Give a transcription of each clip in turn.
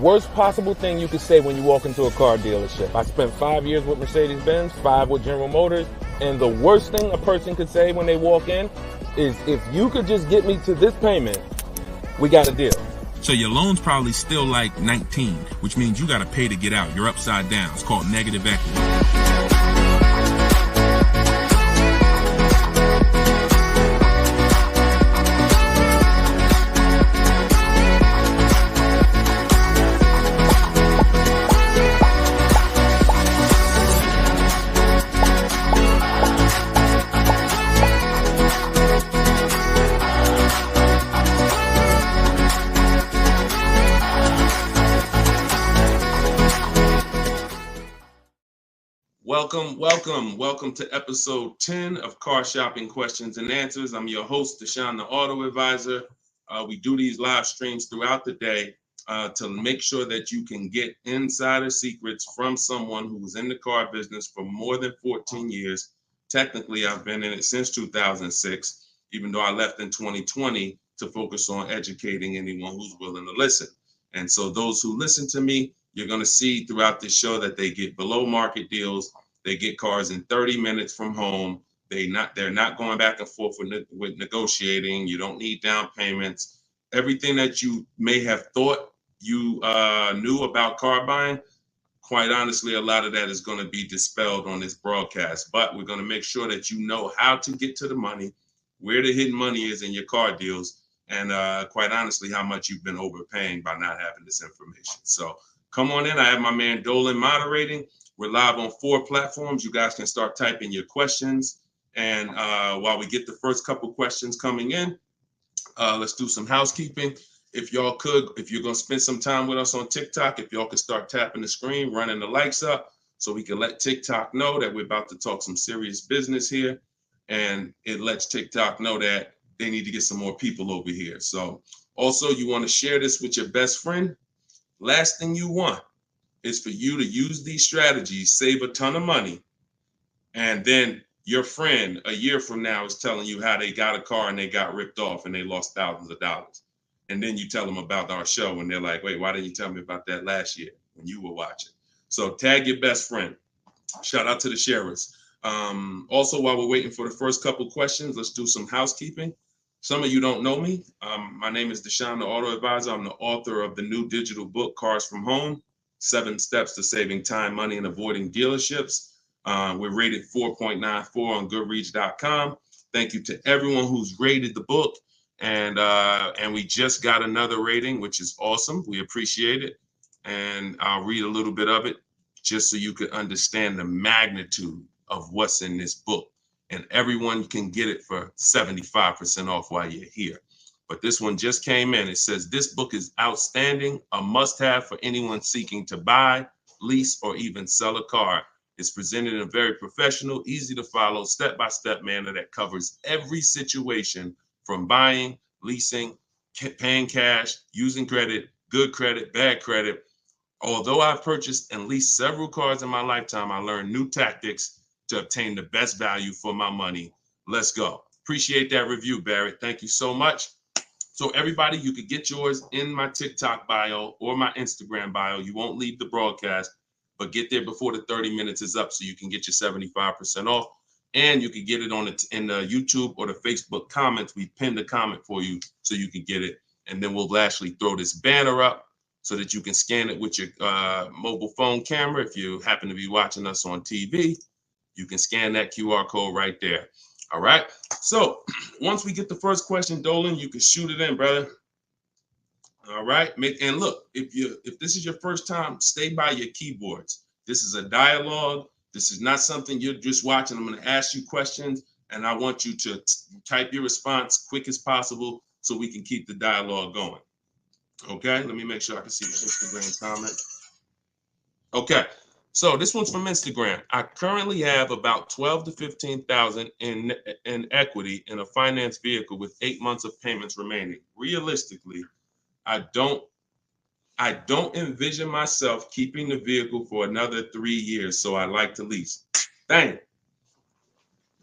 worst possible thing you could say when you walk into a car dealership. I spent 5 years with Mercedes-Benz, 5 with General Motors, and the worst thing a person could say when they walk in is, if you could just get me to this payment, we got a deal. So your loan's probably still like 19, which means you got to pay to get out. You're upside down. It's called negative equity. Welcome to episode 10 of Car Shopping Questions and Answers. I'm your host, Deshone the Auto Advisor. We do these live streams throughout the day to make sure that you can get insider secrets from someone who was in the car business for more than 14 years. Technically, I've been in it since 2006, even though I left in 2020 to focus on educating anyone who's willing to listen. And so those who listen to me, you're going to see throughout this show that they get below market deals. They get cars in 30 minutes from home. They're not going back and forth with negotiating. You don't need down payments. Everything that you may have thought you knew about car buying, quite honestly, a lot of that is going to be dispelled on this broadcast. But we're going to make sure that you know how to get to the money, where the hidden money is in your car deals, and quite honestly, how much you've been overpaying by not having this information. So come on in. I have my man Dolan moderating. We're live on 4 platforms. You guys can start typing your questions. And while we get the first couple questions coming in, let's do some housekeeping. If you're going to spend some time with us on TikTok, if y'all could start tapping the screen, running the likes up so we can let TikTok know that we're about to talk some serious business here. And it lets TikTok know that they need to get some more people over here. So also, you want to share this with your best friend. Last thing you want is for you to use these strategies, save a ton of money, and then your friend a year from now is telling you how they got a car and they got ripped off and they lost thousands of dollars. And then you tell them about our show and they're like, wait, why didn't you tell me about that last year when you were watching? So tag your best friend. Shout out to the sharers. Also, while we're waiting for the first couple questions, let's do some housekeeping. Some of you don't know me. My name is Deshone the Auto Advisor. I'm the author of the new digital book, Cars from Home, 7 Steps to Saving Time, Money, and Avoiding Dealerships. We're rated 4.94 on Goodreads.com. Thank you to everyone who's rated the book. And we just got another rating, which is awesome. We appreciate it. And I'll read a little bit of it just so you could understand the magnitude of what's in this book. And everyone can get it for 75% off while you're here. But this one just came in. It says, this book is outstanding, a must-have for anyone seeking to buy, lease, or even sell a car. It's presented in a very professional, easy to follow, step-by-step manner that covers every situation from buying, leasing, paying cash, using credit, good credit, bad credit. Although I've purchased and leased several cars in my lifetime, I learned new tactics to obtain the best value for my money. Let's go. Appreciate that review, Barrett. Thank you so much. So everybody, you could get yours in my TikTok bio or my Instagram bio. You won't leave the broadcast, but get there before the 30 minutes is up so you can get your 75% off. And you can get it in the YouTube or the Facebook comments. We pinned a comment for you so you can get it. And then we'll actually throw this banner up so that you can scan it with your mobile phone camera. If you happen to be watching us on TV, you can scan that QR code right there. All right. So once we get the first question, Dolan, you can shoot it in, brother. All right. And look, if this is your first time, stay by your keyboards. This is a dialogue. This is not something you're just watching. I'm going to ask you questions, and I want you to type your response quick as possible so we can keep the dialogue going. Okay. Let me make sure I can see the Instagram comment. Okay. So this one's from Instagram. I currently have about 12 to 15,000 in equity in a finance vehicle with 8 months of payments remaining. Realistically, I don't envision myself keeping the vehicle for another 3 years, so I like to lease. Dang.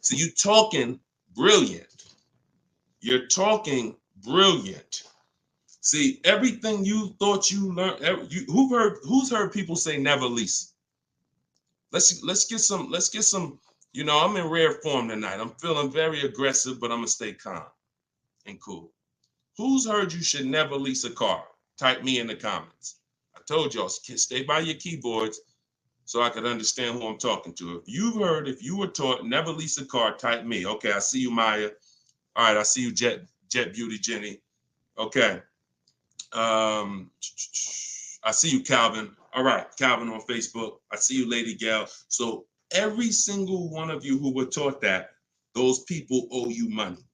So you're talking brilliant. You're talking brilliant. See, everything you thought you learned, who's heard people say never lease? Let's get some, I'm in rare form tonight. I'm feeling very aggressive, but I'm gonna stay calm and cool. Who's heard you should never lease a car? Type me in the comments. I told y'all, stay by your keyboards so I could understand who I'm talking to. If you were taught never lease a car, type me. Okay, I see you, Maya. All right, I see you, Jet Beauty Jenny. Okay. I see you, Calvin. All right, Calvin on Facebook. I see you, Lady Gal. So every single one of you who were taught that, those people owe you money.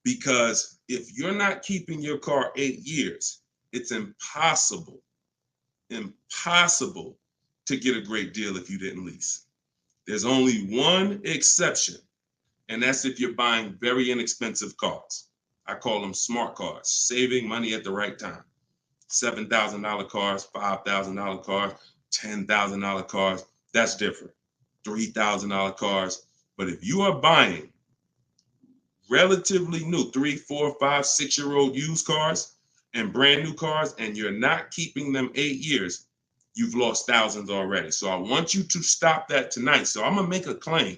Because if you're not keeping your car 8 years, it's impossible to get a great deal if you didn't lease. There's only one exception, and that's if you're buying very inexpensive cars. I call them smart cars, saving money at the right time. $7,000 cars, $5,000 cars, $10,000 cars, that's different. $3,000 cars. But if you are buying relatively new 3, 4, 5, 6-year-old used cars and brand new cars, and you're not keeping them 8 years, you've lost thousands already. So I want you to stop that tonight. So I'm gonna make a claim.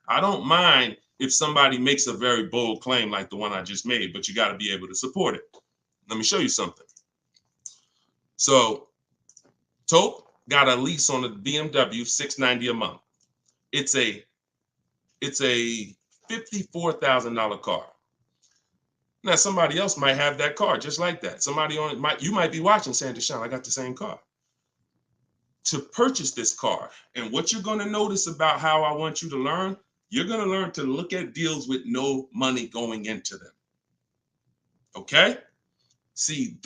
I don't mind if somebody makes a very bold claim like the one I just made, but you got to be able to support it. Let me show you something. So Tope got a lease on a BMW $690 a month. It's a $54,000 car. Now somebody else might have that car just like that. Somebody on it you might be watching saying, Deshone, I got the same car. To purchase this car, and what you're going to notice about how I want you to learn, you're going to learn to look at deals with no money going into them. Okay? See,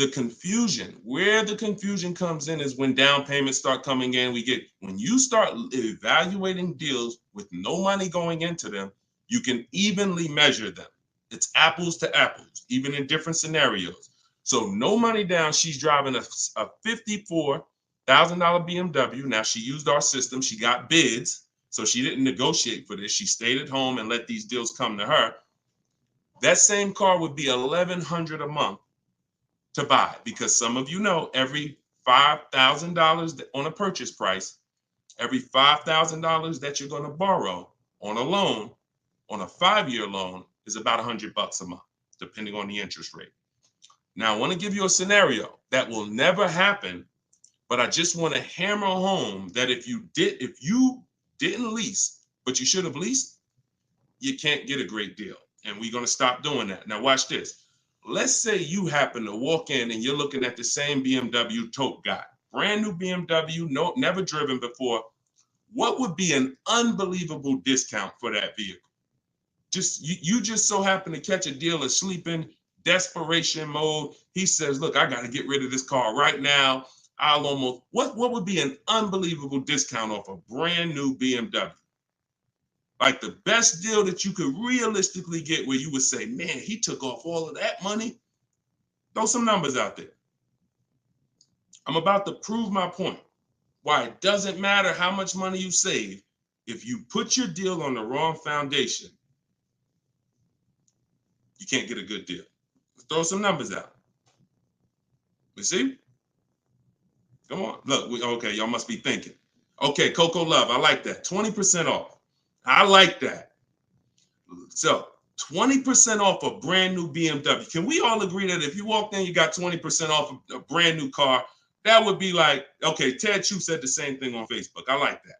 where the confusion comes in is when down payments start coming in. When you start evaluating deals with no money going into them, you can evenly measure them. It's apples to apples, even in different scenarios. So no money down, she's driving a $54,000 BMW. Now she used our system, she got bids, so she didn't negotiate for this. She stayed at home and let these deals come to her. That same car would be $1,100 a month to buy, because some of you know every $5,000 on a purchase price, every $5,000 that you're going to borrow on a loan, on a 5-year loan, is about $100 a month, depending on the interest rate. Now, I want to give you a scenario that will never happen, but I just want to hammer home that if you didn't lease, but you should have leased, you can't get a great deal. And we're going to stop doing that. Now, watch this. Let's say you happen to walk in and you're looking at the same BMW Tope got. Brand new BMW, never driven before. What would be an unbelievable discount for that vehicle? You just so happen to catch a deal asleep in desperation mode. He says, look, I got to get rid of this car right now. What would be an unbelievable discount off a brand new BMW? Like the best deal that you could realistically get, where you would say, man, he took off all of that money. Throw some numbers out there. I'm about to prove my point. Why it doesn't matter how much money you save. If you put your deal on the wrong foundation, you can't get a good deal. Let's throw some numbers out. You see? Come on. Look, okay, y'all must be thinking. Okay, Coco Love, I like that. 20% off. I like that. So 20% off a brand new BMW. Can we all agree that if you walked in, you got 20% off a brand new car? That would be like, okay, Ted Chu said the same thing on Facebook. I like that.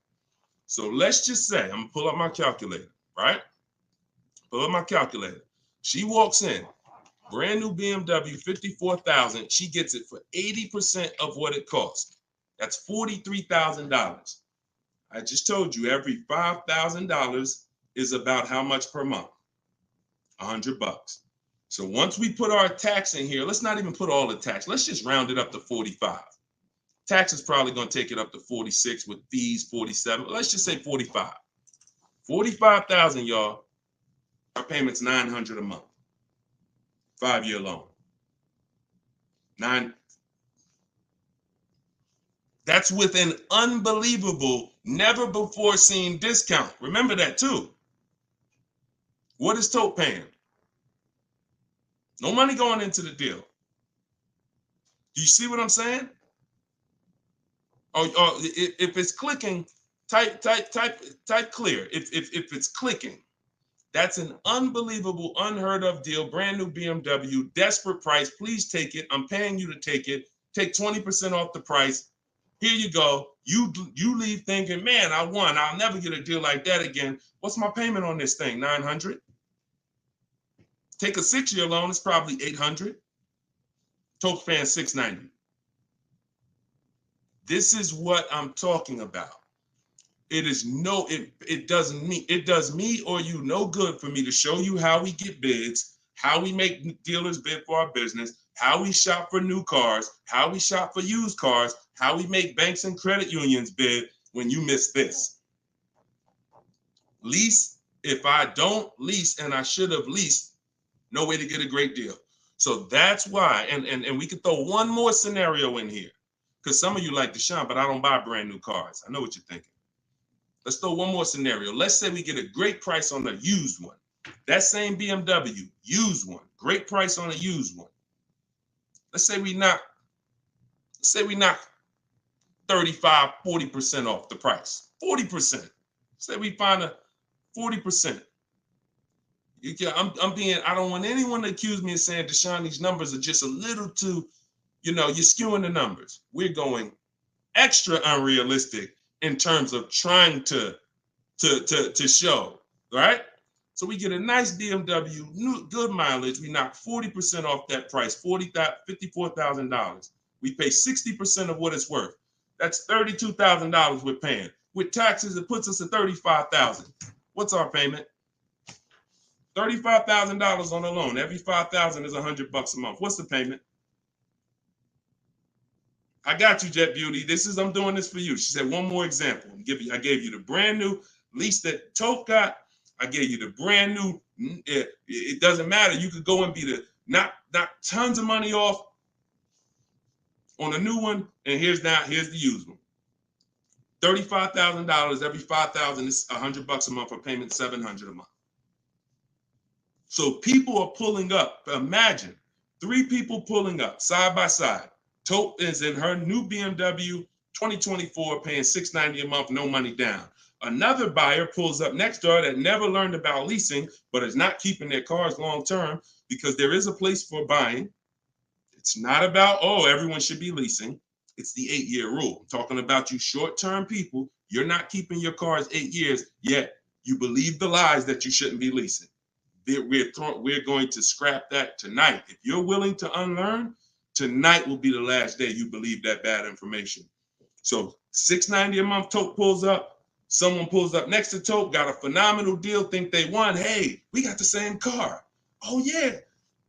So let's just say, I'm gonna pull up my calculator, right? Pull up my calculator. She walks in, brand new BMW, $54,000. She gets it for 80% of what it costs. That's $43,000. I just told you every $5,000 is about how much per month? $100. So once we put our tax in here, let's not even put all the tax. Let's just round it up to 45. Tax is probably going to take it up to 46 with fees, 47. Let's just say 45. 45,000, y'all. Our payment's $900 a month. 5-year loan. That's with an unbelievable, never before seen discount. Remember that too. What is Tope paying? No money going into the deal. Do you see what I'm saying? Or if it's clicking, type clear. If it's clicking, that's an unbelievable, unheard of deal. Brand new BMW, desperate price. Please take it. I'm paying you to take it. Take 20% off the price. Here you go. You leave thinking, man, I won. I'll never get a deal like that again. What's my payment on this thing? $900. Take a 6-year loan. It's probably $800. Toke fan $690. This is what I'm talking about. It does me or you no good for me to show you how we get bids, how we make dealers bid for our business, how we shop for new cars, how we shop for used cars, how we make banks and credit unions bid when you miss this. Lease, if I don't lease and I should have leased, no way to get a great deal. So that's why, and we could throw one more scenario in here, because some of you like Deshone, but I don't buy brand new cars. I know what you're thinking. Let's throw one more scenario. Let's say we get a great price on a used one. That same BMW, used one, great price on a used one. Let's say we knock 35, 40% off the price. 40%. Say we find a 40%. I don't want anyone to accuse me of saying, Deshone, these numbers are just a little too, you're skewing the numbers. We're going extra unrealistic in terms of trying to show, right? So we get a nice BMW, good mileage. We knock 40% off that price, $54,000. We pay 60% of what it's worth. That's $32,000 we're paying. With taxes, it puts us at $35,000. What's our payment? $35,000 on a loan. Every $5,000 is $100 a month. What's the payment? I got you, Jet Beauty. I'm doing this for you. She said, one more example. I gave you the brand new lease that Toke got. I gave you the brand new. It doesn't matter. You could go and be not tons of money off on a new one. And here's the used one. $35,000. Every $5,000 is $100 a month. For payment $700 a month. So people are pulling up. Imagine 3 people pulling up side by side. Tope is in her new BMW 2024, paying $690 a month, no money down. Another buyer pulls up next door that never learned about leasing, but is not keeping their cars long term, because there is a place for buying. It's not about, everyone should be leasing. It's the 8-year rule. I'm talking about you short-term people. You're not keeping your cars 8 years, yet you believe the lies that you shouldn't be leasing. We're going to scrap that tonight. If you're willing to unlearn, tonight will be the last day you believe that bad information. So $690 a month, Toke pulls up. Someone pulls up next to Toke, got a phenomenal deal, think they won. Hey, we got the same car. Oh, yeah.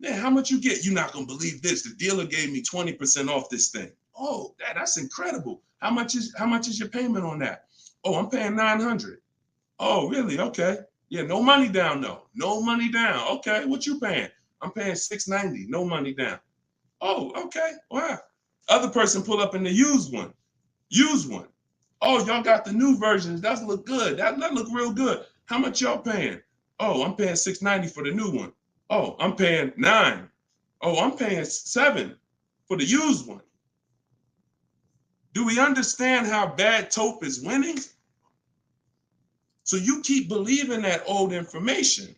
Man, how much you get? You're not going to believe this. The dealer gave me 20% off this thing. Oh, that's incredible. How much is your payment on that? Oh, I'm paying $900. Oh, really? Okay. Yeah, no money down, though. No money down. Okay, what you paying? I'm paying $690, no money down. Oh, okay. Wow. Other person pull up in the used one. Oh, y'all got the new versions. That look good. That look real good. How much y'all paying? Oh, I'm paying $690 for the new one. Oh, I'm paying $9. Oh, I'm paying $7 for the used one. Do we understand how bad Tope is winning? So you keep believing that old information.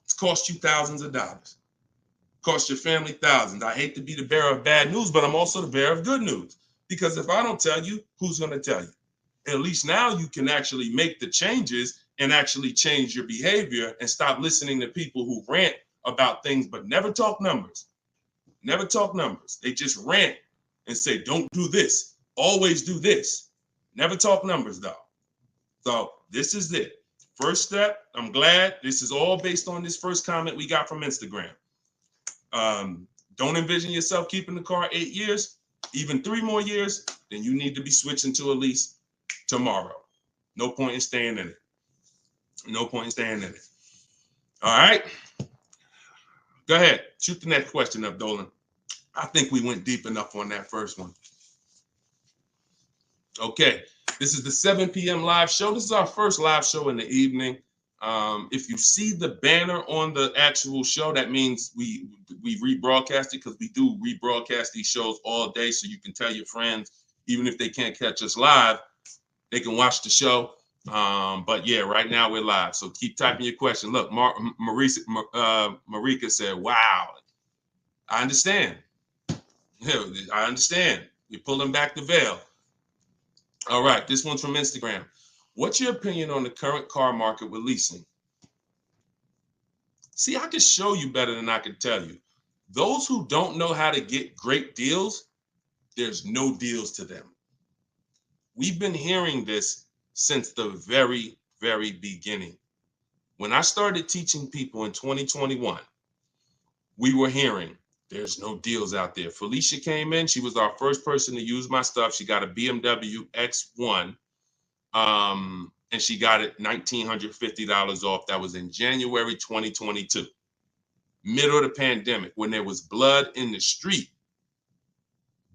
It's cost you thousands of dollars. Cost your family thousands. I hate to be the bearer of bad news, but I'm also the bearer of good news. Because if I don't tell you, who's going to tell you? At least now you can actually make the changes and actually change your behavior and stop listening to people who rant about things but never talk numbers. Never talk numbers. They just rant and say, don't do this. Always do this. Never talk numbers, though. So this is it. First step, I'm glad this is all based on this first comment we got from Instagram. Don't envision yourself keeping the car 8 years, even 3 more years, then you need to be switching to a lease tomorrow. No point in staying in it. No point in staying in it. All right. Go ahead. Shoot the next question up, Dolan. I think we went deep enough on that first one. Okay. This is the 7 p.m. live show. This is our first live show in the evening. If you see the banner on the actual show, that means we rebroadcast it, because we do rebroadcast these shows all day, so you can tell your friends, even if they can't catch us live, they can watch the show. But yeah, right now we're live, so keep typing your question. Look, Marika said, "Wow, I understand. I understand. You're pulling back the veil." All right, this one's from Instagram. What's your opinion on the current car market with leasing? See, I can show you better than I can tell you. Those who don't know how to get great deals, there's no deals to them. We've been hearing this since the very, very beginning. When I started teaching people in 2021, we were hearing there's no deals out there. Felicia came in. She was our first person to use my stuff. She got a BMW X1. And she got it $1,950 off. That was in January 2022, middle of the pandemic, when there was blood in the street.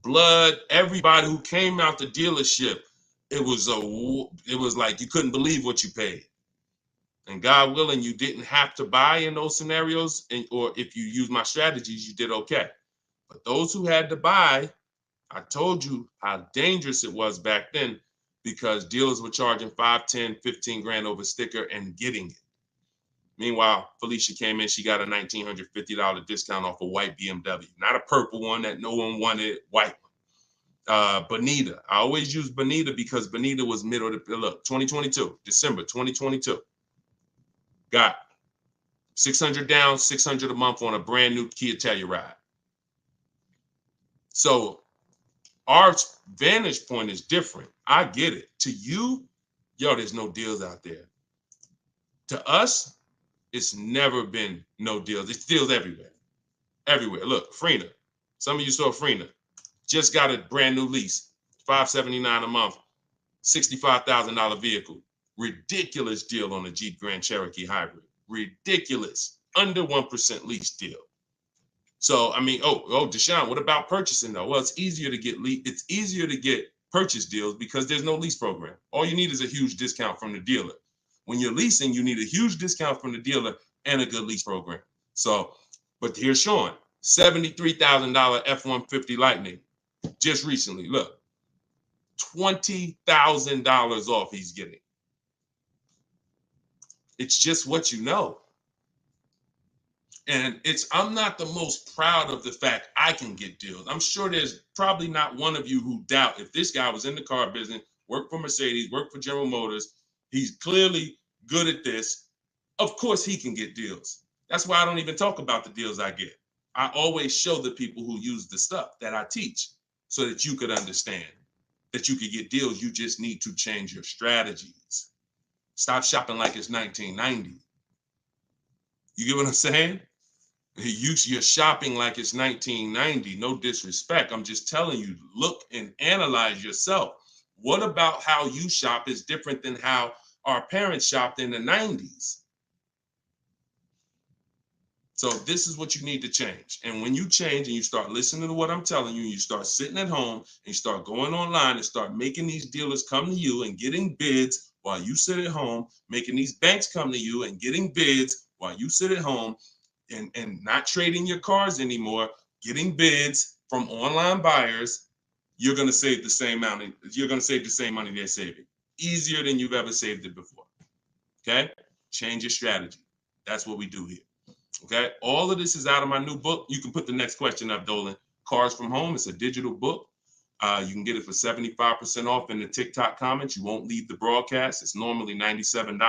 Blood, everybody who came out the dealership, it was like you couldn't believe what you paid. And God willing, you didn't have to buy in those scenarios, or if you use my strategies, you did okay. But those who had to buy, I told you how dangerous it was back then, because dealers were charging 5, 10, 15 grand over sticker and getting it. Meanwhile, Felicia came in, she got a $1,950 discount off a white BMW, not a purple one that no one wanted, white one. Bonita, I always use Bonita because Bonita was middle of the, look, 2022, December 2022. Got 600 down, 600 a month on a brand new Kia Telluride. So our vantage point is different. I get it. To you, yo, there's no deals out there. To us, it's never been no deals. It's deals everywhere. Everywhere. Look, Frena. Some of you saw Frena. Just got a brand new lease. $579 a month. $65,000 vehicle. Ridiculous deal on a Jeep Grand Cherokee Hybrid. Ridiculous. Under 1% lease deal. So, I mean, Deshone, what about purchasing though? Well, it's easier to get purchase deals because there's no lease program. All you need is a huge discount from the dealer. When you're leasing, you need a huge discount from the dealer and a good lease program. So, but here's Sean, $73,000 F-150 Lightning just recently. Look, $20,000 off he's getting. It's just what you know. And I'm not the most proud of the fact I can get deals. I'm sure there's probably not one of you who doubt if this guy was in the car business, worked for Mercedes, worked for General Motors, he's clearly good at this. Of course he can get deals. That's why I don't even talk about the deals I get. I always show the people who use the stuff that I teach so that you could understand that you could get deals. You just need to change your strategies. Stop shopping like it's 1990. You get what I'm saying? You're shopping like it's 1990. No disrespect. I'm just telling you, look and analyze yourself. What about how you shop is different than how our parents shopped in the 90s? So this is what you need to change. And when you change and you start listening to what I'm telling you, you start sitting at home and you start going online and start making these dealers come to you and getting bids while you sit at home, making these banks come to you and getting bids while you sit at home, and not trading your cars anymore, getting bids from online buyers, you're going to save the same money. You're going to save the same money they're saving. Easier than you've ever saved it before. Okay? Change your strategy. That's what we do here. Okay? All of this is out of my new book. You can put the next question up, Dolan. Cars from Home. It's a digital book. You can get it for 75% off in the TikTok comments. You won't leave the broadcast. It's normally $97.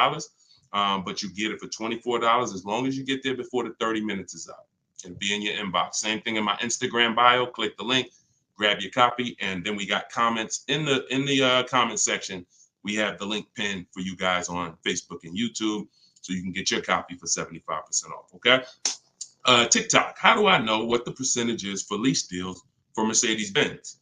But you get it for $24 as long as you get there before the 30 minutes is up. It'll be in your inbox. Same thing in my Instagram bio. Click the link, grab your copy, and then we got comments in the comment section. We have the link pinned for you guys on Facebook and YouTube, so you can get your copy for 75% off. Okay. TikTok. How do I know what the percentage is for lease deals for Mercedes-Benz?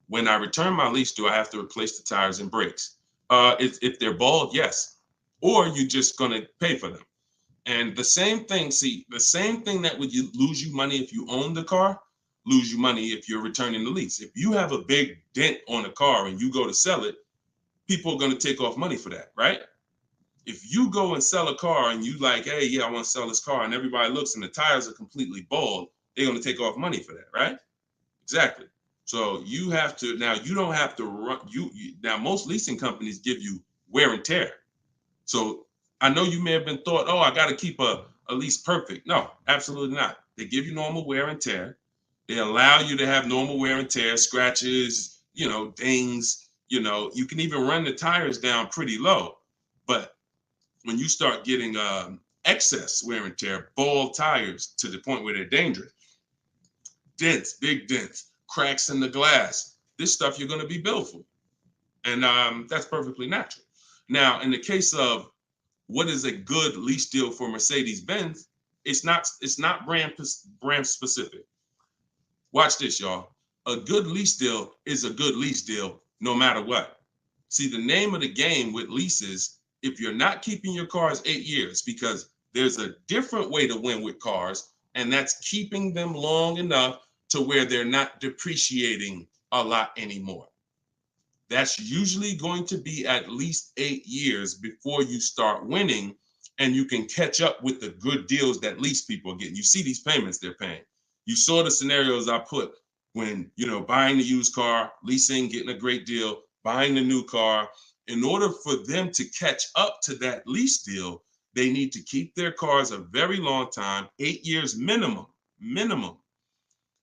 When I return my lease, do I have to replace the tires and brakes? If they're bald, yes. Or you're just going to pay for them. And the same thing that would lose you money if you own the car, lose you money if you're returning the lease. If you have a big dent on a car and you go to sell it, people are going to take off money for that, right? If you go and sell a car and you like, hey, yeah, I want to sell this car, and everybody looks and the tires are completely bald, they're going to take off money for that, right? Exactly. So you have to, now you don't have to run, now most leasing companies give you wear and tear. So I know you may have been thought, oh, I got to keep a lease perfect. No, absolutely not. They give you normal wear and tear. They allow you to have normal wear and tear, scratches, dings, you can even run the tires down pretty low. But when you start getting excess wear and tear, bald tires to the point where they're dangerous, dents, big dents, cracks in the glass, this stuff you're going to be billed for. And that's perfectly natural. Now, in the case of what is a good lease deal for Mercedes-Benz, it's not brand specific. Watch this, y'all. A good lease deal is a good lease deal no matter what. See, the name of the game with leases, if you're not keeping your cars 8 years, because there's a different way to win with cars, and that's keeping them long enough to where they're not depreciating a lot anymore. That's usually going to be at least 8 years before you start winning, and you can catch up with the good deals that lease people are getting. You see these payments they're paying. You saw the scenarios I put when, buying the used car, leasing, getting a great deal, buying the new car. In order for them to catch up to that lease deal, they need to keep their cars a very long time, 8 years minimum,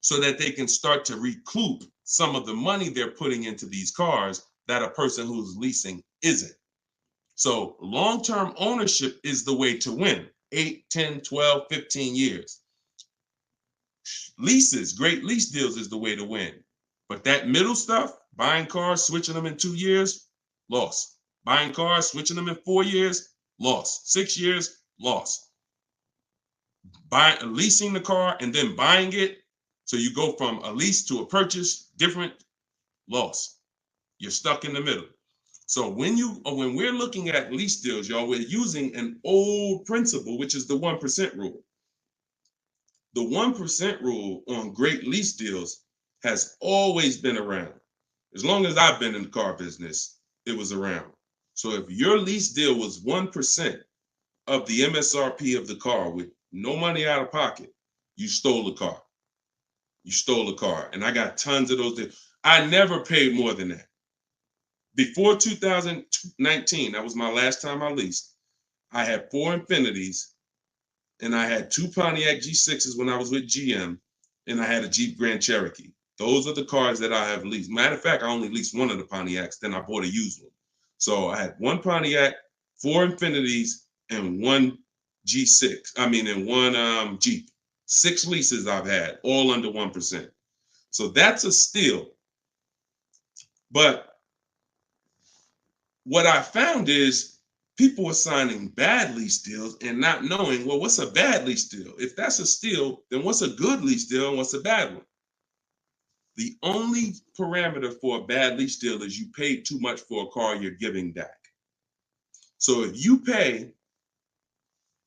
so that they can start to recoup some of the money they're putting into these cars that a person who's leasing isn't. So long-term ownership is the way to win. 8, 10, 12, 15 years. Leases, great lease deals is the way to win. But that middle stuff, buying cars, switching them in 2 years, loss. Buying cars, switching them in 4 years, loss. 6 years, loss. Leasing the car and then buying it, so you go from a lease to a purchase, different, loss. You're stuck in the middle. So when we're looking at lease deals, y'all, we're using an old principle, which is the 1% rule. The 1% rule on great lease deals has always been around. As long as I've been in the car business, it was around. So if your lease deal was 1% of the MSRP of the car with no money out of pocket, you stole the car. You stole a car. And I got tons of those deals. I never paid more than that. Before 2019, that was my last time I leased, I had 4 Infinities, and I had 2 Pontiac G6s when I was with GM, and I had a Jeep Grand Cherokee. Those are the cars that I have leased. Matter of fact, I only leased one of the Pontiacs, then I bought a used one. So I had 1 Pontiac, 4 Infinities, and 1 and 1 Jeep. 6 leases I've had, all under 1%. So that's a steal. But what I found is people are signing bad lease deals and not knowing, well, what's a bad lease deal? If that's a steal, then what's a good lease deal and what's a bad one? The only parameter for a bad lease deal is you paid too much for a car you're giving back. So if you pay,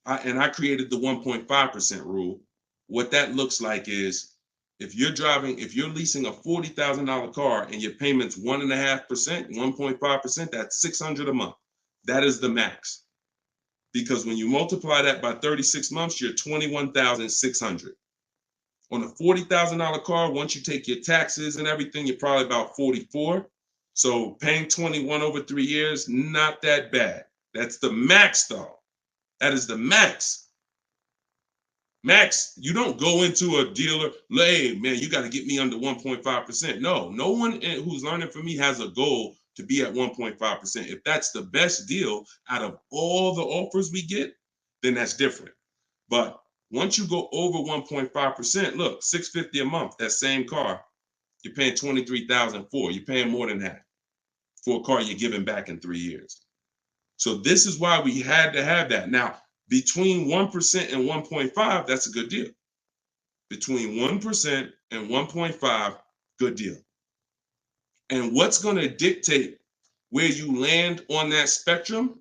and I created the 1.5% rule, what that looks like is if you're leasing a $40,000 car and your payment's 1.5%, 1.5%, that's $600 a month. That is the max. Because when you multiply that by 36 months, you're $21,600. On a $40,000 car, once you take your taxes and everything, you're probably about 44. So paying 21 over 3 years, not that bad. That's the max though. That is the max. Max, you don't go into a dealer, hey, man, you got to get me under 1.5%. No one who's learning from me has a goal to be at 1.5%. If that's the best deal out of all the offers we get, then that's different. But once you go over 1.5%, look, $650 a month, that same car, you're paying $23,000 for. You're paying more than that for a car you're giving back in 3 years. So this is why we had to have that. Now, between 1% and 1.5, that's a good deal. Between 1% and 1.5, good deal. And what's going to dictate where you land on that spectrum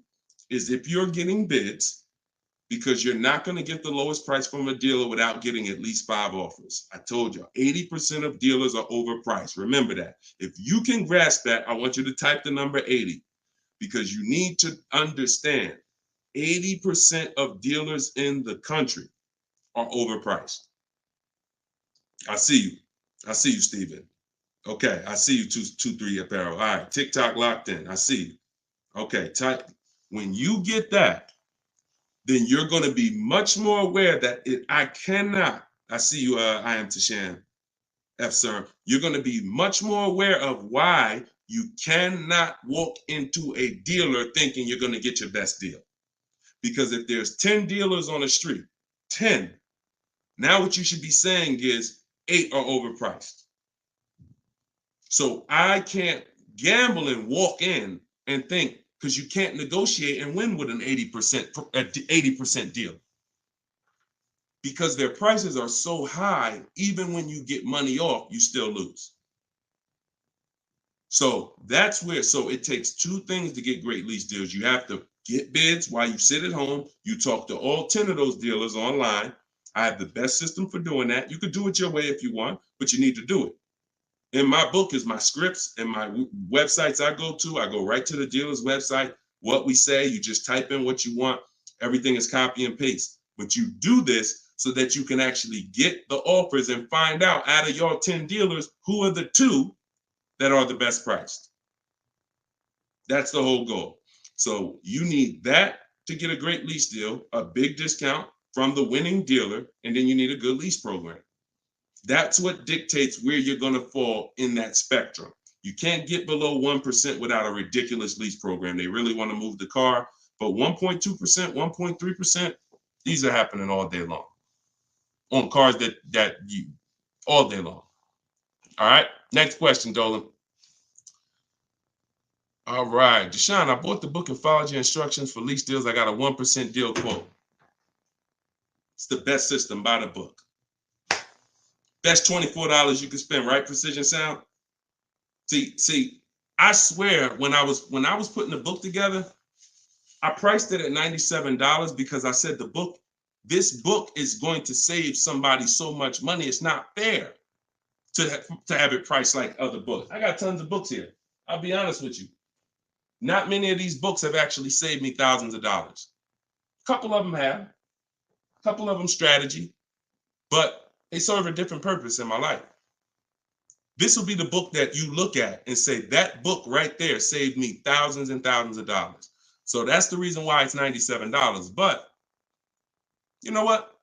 is if you're getting bids, because you're not going to get the lowest price from a dealer without getting at least 5 offers. I told you, 80% of dealers are overpriced. Remember that. If you can grasp that, I want you to type the number 80, because you need to understand 80% of dealers in the country are overpriced. I see you. I see you, Steven. Okay, I see you, 223 Apparel. All right, TikTok locked in. I see you. Okay, type. When you get that, then you're going to be much more aware that I cannot. I see you. I am Tashan F. Sir. You're going to be much more aware of why you cannot walk into a dealer thinking you're going to get your best deal. Because if there's 10 dealers on the street, 10, now what you should be saying is 8 are overpriced. So I can't gamble and walk in and think, because you can't negotiate and win with an 80% deal. Because their prices are so high, even when you get money off, you still lose. So that's where, so it takes two things to get great lease deals. You have to get bids while you sit at home. You talk to all 10 of those dealers online. I have the best system for doing that. You could do it your way if you want, but you need to do it. In my book is my scripts and my websites I go right to the dealer's website. What we say, you just type in what you want. Everything is copy and paste. But you do this so that you can actually get the offers and find out of your 10 dealers, who are the 2 that are the best priced. That's the whole goal. So you need that to get a great lease deal, a big discount from the winning dealer, and then you need a good lease program. That's what dictates where you're going to fall in that spectrum. You can't get below 1% without a ridiculous lease program. They really want to move the car, but 1.2%, 1.3%, these are happening all day long on cars that you all day long. All right, next question, Dolan. All right, Deshone, I bought the book and followed your instructions for lease deals. I got a 1% deal quote. It's the best system. Buy the book. Best $24 you can spend, right? Precision Sound. See, I swear when I was putting the book together, I priced it at $97 because I said this book is going to save somebody so much money. It's not fair to have it priced like other books. I got tons of books here. I'll be honest with you. Not many of these books have actually saved me thousands of dollars. A couple of them have. A couple of them strategy, but they serve a different purpose in my life. This will be the book that you look at and say, that book right there saved me thousands and thousands of dollars. So that's the reason why it's $97. But you know what?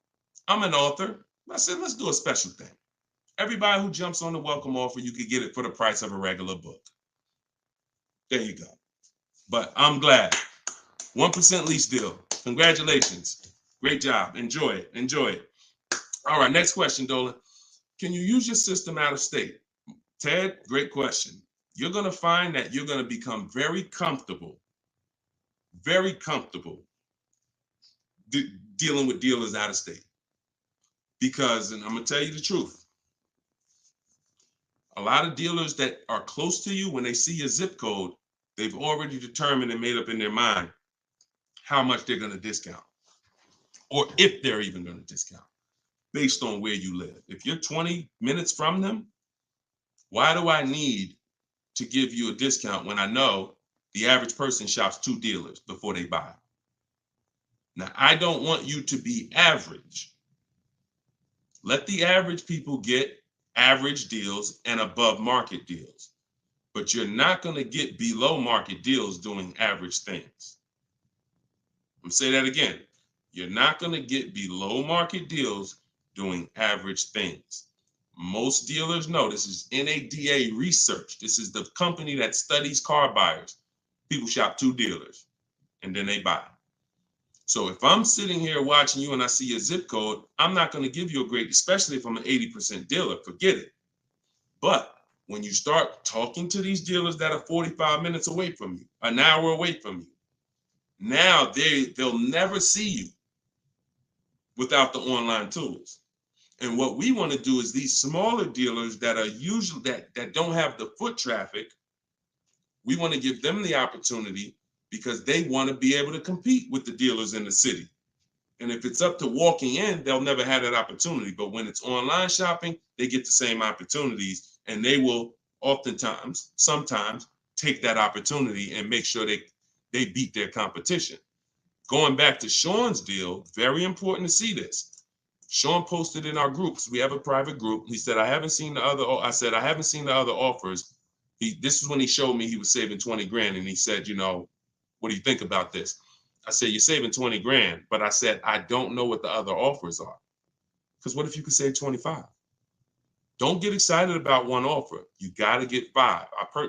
I'm an author. I said, let's do a special thing. Everybody who jumps on the welcome offer, you could get it for the price of a regular book. There you go. But I'm glad. 1% lease deal. Congratulations. Great job. Enjoy it. Enjoy it. All right, next question, Dolan. Can you use your system out of state? Ted, great question. You're going to find that you're going to become very comfortable dealing with dealers out of state. Because, and I'm going to tell you the truth, a lot of dealers that are close to you, when they see your zip code, they've already determined and made up in their mind how much they're going to discount, or if they're even going to discount, based on where you live. If you're 20 minutes from them, why do I need to give you a discount when I know the average person shops 2 dealers before they buy? Now, I don't want you to be average. Let the average people get average deals and above market deals, but you're not going to get below market deals doing average things. I'm going to say that again. You're not going to get below market deals doing average things. Most dealers know, this is NADA research. This is the company that studies car buyers. People shop 2 dealers and then they buy. So if I'm sitting here watching you and I see a zip code, I'm not going to give you a great, especially if I'm an 80% dealer, forget it. But when you start talking to these dealers that are 45 minutes away from you, an hour away from you, now they'll never see you without the online tools. And what we want to do is these smaller dealers that are usually that don't have the foot traffic, we want to give them the opportunity because they want to be able to compete with the dealers in the city. And if it's up to walking in, they'll never have that opportunity. But when it's online shopping, they get the same opportunities, and they will sometimes take that opportunity and make sure they beat their competition. Going back to Sean's deal, very important to see this. Sean posted in our groups. We have a private group. He said, I haven't seen the other. I said, I haven't seen the other offers. This is when he showed me he was saving 20 grand. And he said, you know, what do you think about this? I said, you're saving 20 grand. But I said, I don't know what the other offers are. Because what if you could save 25? Don't get excited about one offer. You got to get 5.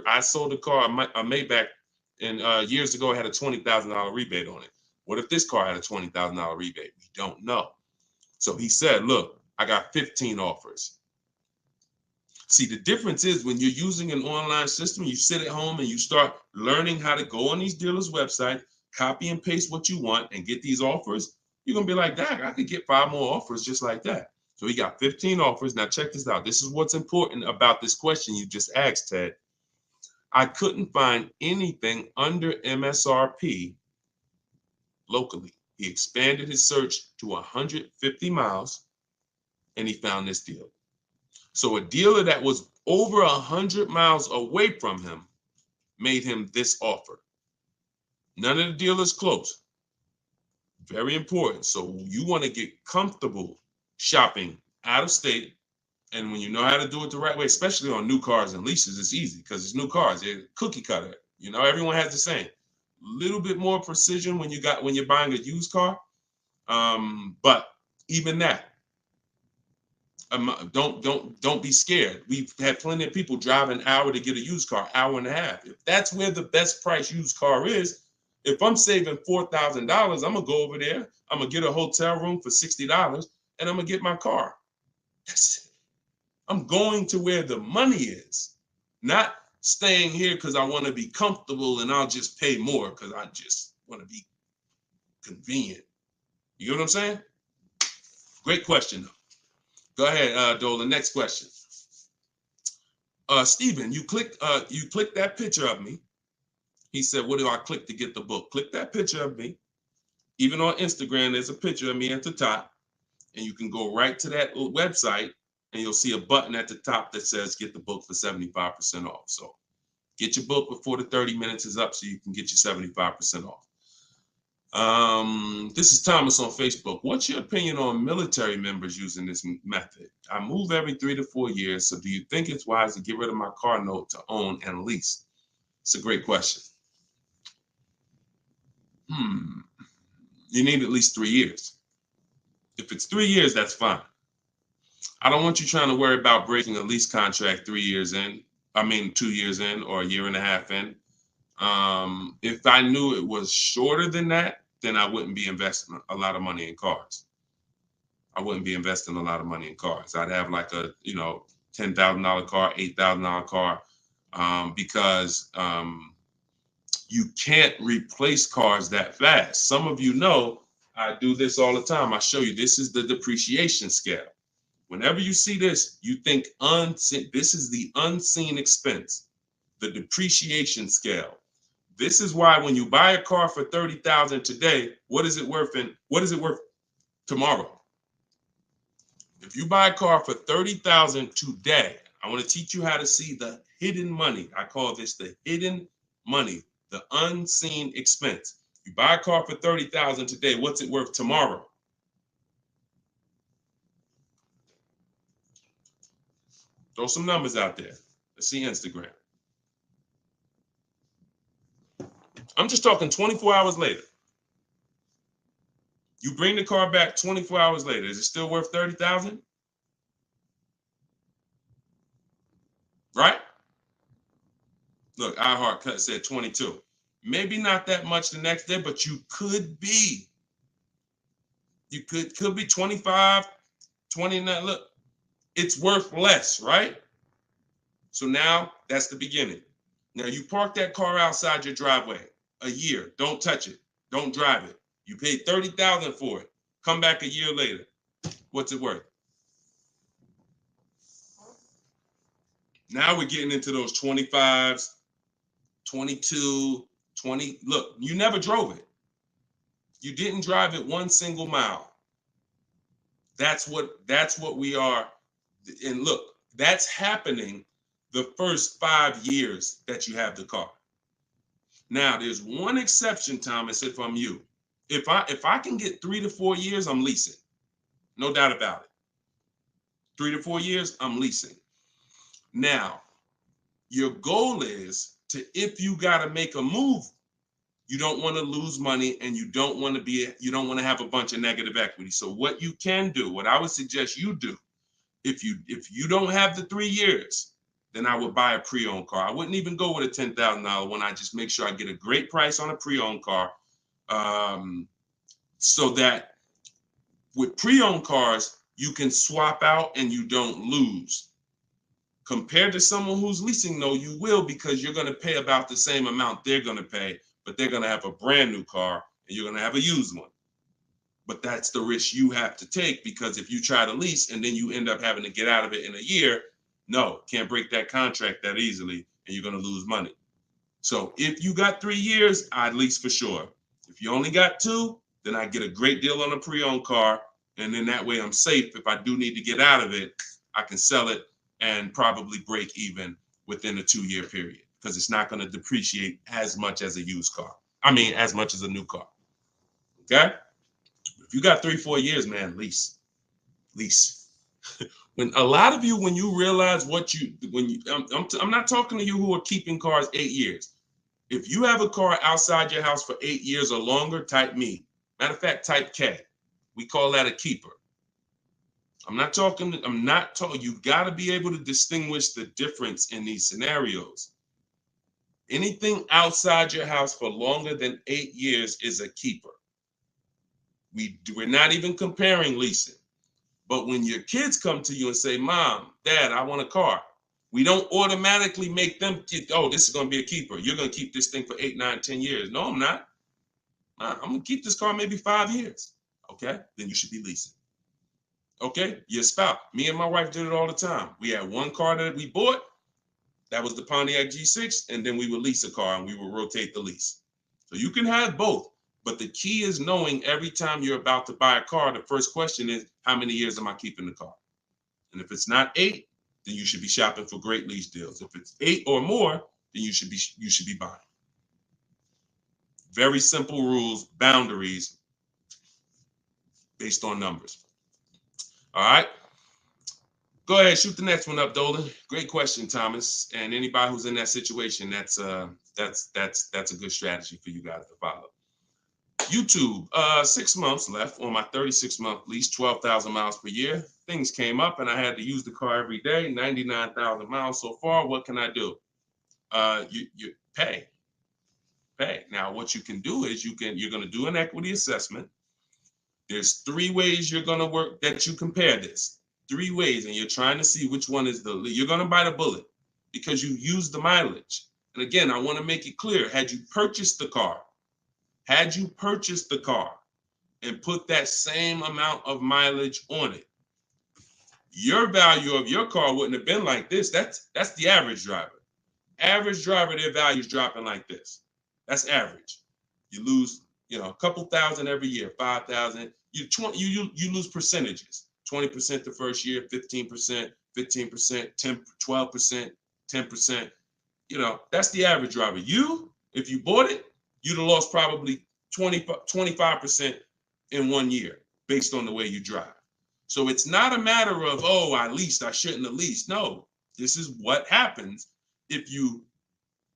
I sold a car, a Maybach, and years ago, it had a $20,000 rebate on it. What if this car had a $20,000 rebate? We don't know. So he said, look, I got 15 offers. See, the difference is when you're using an online system, you sit at home and you start learning how to go on these dealers' websites, copy and paste what you want and get these offers. You're going to be like, dang, I could get 5 more offers just like that. So he got 15 offers. Now check this out. This is what's important about this question you just asked, Ted. I couldn't find anything under MSRP locally. He expanded his search to 150 miles and he found this deal. So a dealer that was over 100 miles away from him made him this offer. None of the dealers close. Very important. So you want to get comfortable shopping out of state. And when you know how to do it the right way, especially on new cars and leases, it's easy because it's new cars. They're cookie cutter. You know, everyone has the same. Little bit more precision when you're buying a used car. But even that, don't be scared. We've had plenty of people drive an hour to get a used car, hour and a half. If that's where the best price used car is, if I'm saving $4,000, I'm gonna go over there. I'm gonna get a hotel room for $60, and I'm gonna get my car. That's it. I'm going to where the money is, not staying here because I want to be comfortable and I'll just pay more because I just want to be convenient. You know what I'm saying? Great question, though. Go ahead, Dolan. Next question. Stephen, you clicked that picture of me. He said, what do I click to get the book? Click that picture of me. Even on Instagram, there's a picture of me at the top. And you can go right to that website and you'll see a button at the top that says get the book for 75% off. So get your book before the 30 minutes is up so you can get your 75% off. This is Thomas on Facebook. What's your opinion on military members using this method? I move every 3 to 4 years. So do you think it's wise to get rid of my car note to own and lease? It's a great question. You need at least 3 years. If it's 3 years, that's fine. I don't want you trying to worry about breaking a lease contract 2 years in, or a year and a half in. If I knew it was shorter than that, then I wouldn't be investing a lot of money in cars. I'd have like a, $10,000 car, $8,000 car, because you can't replace cars that fast. Some of you know I do this all the time. I show you, this is the depreciation scale. Whenever you see this, you think unseen. This is the unseen expense, the depreciation scale. This is why when you buy a car for $30,000 today, what is it worth tomorrow? If you buy a car for $30,000 today, I want to teach you how to see the hidden money. I call this the hidden money, the unseen expense. You buy a car for $30,000 today, what's it worth tomorrow? Throw some numbers out there. Let's see Instagram. I'm just talking 24 hours later. You bring the car back 24 hours later. Is it still worth $30,000? Right? Look, iHeart said 22. Maybe not that much the next day, but you could be. You could be 25, 29. Look, it's worth less, right? So now that's the beginning. Now you park that car outside your driveway a year. Don't touch it. Don't drive it. You paid $30,000 for it. Come back a year later. What's it worth? Now we're getting into those 25s, 22, 20. Look, you never drove it. You didn't drive it one single mile. That's what we are. And look, that's happening the first 5 years that you have the car. Now, there's one exception, Thomas, if I'm you. If I can get 3 to 4 years, I'm leasing. No doubt about it. 3 to 4 years, I'm leasing. Now, your goal is to, if you got to make a move, you don't want to lose money and you don't want to have a bunch of negative equity. So what you can do, what I would suggest you do, if you don't have the 3 years, then I would buy a pre-owned car. I wouldn't even go with a $10,000 one. I just make sure I get a great price on a pre-owned car, so that with pre-owned cars, you can swap out and you don't lose. Compared to someone who's leasing, though, you will, because you're going to pay about the same amount they're going to pay, but they're going to have a brand new car and you're going to have a used one. But that's the risk you have to take, because if you try to lease and then you end up having to get out of it in a year, no, can't break that contract that easily and you're going to lose money. So if you got 3 years, I'd lease for sure. If you only got 2, then I get a great deal on a pre-owned car. And then that way I'm safe. If I do need to get out of it, I can sell it and probably break even within a 2-year period, because it's not going to depreciate as much as a used car. I mean, as much as a new car. Okay? If you got 3-4 years, man, lease. When a lot of you, when you realize I'm not talking to you who are keeping cars 8 years. If you have a car outside your house for 8 years or longer, type me. Matter of fact, type K. We call that a keeper. You've got to be able to distinguish the difference in these scenarios. Anything outside your house for longer than 8 years is a keeper. We're not even comparing leasing. But when your kids come to you and say, Mom, Dad, I want a car, we don't automatically make them this is going to be a keeper. You're going to keep this thing for 8, 9, 10 years. No, I'm not. I'm going to keep this car maybe 5 years. Okay, then you should be leasing. Okay, your spouse. Me and my wife did it all the time. We had one car that we bought. That was the Pontiac G6. And then we would lease a car and we would rotate the lease. So you can have both. But the key is knowing every time you're about to buy a car, the first question is, how many years am I keeping the car? And if it's not 8, then you should be shopping for great lease deals. If it's 8 or more, then you should be buying. Very simple rules, boundaries based on numbers. All right. Go ahead, shoot the next one up, Dolan. Great question, Thomas. And anybody who's in that situation, that's a good strategy for you guys to follow. YouTube, 6 months left on my 36-month lease, 12,000 miles per year. Things came up and I had to use the car every day, 99,000 miles so far. What can I do? You pay. Now, what you can do is you're going to do an equity assessment. There's 3 ways you're going to work that you compare this. 3 ways, and you're trying to see which one is you're going to bite a bullet because you use the mileage. And again, I want to make it clear, had you purchased the car and put that same amount of mileage on it, your value of your car wouldn't have been like this. That's the average driver. Average driver, their value is dropping like this. That's average. You lose, a couple thousand every year, 5,000. You lose percentages. 20% the first year, 15%, 10, 12%, 10%. That's the average driver. If you bought it, you'd have lost probably 25% in 1 year based on the way you drive. So it's not a matter of, I leased, I shouldn't have leased. No, this is what happens if you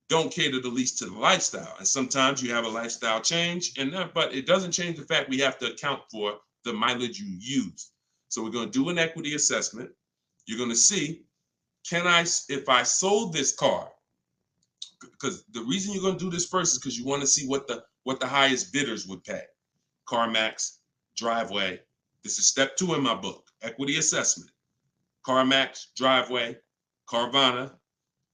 don't cater the lease to the lifestyle. And sometimes you have a lifestyle change, but it doesn't change the fact we have to account for the mileage you use. So we're going to do an equity assessment. You're going to see, if I sold this car, because the reason you're going to do this first is because you want to see what the highest bidders would pay. CarMax, Driveway. This is step 2 in my book, equity assessment. CarMax, Driveway, Carvana,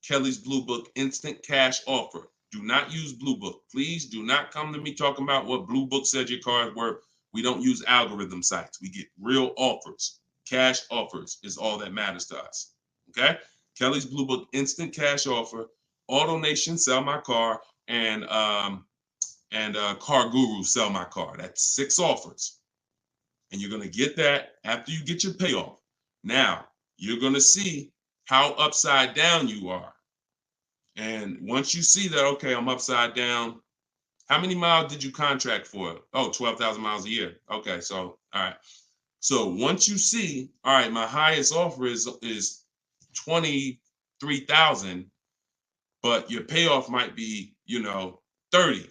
Kelly's Blue Book, instant cash offer. Do not use Blue Book. Please do not come to me talking about what Blue Book said your car is worth. We don't use algorithm sites. We get real offers. Cash offers is all that matters to us. Okay? Kelly's Blue Book, instant cash offer. AutoNation, sell my car, and Car Guru, sell my car. That's 6 offers. And you're going to get that after you get your payoff. Now, you're going to see how upside down you are. And once you see that, okay, I'm upside down, How many miles did you contract for? Oh, 12,000 miles a year. Okay, so all right. So once you see, all right, my highest offer is 23,000, but your payoff might be, 30.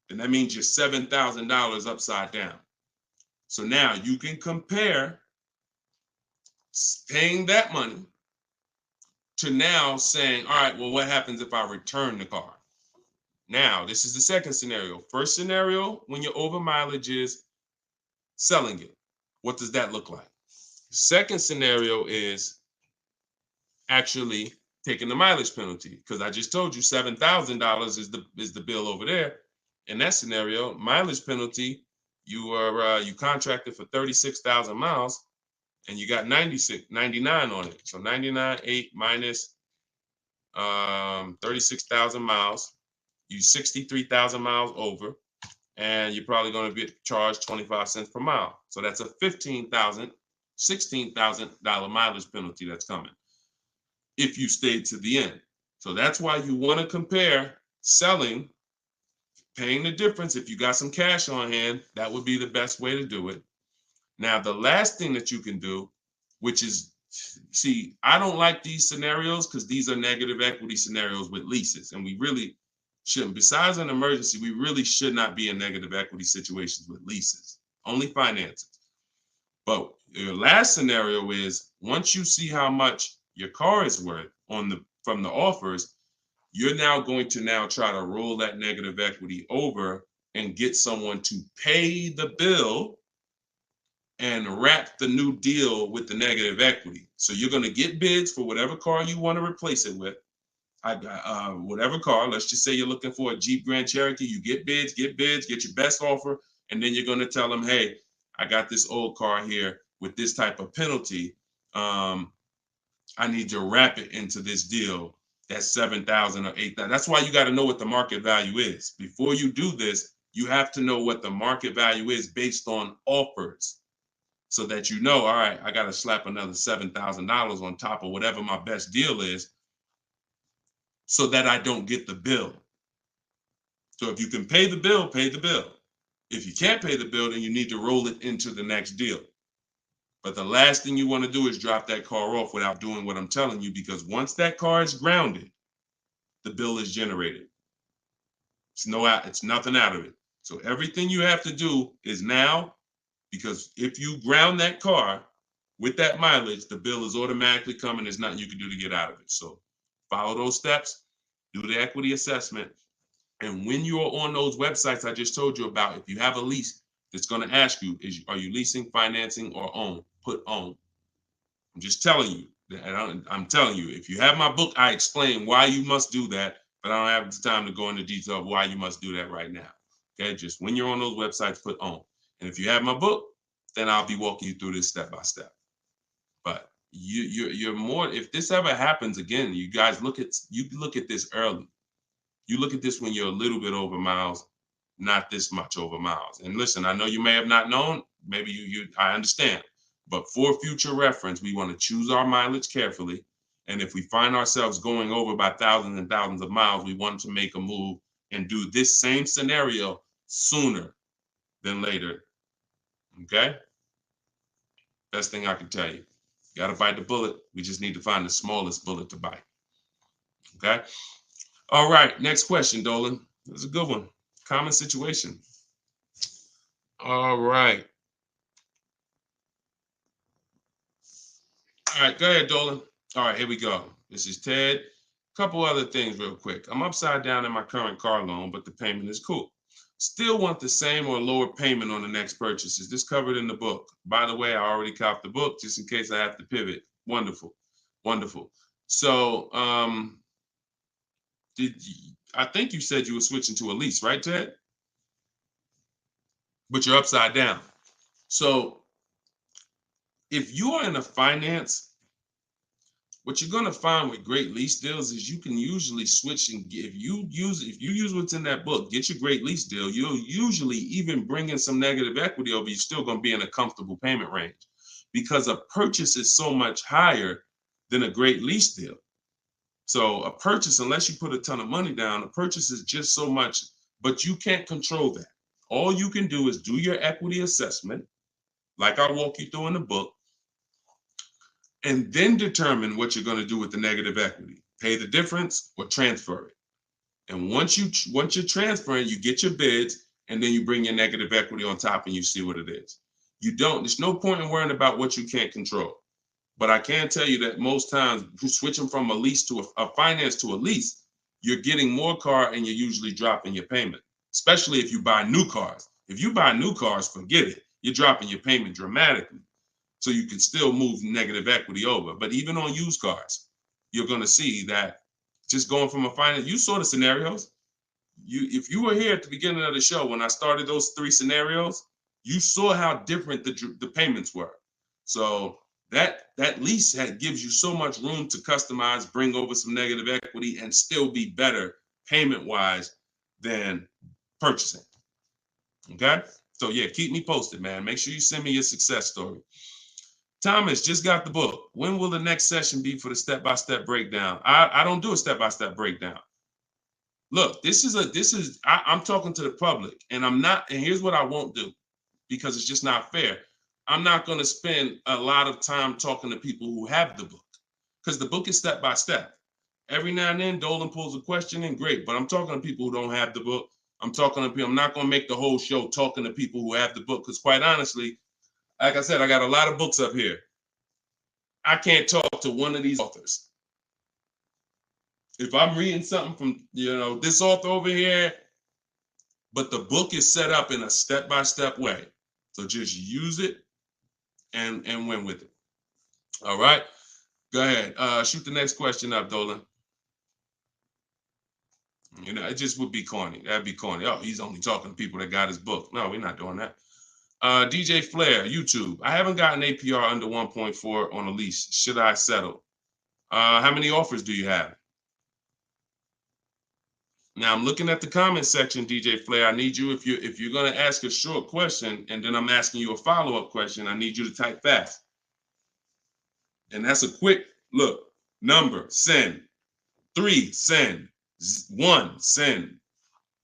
Then that means you're $7,000 upside down. So now you can compare paying that money to now saying, all right, well, what happens if I return the car? Now, this is the second scenario. First scenario, when your over mileage is selling it. What does that look like? Second scenario is actually taking the mileage penalty, because I just told you $7,000 is the bill over there. In that scenario, mileage penalty, you contracted for 36,000 miles and you got 99 on it. So 99.8 minus 36,000 miles, you 63,000 miles over, and you're probably going to be charged 25 cents per mile. So that's a $16,000 mileage penalty that's coming if you stayed to the end. So that's why you want to compare selling, paying the difference. If you got some cash on hand, that would be the best way to do it. Now, the last thing that you can do, which is, see, I don't like these scenarios because these are negative equity scenarios with leases, and we really shouldn't. Besides an emergency, we really should not be in negative equity situations with leases, only finances. But your last scenario is, once you see how much your car is worth from the offers, you're now going to try to roll that negative equity over and get someone to pay the bill and wrap the new deal with the negative equity. So you're going to get bids for whatever car you want to replace it with. I got whatever car. Let's just say you're looking for a Jeep Grand Cherokee. You get bids, get your best offer, and then you're going to tell them, hey, I got this old car here with this type of penalty. I need to wrap it into this deal. That's 7,000 or 8,000. That's why you got to know what the market value is. Before you do this, you have to know what the market value is based on offers, so that you know, all right, I got to slap another $7,000 on top of whatever my best deal is, so that I don't get the bill. So if you can pay the bill, pay the bill. If you can't pay the bill, then you need to roll it into the next deal. But the last thing you want to do is drop that car off without doing what I'm telling you, because once that car is grounded, the bill is generated. It's nothing out of it. So everything you have to do is now, because if you ground that car with that mileage, the bill is automatically coming. There's nothing you can do to get out of it. So follow those steps, do the equity assessment. And when you are on those websites I just told you about, if you have a lease, it's going to ask you, are you leasing, financing, or own? Put own. I'm just telling you. And I'm telling you, if you have my book, I explain why you must do that, but I don't have the time to go into detail of why you must do that right now. Okay, just when you're on those websites, put own. And if you have my book, then I'll be walking you through this step by step. But you're more, if this ever happens again, you guys look at this early. You look at this when you're a little bit over miles, not this much over miles. And listen, I know you may have not known, maybe I understand, but for future reference, we want to choose our mileage carefully. And if we find ourselves going over by thousands and thousands of miles, we want to make a move and do this same scenario sooner than later. Okay? Best thing I can tell you. You got to bite the bullet. We just need to find the smallest bullet to bite. Okay? All right, next question, Dolan. That's a good one. Common situation. All right. All right, go ahead, Dolan. All right, here we go. This is Ted. A couple other things real quick. I'm upside down in my current car loan, but the payment is cool. Still want the same or lower payment on the next purchase. Is this covered in the book? By the way, I already copied the book just in case I have to pivot. Wonderful. Wonderful. So, I think you said you were switching to a lease, right, Ted? But you're upside down. So if you are in a finance, what you're going to find with great lease deals is you can usually switch, and if you use what's in that book, get your great lease deal, you'll usually even bring in some negative equity over, you're still going to be in a comfortable payment range, because a purchase is so much higher than a great lease deal. So a purchase, unless you put a ton of money down, a purchase is just so much but you can't control that. All you can do is do your equity assessment, like I'll walk you through in the book, and then determine what you're going to do with the negative equity. Pay the difference or transfer it. And once you're transferring, you get your bids, and then you bring your negative equity on top and you see what it is. There's no point in worrying about what you can't control. But I can tell you that most times, switching from a lease to a finance to a lease, you're getting more car and you're usually dropping your payment, especially if you buy new cars. If you buy new cars, forget it. You're dropping your payment dramatically. So you can still move negative equity over. But even on used cars, you're going to see that just going from a finance, you saw the scenarios. If you were here at the beginning of the show when I started those 3 scenarios, you saw how different the payments were. So that lease gives you so much room to customize, bring over some negative equity, and still be better payment-wise than purchasing. Okay? So yeah, keep me posted, man. Make sure you send me your success story. Thomas just got the book. When will the next session be for the step-by-step breakdown? I don't do a step-by-step breakdown. Look, I'm talking to the public, and here's what I won't do, because it's just not fair. I'm not going to spend a lot of time talking to people who have the book, because the book is step by step. Every now and then, Dolan pulls a question in, great, but I'm talking to people who don't have the book. I'm not going to make the whole show talking to people who have the book, because quite honestly, like I said, I got a lot of books up here. I can't talk to one of these authors. If I'm reading something from, this author over here, but the book is set up in a step-by-step way. So just use it and win with it. All right. Go ahead. Shoot the next question up, Dolan. It just would be corny. That'd be corny. Oh, he's only talking to people that got his book. No, we're not doing that. DJ Flair, YouTube. I haven't gotten APR under 1.4 on a lease. Should I settle? How many offers do you have? Now I'm looking at the comment section, DJ Flair. I need you, if you're going to ask a short question and then I'm asking you a follow-up question, I need you to type fast. And that's a quick look. Number, send. 3, send. 1, send.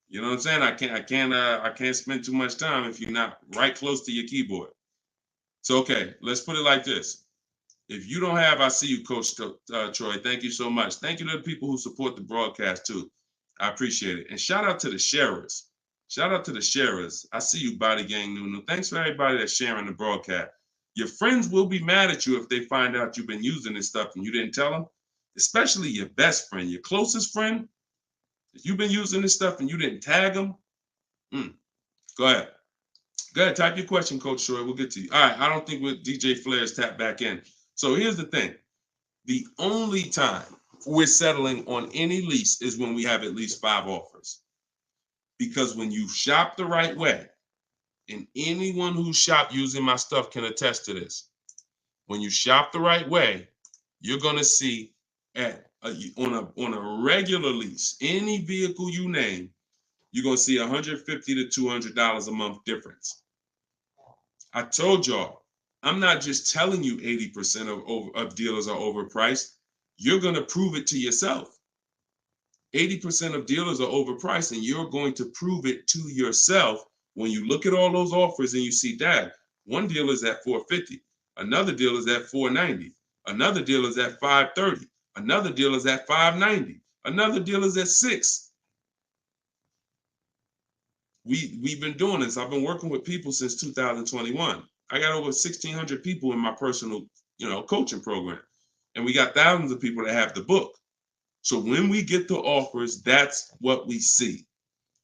You know what I'm saying? I can't spend too much time if you're not right close to your keyboard. So okay, let's put it like this. If you don't have, I see you, Coach Troy. Thank you so much. Thank you to the people who support the broadcast too. I appreciate it. And shout out to the sharers. Shout out to the sharers. I see you, Body Gang Nunu. Thanks for everybody that's sharing the broadcast. Your friends will be mad at you if they find out you've been using this stuff and you didn't tell them, especially your best friend, your closest friend. If you've been using this stuff and you didn't tag them, go ahead. Go ahead, type your question, Coach Troy. We'll get to you. All right, I don't think with DJ Flair's tap back in. So here's the thing. The only time we're settling on any lease is when we have at least 5 offers. Because when you shop the right way, and anyone who shopped using my stuff can attest to this, when you shop the right way, you're going to see on a regular lease, any vehicle you name, you're going to see $150 to $200 a month difference. I told y'all, I'm not just telling you 80% of dealers are overpriced. You're going to prove it to yourself. 80% of dealers are overpriced, and you're going to prove it to yourself when you look at all those offers and you see that one dealer is at $450, another dealer is at $490, another dealer is at $530, another dealer is at $590, another dealer is at $6. We've been doing this. I've been working with people since 2021. I got over 1,600 people in my personal, coaching program, and we got thousands of people that have the book. So when we get the offers, that's what we see.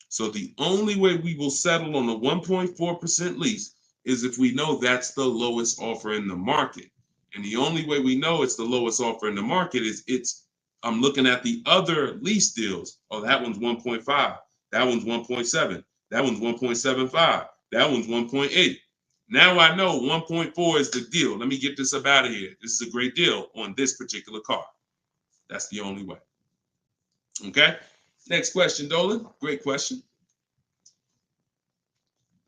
So the only way we will settle on a 1.4% lease is if we know that's the lowest offer in the market. And the only way we know it's the lowest offer in the market is I'm looking at the other lease deals. Oh, that one's 1.5. That one's 1.7. That one's 1.75. That one's 1.8. Now I know 1.4 is the deal. Let me get this up out of here. This is a great deal on this particular car. That's the only way. Okay. Next question, Dolan. Great question.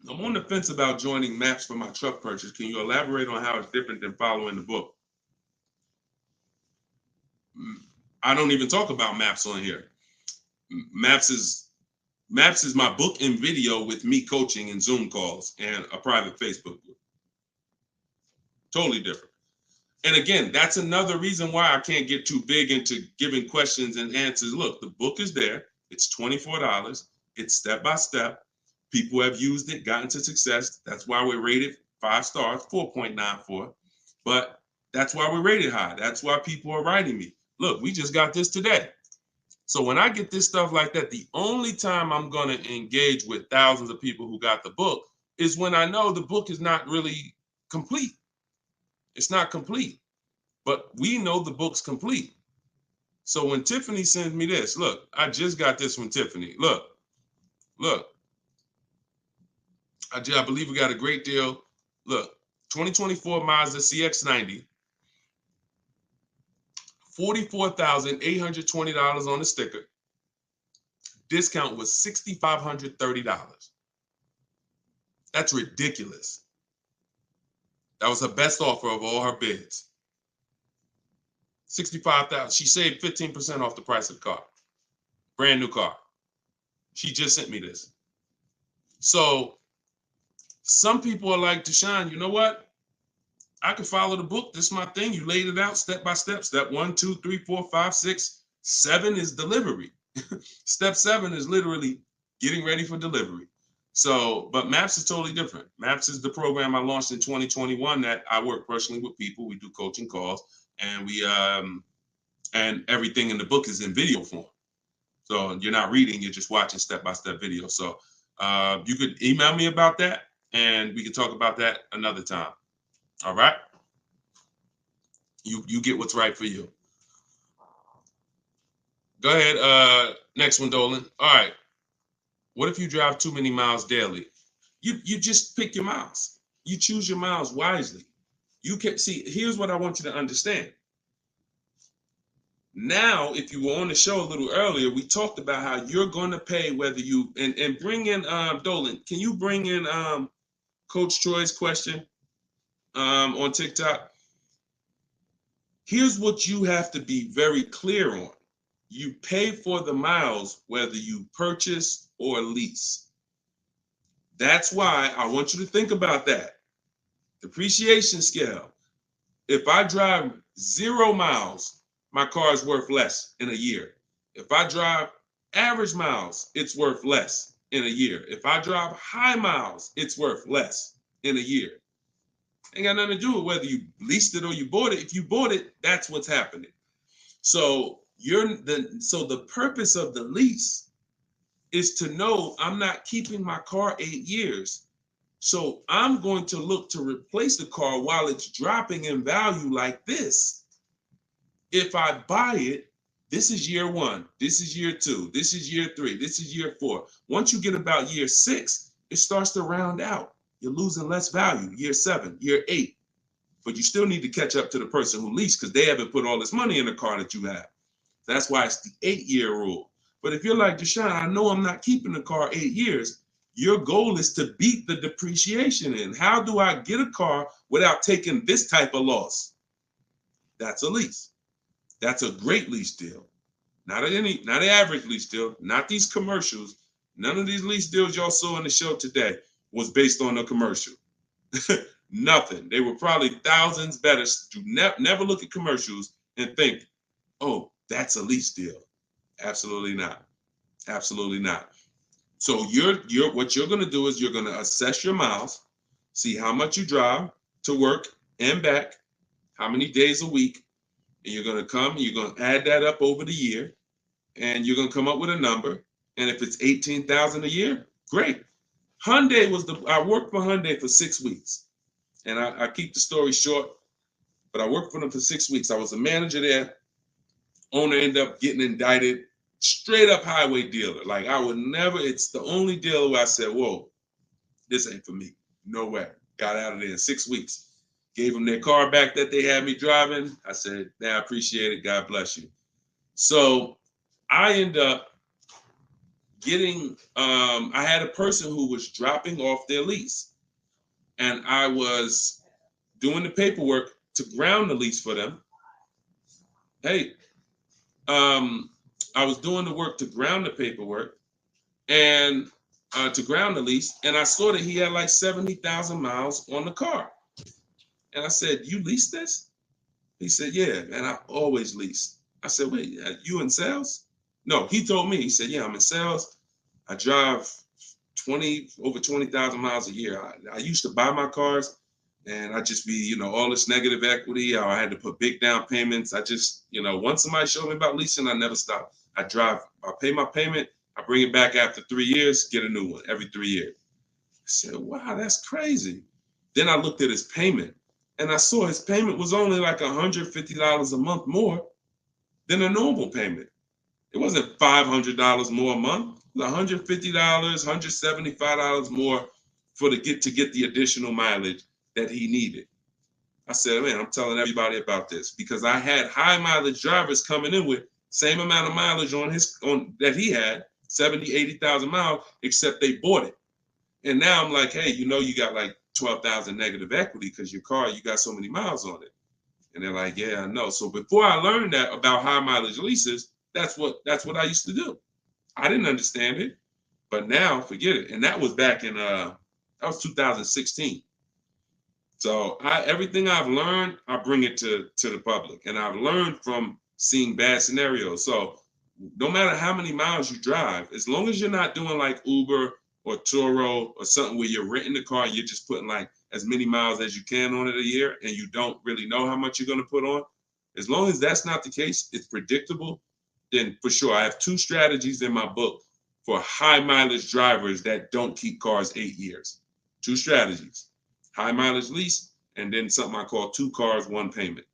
I'm on the fence about joining maps for my truck purchase. Can you elaborate on how it's different than following the book? I don't even talk about maps on here. Maps is Maps is my book and video with me coaching and Zoom calls and a private Facebook group. Totally different. And again, that's another reason why I can't get too big into giving questions and answers. Look, the book is there. It's $24. It's step by step. People have used it, gotten to success. That's why we're rated 5 stars, 4.94. But that's why we're rated high. That's why people are writing me. Look, we just got this today. So when I get this stuff like that, the only time I'm going to engage with thousands of people who got the book is when I know the book is not really complete. It's not complete, but we know the book's complete. So when Tiffany sends me this, look, I just got this from Tiffany. Look, I believe we got a great deal. Look, 2024 Mazda CX-90, $44,820 on the sticker. Discount was $6,530. That's ridiculous. That was her best offer of all her bids. $65,000. She saved 15% off the price of the car. Brand new car. She just sent me this. So some people are like, Deshone, you know what? I can follow the book. This is my thing. You laid it out step by step. Step 1, 2, 3, 4, 5, 6, 7 is delivery. Step 7 is literally getting ready for delivery. So, but Maps is totally different. Maps is the program I launched in 2021 that I work personally with people. We do coaching calls, and we and everything in the book is in video form. So you're not reading, you're just watching step-by-step video. So you could email me about that, and we can talk about that another time. All right? You get what's right for you. Go ahead. Next one, Dolan. All right. What if you drive too many miles daily? You just pick your miles. You choose your miles wisely. You can see, here's what I want you to understand. Now, if you were on the show a little earlier, we talked about how you're going to pay whether you, and bring in, Dolan, can you bring in Coach Troy's question on TikTok? Here's what you have to be very clear on. You pay for the miles whether you purchase or lease. That's why I want you to think about that. Depreciation scale. If I drive 0 miles, my car is worth less in a year. If I drive average miles, it's worth less in a year. If I drive high miles, it's worth less in a year. Ain't got nothing to do with whether you leased it or you bought it. If you bought it, that's what's happening. So the purpose of the lease is to know I'm not keeping my car 8 years. So I'm going to look to replace the car while it's dropping in value like this. If I buy it, this is year 1, this is year 2, this is year 3, this is year 4. Once you get about year 6, it starts to round out. You're losing less value, year 7, year 8. But you still need to catch up to the person who leased because they haven't put all this money in the car that you have. That's why it's the 8-year rule. But if you're like, Deshone, I know I'm not keeping the car 8 years. Your goal is to beat the depreciation in. How do I get a car without taking this type of loss? That's a lease. That's a great lease deal. Not an average lease deal, not these commercials. None of these lease deals y'all saw in the show today was based on a commercial. Nothing. They were probably thousands better. Do never look at commercials and think, oh, that's a lease deal. Absolutely not. Absolutely not. So what you're going to do is you're going to assess your miles, see how much you drive to work and back, how many days a week, and you're going to add that up over the year, and you're going to come up with a number. And if it's $18,000 a year, great. I worked for Hyundai for 6 weeks, and I keep the story short, but I worked for them for 6 weeks. I was a manager there. Owner ended up getting indicted. Straight up highway dealer. Like I would never, it's the only dealer where I said, whoa, this ain't for me. No way. Got out of there in 6 weeks. Gave them their car back that they had me driving. I said, I appreciate it. God bless you. So I end up getting, I had a person who was dropping off their lease. And I was doing the paperwork to ground the lease for them. Hey, I was doing the work to ground the paperwork, and to ground the lease, and I saw that he had like 70,000 miles on the car. And I said, "You lease this?" He said, "Yeah, and I always lease." I said, "Wait, you in sales?" No, he told me. He said, "Yeah, I'm in sales. I drive over 20,000 miles a year. I used to buy my cars, and I just be, all this negative equity. I had to put big down payments. I just, once somebody showed me about leasing, I never stopped. I pay my payment, I bring it back after 3 years, get a new one every 3 years." I said, "Wow, that's crazy." Then I looked at his payment, and I saw his payment was only like $150 a month more than a normal payment. It wasn't $500 more a month. It was $150, $175 more to get the additional mileage that he needed. I said, "Man, I'm telling everybody about this," because I had high mileage drivers coming in with same amount of mileage on that he had, 70, 80,000 miles, except they bought it. And now I'm like, "Hey, you got like 12,000 negative equity because your car, you got so many miles on it." And they're like, "Yeah, I know." So before I learned that about high mileage leases, that's what I used to do. I didn't understand it, but now forget it. And that was back in that was 2016. So everything I've learned, I bring it to the public, and I've learned from seeing bad scenarios. So no matter how many miles you drive, as long as you're not doing like Uber or Turo or something where you're renting the car, you're just putting like as many miles as you can on it a year, and you don't really know how much you're going to put on. As long as that's not the case, it's predictable, then for sure. I have 2 strategies in my book for high mileage drivers that don't keep cars 8 years. 2 strategies: high mileage lease, and then something I call 2 cars, 1 payment.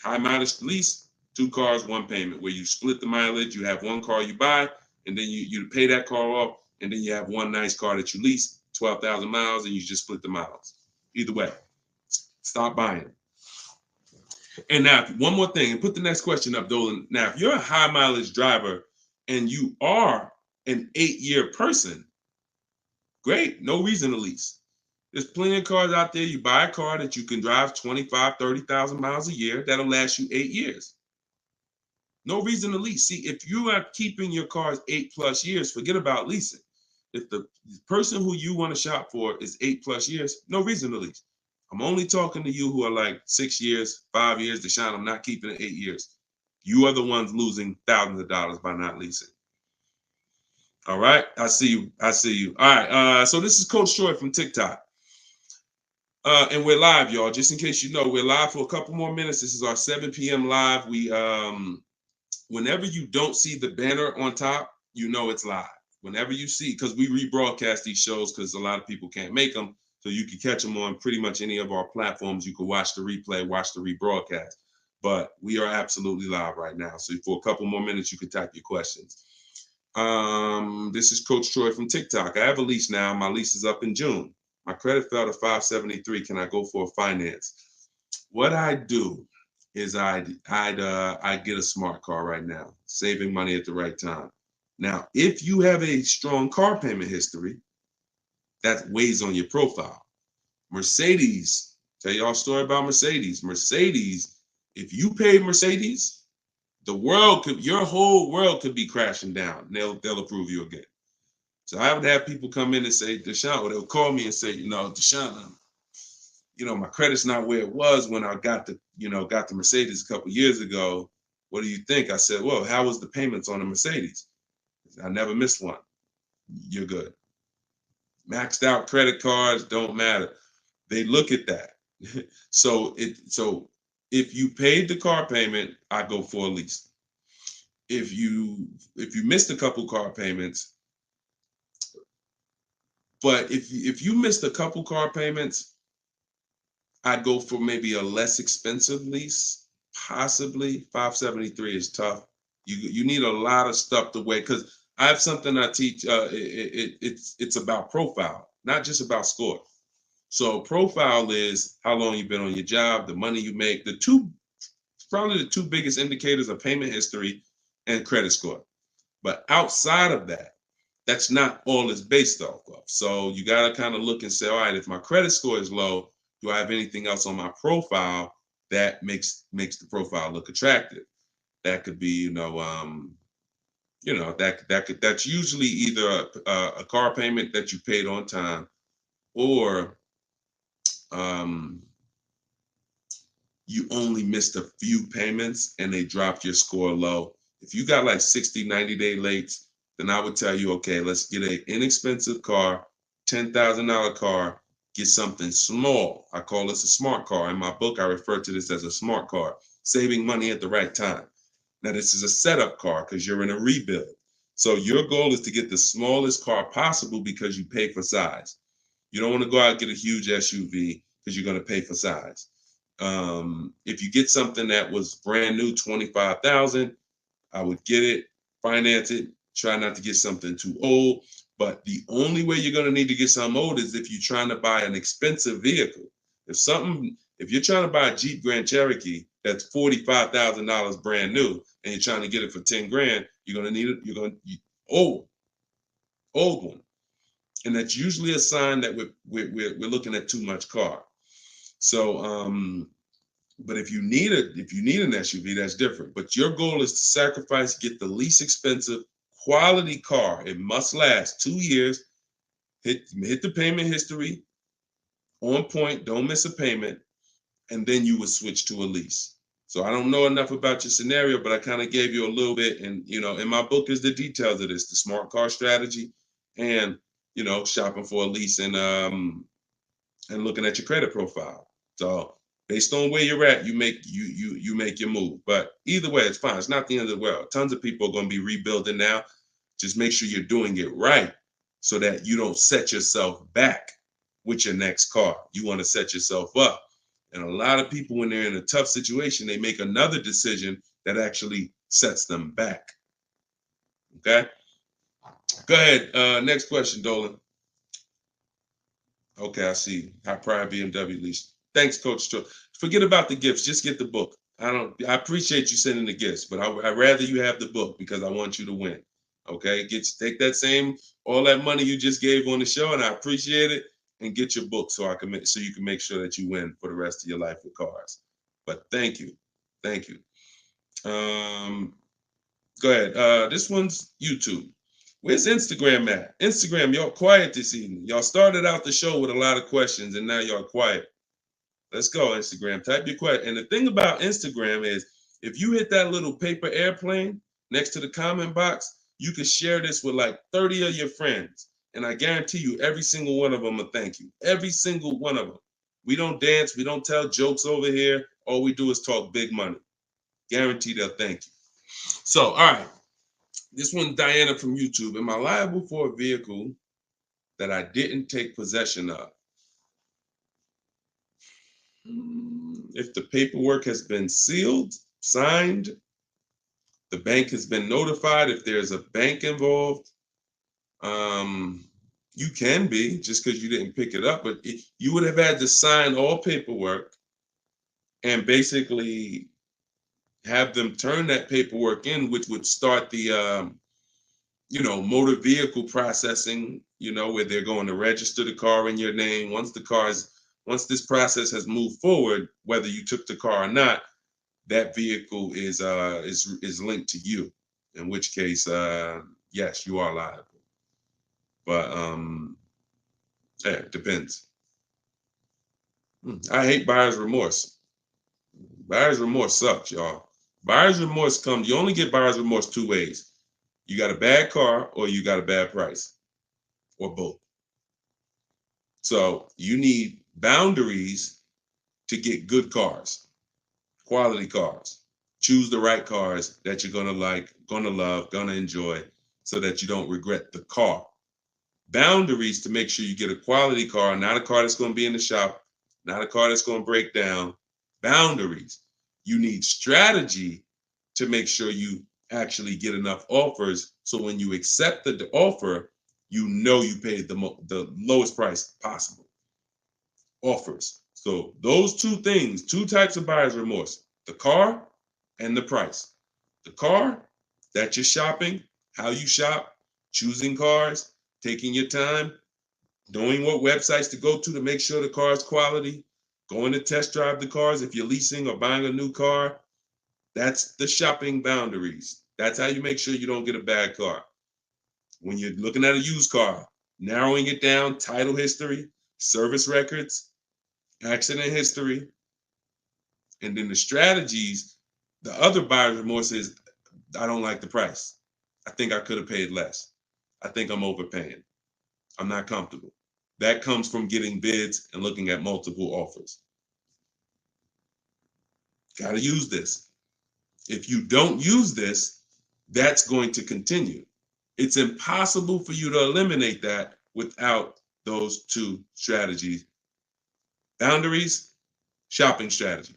High mileage lease, 2 cars, 1 payment, where you split the mileage. You have 1 car you buy, and then you pay that car off, and then you have 1 nice car that you lease, 12,000 miles, and you just split the miles. Either way, stop buying. And now, one more thing, and put the next question up, Dolan. Now, if you're a high mileage driver and you are an 8-year person, great, no reason to lease. There's plenty of cars out there. You buy a car that you can drive 25, 30,000 miles a year. That'll last you 8 years. No reason to lease. See, if you are keeping your cars 8+ years, forget about leasing. If the person who you want to shop for is 8+ years, no reason to lease. I'm only talking to you who are like 6 years, 5 years. Deshaun, I'm not keeping it 8 years. You are the ones losing thousands of dollars by not leasing. All right, I see you. I see you. All right, so this is Coach Troy from TikTok. And we're live, y'all. Just in case you know, we're live for a couple more minutes. This is our 7 p.m. live. We whenever you don't see the banner on top, you know it's live. Whenever you see, because we rebroadcast these shows because a lot of people can't make them, so you can catch them on pretty much any of our platforms. You can watch the replay, watch the rebroadcast. But we are absolutely live right now. So for a couple more minutes, you can type your questions. This is Coach Troy from TikTok. I have a lease now. My lease is up in June. My credit fell to 573. Can I go for a finance? What I do is I get a smart car right now, saving money at the right time. Now, if you have a strong car payment history, that weighs on your profile. Mercedes, tell y'all a story about Mercedes. Mercedes, if you pay Mercedes, your whole world could be crashing down. They'll approve you again. So I would have people come in and say, Deshaun, or they'll call me and say, Deshaun, my credit's not where it was when I got the Mercedes a couple years ago. What do you think? I said, well, how was the payments on the Mercedes? I never missed one. You're good. Maxed out credit cards don't matter. They look at that. So if you paid the car payment, I go for a lease. If you missed a couple car payments, but if you missed a couple car payments, I'd go for maybe a less expensive lease. Possibly 573 is tough. You need a lot of stuff to weigh, because I have something I teach. It's about profile, not just about score. So profile is how long you've been on your job, the money you make. Probably the 2 biggest indicators are payment history and credit score. But outside of that, that's not all it's based off of. So you got to kind of look and say, all right, if my credit score is low, do I have anything else on my profile that makes the profile look attractive? That could be, you know, that's usually either a car payment that you paid on time, or um, you only missed a few payments and they dropped your score low. If you got like 60, 90-day lates, then I would tell you, okay, let's get an inexpensive car, $10,000 car, get something small. I call this a smart car. In my book, I refer to this as a smart car, saving money at the right time. Now, this is a setup car because you're in a rebuild. So your goal is to get the smallest car possible because you pay for size. You don't want to go out and get a huge SUV because you're going to pay for size. If you get something that was brand new, 25,000, I would get it, finance it, try not to get something too old. But the only way you're going to need to get something old is if you're trying to buy an expensive vehicle. If you're trying to buy a Jeep Grand Cherokee that's $45,000 brand new and you're trying to get it for 10 grand, you're going to need it. Old one. And that's usually a sign that we're looking at too much car. So, but if you need an SUV, that's different. But your goal is to sacrifice, get the least expensive quality car. It must last 2 years. Hit the payment history on point. Don't miss a payment, and then you would switch to a lease. So I don't know enough about your scenario, but I kind of gave you a little bit. And in my book is the details of this, the smart car strategy, and shopping for a lease and looking at your credit profile. So based on where you're at, you make your move. But either way, it's fine. It's not the end of the world. Tons of people are going to be rebuilding now. Just make sure you're doing it right so that you don't set yourself back with your next car. You want to set yourself up. And a lot of people, when they're in a tough situation, they make another decision that actually sets them back. Okay? Go ahead. Next question, Dolan. Okay, I see. High prime BMW lease. Thanks, Coach. Forget about the gifts. Just get the book. I appreciate you sending the gifts, but I'd rather you have the book because I want you to win. Okay, take that all that money you just gave on the show, and I appreciate it, and get your book so you can make sure that you win for the rest of your life with cars. But thank you. Go ahead. This one's YouTube. Where's Instagram at? Instagram, y'all quiet this evening. Y'all started out the show with a lot of questions, and now y'all quiet. Let's go, Instagram. Type your question. And the thing about Instagram is, if you hit that little paper airplane next to the comment box, you can share this with like 30 of your friends. And I guarantee you, every single one of them will thank you. Every single one of them. We don't dance. We don't tell jokes over here. All we do is talk big money. Guarantee they'll thank you. So, all right. This one, Diana from YouTube. Am I liable for a vehicle that I didn't take possession of? If the paperwork has been sealed, signed, the bank has been notified, if there's a bank involved, you can be, just because you didn't pick it up, but you would have had to sign all paperwork and basically have them turn that paperwork in, which would start the motor vehicle processing, where they're going to register the car in your name. Once this process has moved forward, whether you took the car or not, that vehicle is linked to you. In which case, yes, you are liable. But it depends. I hate buyer's remorse. Buyer's remorse sucks, y'all. Buyer's remorse you only get buyer's remorse two ways. You got a bad car or you got a bad price, or both. So you need boundaries to get good cars, quality cars. Choose the right cars that you're gonna like, gonna love, gonna enjoy, so that you don't regret the car. Boundaries to make sure you get a quality car, not a car that's gonna be in the shop, not a car that's gonna break down. Boundaries. You need strategy to make sure you actually get enough offers, so when you accept the offer, you paid the lowest price possible. Offers. So those two things, two types of buyer's remorse: the car and the price. The car, that you're shopping, how you shop, choosing cars, taking your time, knowing what websites to go to make sure the car is quality, going to test drive the cars if you're leasing or buying a new car. That's the shopping boundaries. That's how you make sure you don't get a bad car. When you're looking at a used car, narrowing it down, title history, service records, accident history, and then the strategies. The other buyer's remorse is, I don't like the price. I think I could have paid less. I think I'm overpaying. I'm not comfortable. That comes from getting bids and looking at multiple offers. Got to use this. If you don't use this, that's going to continue. It's impossible for you to eliminate that without those two strategies. Boundaries, shopping strategy.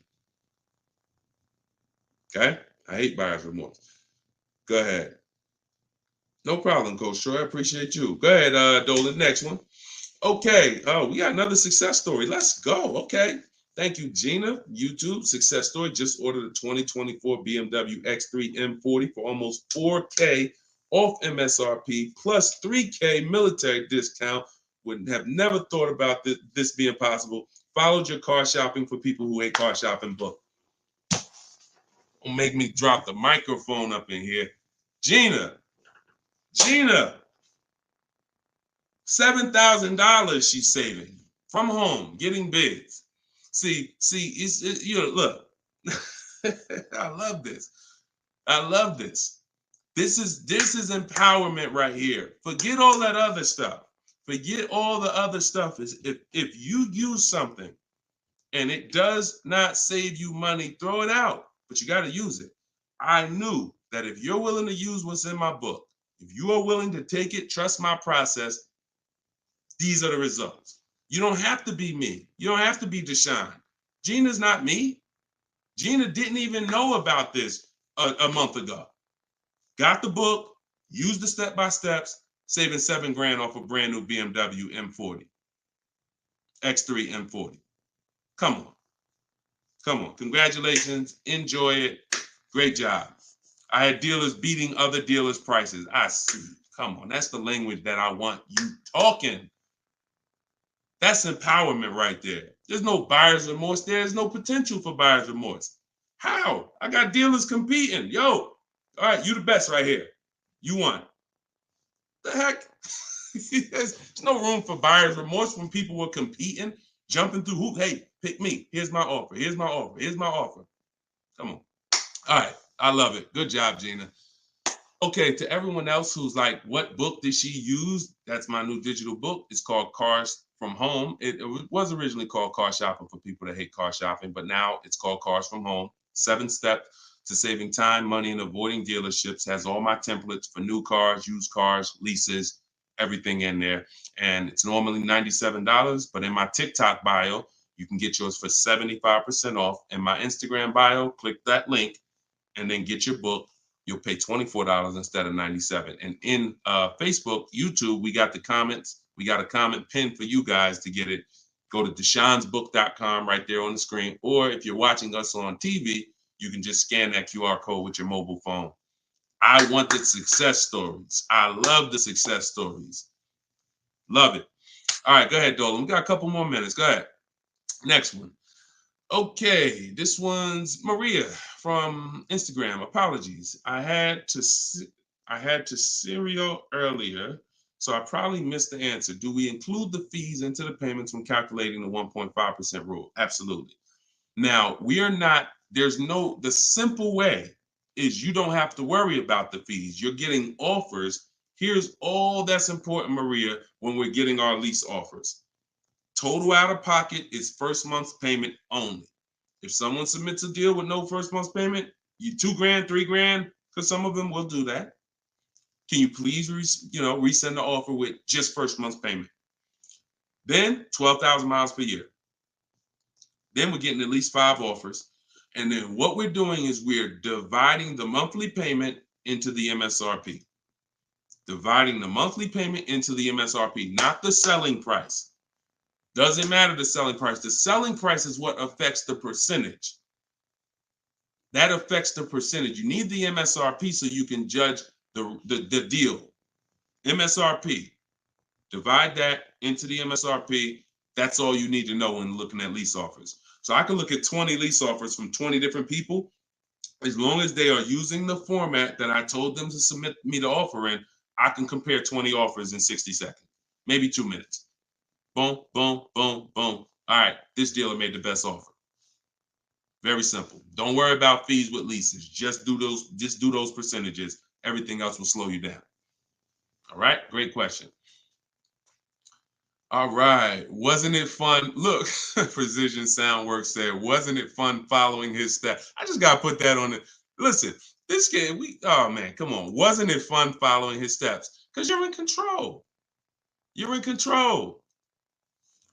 Okay? I hate buyer's remorse. Go ahead. No problem, Coach Troy. I appreciate you. Go ahead, Dolan. Next one. Okay. Oh, we got another success story. Let's go. Okay. Thank you, Gina. YouTube success story. Just ordered a 2024 BMW X3 M40 for almost $4K off MSRP plus $3K military discount. Would have never thought about this being possible. Followed your car shopping for people who hate car shopping book. Don't make me drop the microphone up in here. Gina, $7,000 she's saving from home, getting bids. See, look, I love this. I love this. This is empowerment right here. Forget all that other stuff. Forget all the other stuff. Is if you use something and it does not save you money, throw it out. But you got to use it. I knew that if you're willing to use what's in my book, if you are willing to take it, trust my process, these are the results. You don't have to be me. You don't have to be Deshone. Gina's not me. Gina didn't even know about this a month ago. Got the book, used the step-by-steps, saving $7,000 off a brand new BMW M40. X3 M40. Come on. Come on. Congratulations. Enjoy it. Great job. I had dealers beating other dealers' prices. I see. Come on. That's the language that I want you talking. That's empowerment right there. There's no buyer's remorse. There's no potential for buyer's remorse. How? I got dealers competing. Yo, all right, you the best right here. You won. The heck? There's no room for buyer's remorse when people were competing, jumping through hoops. Hey, pick me. Here's my offer. Here's my offer. Here's my offer. Come on. All right. I love it. Good job, Gina. Okay, to everyone else who's like, what book did she use? That's my new digital book. It's called Cars from Home. It was originally called Car Shopping for people that hate car shopping, but now it's called Cars from Home. 7 steps to saving time, money, and avoiding dealerships. Has all my templates for new cars, used cars, leases, everything in there. And it's normally $97, but in my TikTok bio, you can get yours for 75% off. In my Instagram bio, click that link and then get your book. You'll pay $24 instead of $97. And in Facebook, YouTube, we got the comments. We got a comment pinned for you guys to get it. Go to deshonesbook.com right there on the screen. Or if you're watching us on TV, you can just scan that QR code with your mobile phone. I want the success stories. I love the success stories. Love it. All right, go ahead, Dolan. We got a couple more minutes. Go ahead. Next one. Okay, this one's Maria from Instagram. Apologies. I had to serial earlier, so I probably missed the answer. Do we include the fees into the payments when calculating the 1.5% rule? Absolutely. Now, the simple way is you don't have to worry about the fees. You're getting offers. Here's all that's important, Maria, when we're getting our lease offers. Total out of pocket is first month's payment only. If someone submits a deal with no first month's payment, you $2,000, $3,000, because some of them will do that. Can you please, resend the offer with just first month's payment? Then 12,000 miles per year. Then we're getting at least 5 offers. And then what we're doing is we're dividing the monthly payment into the MSRP. Dividing the monthly payment into the MSRP, not the selling price. Doesn't matter the selling price. The selling price is what affects the percentage. That affects the percentage. You need the MSRP so you can judge the deal. MSRP. Divide that into the MSRP. That's all you need to know when looking at lease offers. So I can look at 20 lease offers from 20 different people, As long as they are using the format that I told them to submit me the offer in, I can compare 20 offers in 60 seconds, maybe 2 minutes. Boom, boom, boom, boom. All right, this dealer made the best offer. Very simple. Don't worry about fees with leases. Just do those percentages. Everything else will slow you down. All right, great question. All right, wasn't it fun? Look, Precision Soundworks said, wasn't it fun following his steps? I just gotta put that on it. Listen, this kid, oh man, come on. Wasn't it fun following his steps? Because you're in control. You're in control.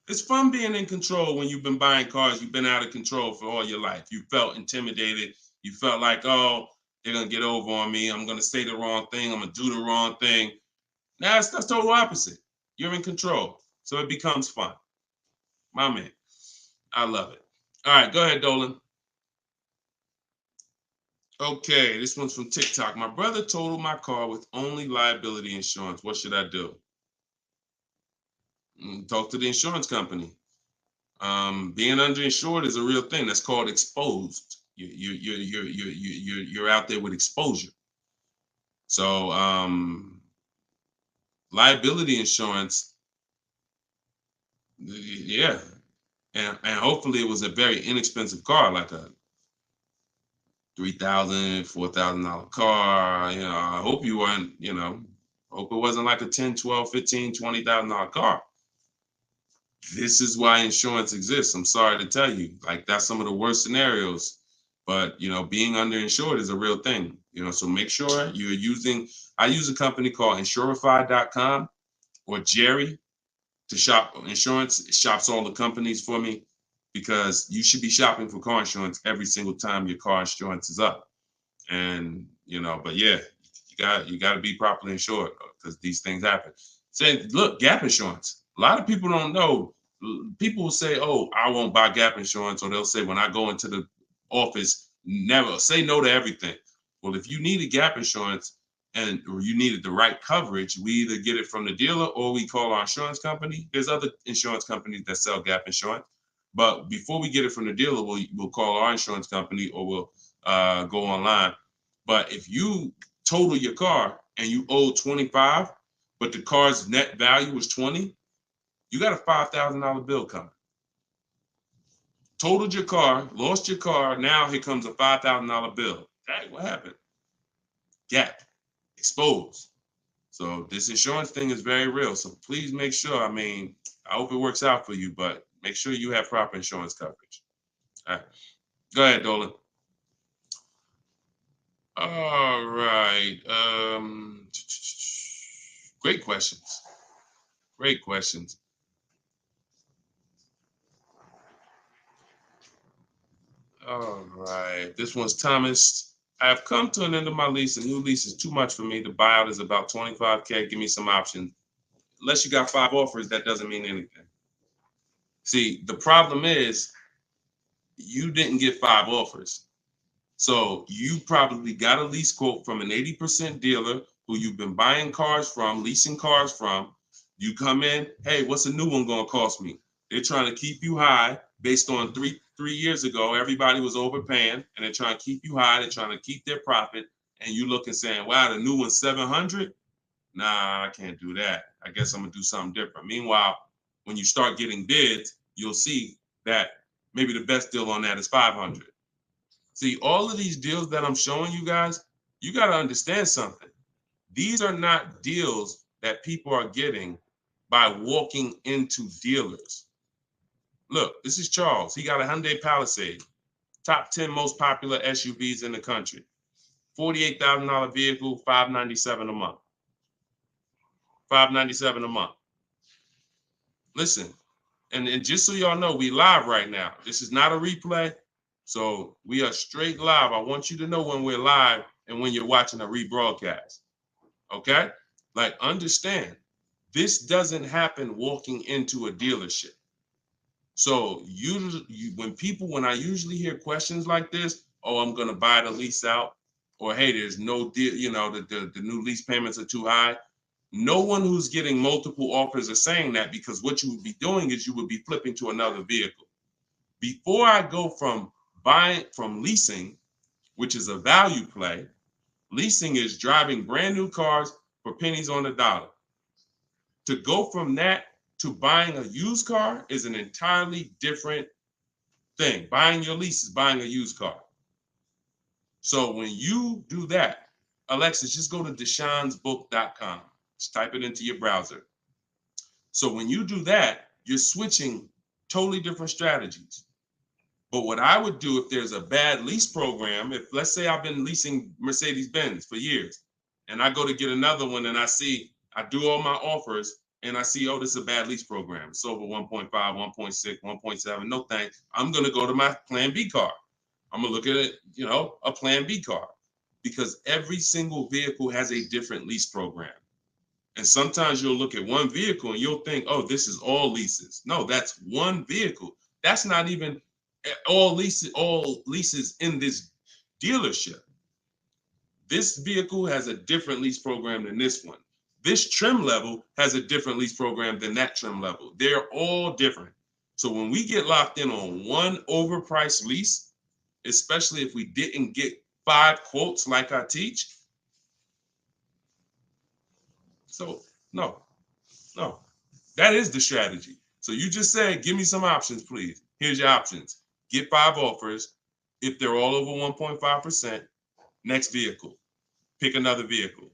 It's fun being in control when you've been buying cars. You've been out of control for all your life. You felt intimidated. You felt like, oh, they're going to get over on me. I'm going to say the wrong thing. I'm going to do the wrong thing. Now it's the total opposite. You're in control. So it becomes fun. My man. I love it. All right, go ahead, Dolan. Okay, this one's from TikTok. My brother totaled my car with only liability insurance. What should I do? Talk to the insurance company. Being underinsured is a real thing. That's called exposed. You're out there with exposure. So liability insurance, yeah, and hopefully it was a very inexpensive car, like a $3,000, $4,000 car. You know, I hope you weren't. You know, hope it wasn't like a $10,000, $12,000, $15,000, $20,000 car. This is why insurance exists. I'm sorry to tell you, like that's some of the worst scenarios. But you know, being underinsured is a real thing. You know, so make sure you're using. I use a company called Insurify.com or Jerry to shop insurance. It shops all the companies for me because you should be shopping for car insurance every single time your car insurance is up. And you know, but yeah, you got to be properly insured because these things happen. Say, look, gap insurance. A lot of people don't know. People will say, "Oh, I won't buy gap insurance," or they'll say, "When I go into the office, never say no to everything." Well, if you needed gap insurance or you needed the right coverage, we either get it from the dealer or we call our insurance company. There's other insurance companies that sell gap insurance, but before we get it from the dealer, we'll call our insurance company or we'll go online. But if you total your car and you owe 25, but the car's net value was 20, you got a $5,000 bill coming. Totaled your car, lost your car. Now here comes a $5,000 bill. Hey, what happened? Gap, exposed. So this insurance thing is very real. So please make sure. I mean, I hope it works out for you, but make sure you have proper insurance coverage. All right, go ahead, Dolan. All right. Great questions. Great questions. All right. This one's Thomas. I have come to an end of my lease. A new lease is too much for me. The buyout is about $25K. Give me some options. Unless you got 5 offers, that doesn't mean anything. See, the problem is you didn't get 5 offers. So you probably got a lease quote from an 80% dealer who you've been buying cars from, leasing cars from. You come in, hey, what's a new one going to cost me? They're trying to keep you high based on three years ago. Everybody was overpaying and they're trying to keep you high. They're trying to keep their profit. And you look and saying, wow, the new one's 700. Nah, I can't do that. I guess I'm going to do something different. Meanwhile, when you start getting bids, you'll see that maybe the best deal on that is 500. See, all of these deals that I'm showing you guys, you got to understand something. These are not deals that people are getting by walking into dealers. Look, this is Charles. He got a Hyundai Palisade, top 10 most popular SUVs in the country. $48,000 vehicle, $597 a month. $597 a month. Listen, and just so y'all know, we live right now. This is not a replay. So we are straight live. I want you to know when we're live and when you're watching a rebroadcast. Okay? Like, understand, this doesn't happen walking into a dealership. So when I usually hear questions like this, oh, I'm gonna buy the lease out, or hey, there's no deal, you know, the new lease payments are too high. No one who's getting multiple offers are saying that, because what you would be doing is you would be flipping to another vehicle. Before I go from leasing which is a value play. Leasing is driving brand new cars for pennies on the dollar. To go from that to buying a used car is an entirely different thing. Buying your lease is buying a used car. So when you do that, Alexis, just go to deshonesbook.com. Just type it into your browser. So when you do that, you're switching totally different strategies. But what I would do if there's a bad lease program, if let's say I've been leasing Mercedes-Benz for years and I go to get another one and I do all my offers and I see, oh, this is a bad lease program. It's over 1.5, 1.6, 1.7. No thanks. I'm going to go to my plan B car. I'm going to look at it, a plan B car, because every single vehicle has a different lease program. And sometimes you'll look at one vehicle and you'll think, oh, this is all leases. No, that's one vehicle. That's not even all leases in this dealership. This vehicle has a different lease program than this one. This trim level has a different lease program than that trim level. They're all different. So when we get locked in on one overpriced lease, especially if we didn't get 5 quotes like I teach, so no, that is the strategy. So you just said, give me some options, please. Here's your options. Get 5 offers. If they're all over 1.5%, next vehicle, pick another vehicle.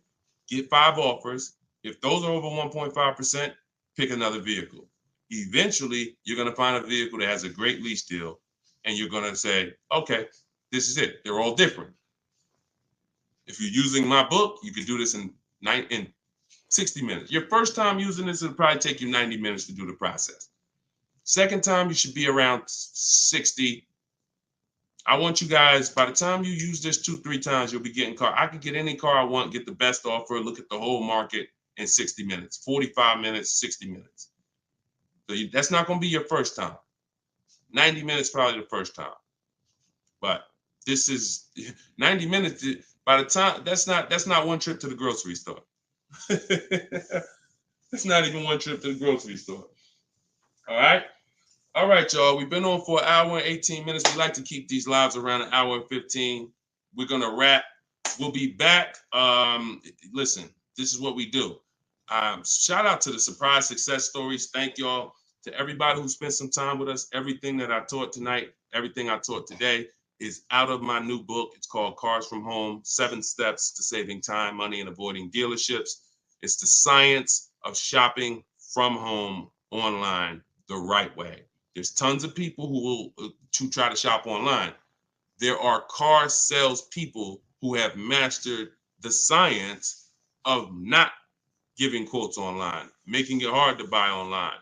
Get 5 offers. If those are over 1.5%, pick another vehicle. Eventually, you're going to find a vehicle that has a great lease deal, and you're going to say, okay, this is it. They're all different. If you're using my book, you can do this in 60 minutes. Your first time using this, it'll probably take you 90 minutes to do the process. Second time, you should be around 60. I want you guys, by the time you use this 2-3 times, you'll be getting car. I can get any car I want, get the best offer, look at the whole market in 60 minutes, 45 minutes, 60 minutes. So that's not going to be your first time. 90 minutes probably the first time. But this is 90 minutes. By the time, that's not one trip to the grocery store. It's not even one trip to the grocery store. All right, y'all. We've been on for an hour and 18 minutes. We like to keep these lives around an hour and 15. We're going to wrap. We'll be back. Listen, this is what we do. Shout out to the surprise success stories. Thank y'all to everybody who spent some time with us. Everything that I taught tonight, everything I taught today is out of my new book. It's called Cars from Home, 7 Steps to Saving Time, Money, and Avoiding Dealerships. It's the science of shopping from home online the right way. There's tons of people who will try to shop online. There are car sales people who have mastered the science of not giving quotes online, making it hard to buy online.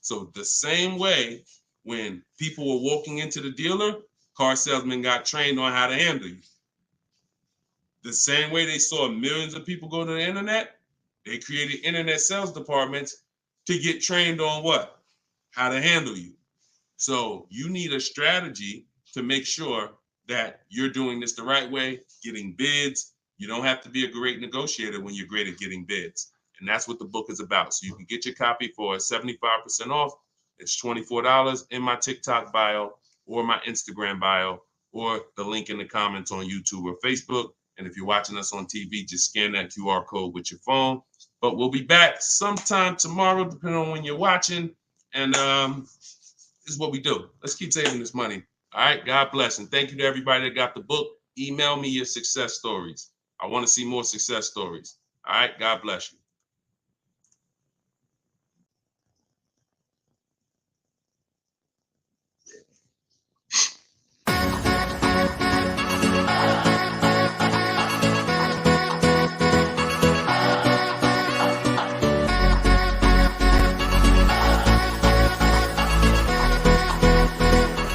So the same way when people were walking into the dealer, car salesmen got trained on how to handle you. The same way they saw millions of people go to the internet, they created internet sales departments to get trained on what? How to handle you. So you need a strategy to make sure that you're doing this the right way, getting bids. You don't have to be a great negotiator when you're great at getting bids. And that's what the book is about. So you can get your copy for 75% off. It's $24 in my TikTok bio or my Instagram bio or the link in the comments on YouTube or Facebook. And if you're watching us on TV, just scan that QR code with your phone. But we'll be back sometime tomorrow, depending on when you're watching. And this is what we do. Let's keep saving this money. All right. God bless. And thank you to everybody that got the book. Email me your success stories. I want to see more success stories. All right. God bless you.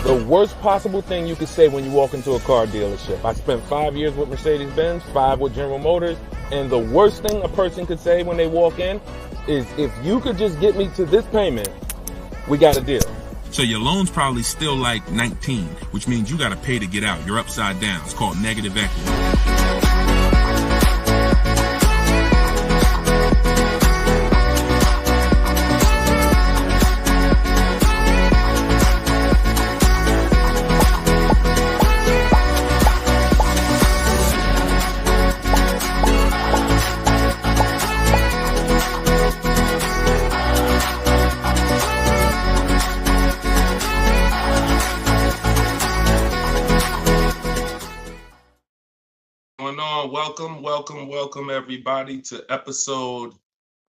The worst possible thing you could say when you walk into a car dealership. I spent 5 years with Mercedes-Benz, 5 with General Motors, and the worst thing a person could say when they walk in is, if you could just get me to this payment, we got a deal. So your loan's probably still like 19, which means you got to pay to get out. You're upside down. It's called negative equity. Welcome everybody to episode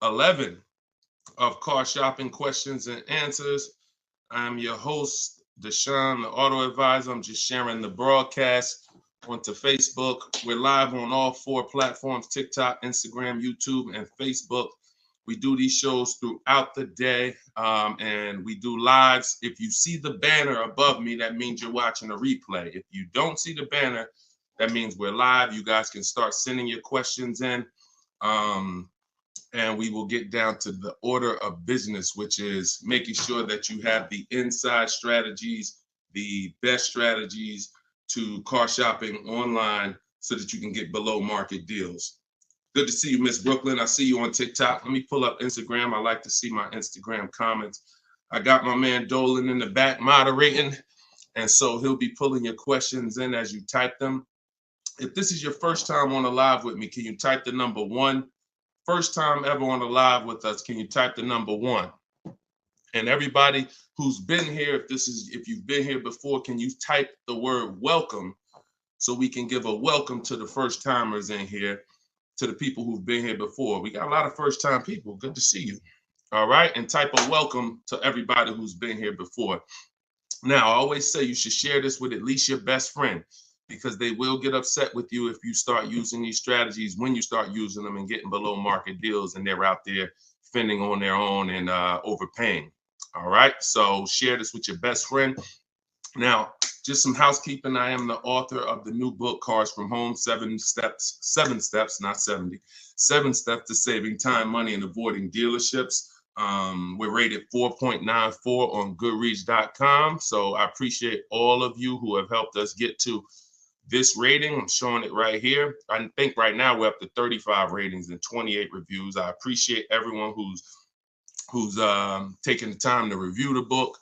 11 of Car Shopping Questions and Answers. I'm your host, Deshone the Auto Advisor. I'm just sharing the broadcast onto Facebook. We're live on all 4 platforms: TikTok, Instagram, YouTube, and Facebook. We do these shows throughout the day, and we do lives. If you see the banner above me, that means you're watching a replay. If you don't see the banner, that means we're live. You guys can start sending your questions in, and we will get down to the order of business, which is making sure that you have the inside strategies, the best strategies to car shopping online so that you can get below market deals. Good to see you, Miss Brooklyn. I see you on TikTok. Let me pull up Instagram. I like to see my Instagram comments. I got my man Dolan in the back moderating, and so he'll be pulling your questions in as you type them. If this is your first time on a live with me, can you type the number 1? First time ever on a live with us, can you type the number 1? And everybody who's been here, if you've been here before, can you type the word welcome so we can give a welcome to the first timers in here, to the people who've been here before. We got a lot of first time people. Good to see you. All right. And type a welcome to everybody who's been here before. Now, I always say you should share this with at least your best friend, because they will get upset with you if you start using these strategies, when you start using them and getting below market deals and they're out there fending on their own and overpaying. All right. So share this with your best friend. Now, just some housekeeping. I am the author of the new book, Cars from Home, 7 steps, not 70, 7 steps to saving time, money, and avoiding dealerships. We're rated 4.94 on Goodreads.com. So I appreciate all of you who have helped us get to this rating. I'm showing it right here. I think right now we're up to 35 ratings and 28 reviews. I appreciate everyone who's taking the time to review the book.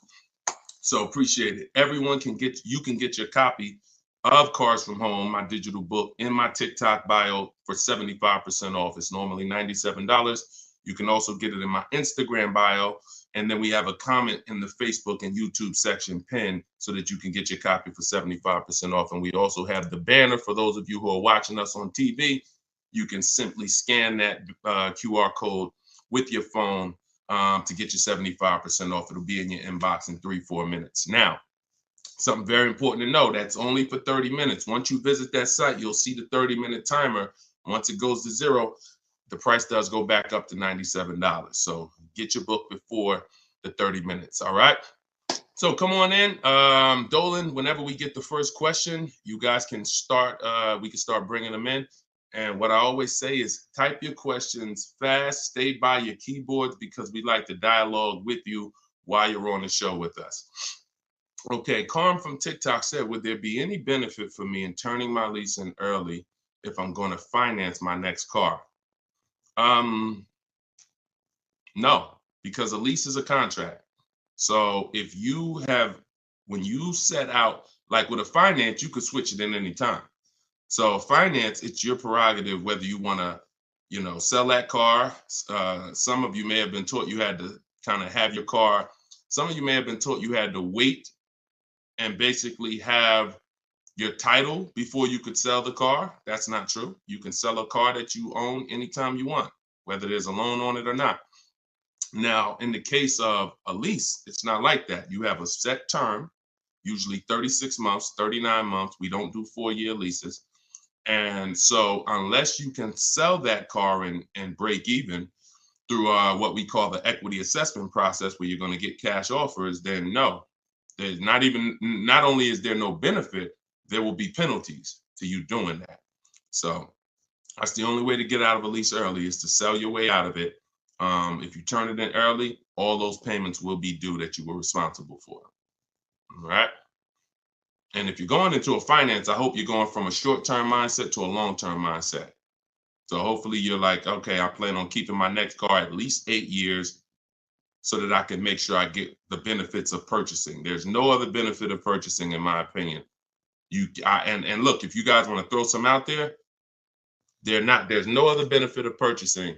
So appreciate it. Everyone can get your copy of Cars from Home, my digital book, in my TikTok bio for 75% off. It's normally $97. You can also get it in my Instagram bio. And then we have a comment in the Facebook and YouTube section pinned so that you can get your copy for 75% off. And we also have the banner for those of you who are watching us on TV. You can simply scan that QR code with your phone to get your 75% off. It'll be in your inbox in 3-4 minutes. Now, something very important to know, that's only for 30 minutes. Once you visit that site, you'll see the 30-minute timer. Once it goes to 0, the price does go back up to $97. So get your book before the 30 minutes. All right. So come on in. Dolan, whenever we get the first question, you guys can start. We can start bringing them in. And what I always say is type your questions fast. Stay by your keyboards because we like to dialogue with you while you're on the show with us. Okay. Carm from TikTok said, would there be any benefit for me in turning my lease in early if I'm going to finance my next car? No, because a lease is a contract. So if when you set out, like with a finance, you could switch it in any time. So finance, it's your prerogative whether you want to, sell that car. Some of you may have been taught you had to kind of have your car. Some of you may have been taught you had to wait and basically have your title before you could sell the car. That's not true. You can sell a car that you own anytime you want, whether there's a loan on it or not. Now, in the case of a lease, it's not like that. You have a set term, usually 36 months, 39 months. We don't do 4-year leases. And so unless you can sell that car and break even through what we call the equity assessment process, where you're going to get cash offers, then no, there's not only is there no benefit, there will be penalties to you doing that. So that's the only way to get out of a lease early, is to sell your way out of it. If you turn it in early, all those payments will be due that you were responsible for. All right. And if you're going into a finance, I hope you're going from a short-term mindset to a long-term mindset. So hopefully you're like, okay, I plan on keeping my next car at least 8 years so that I can make sure I get the benefits of purchasing. There's no other benefit of purchasing, in my opinion. And look, if you guys want to throw some out there, there's no other benefit of purchasing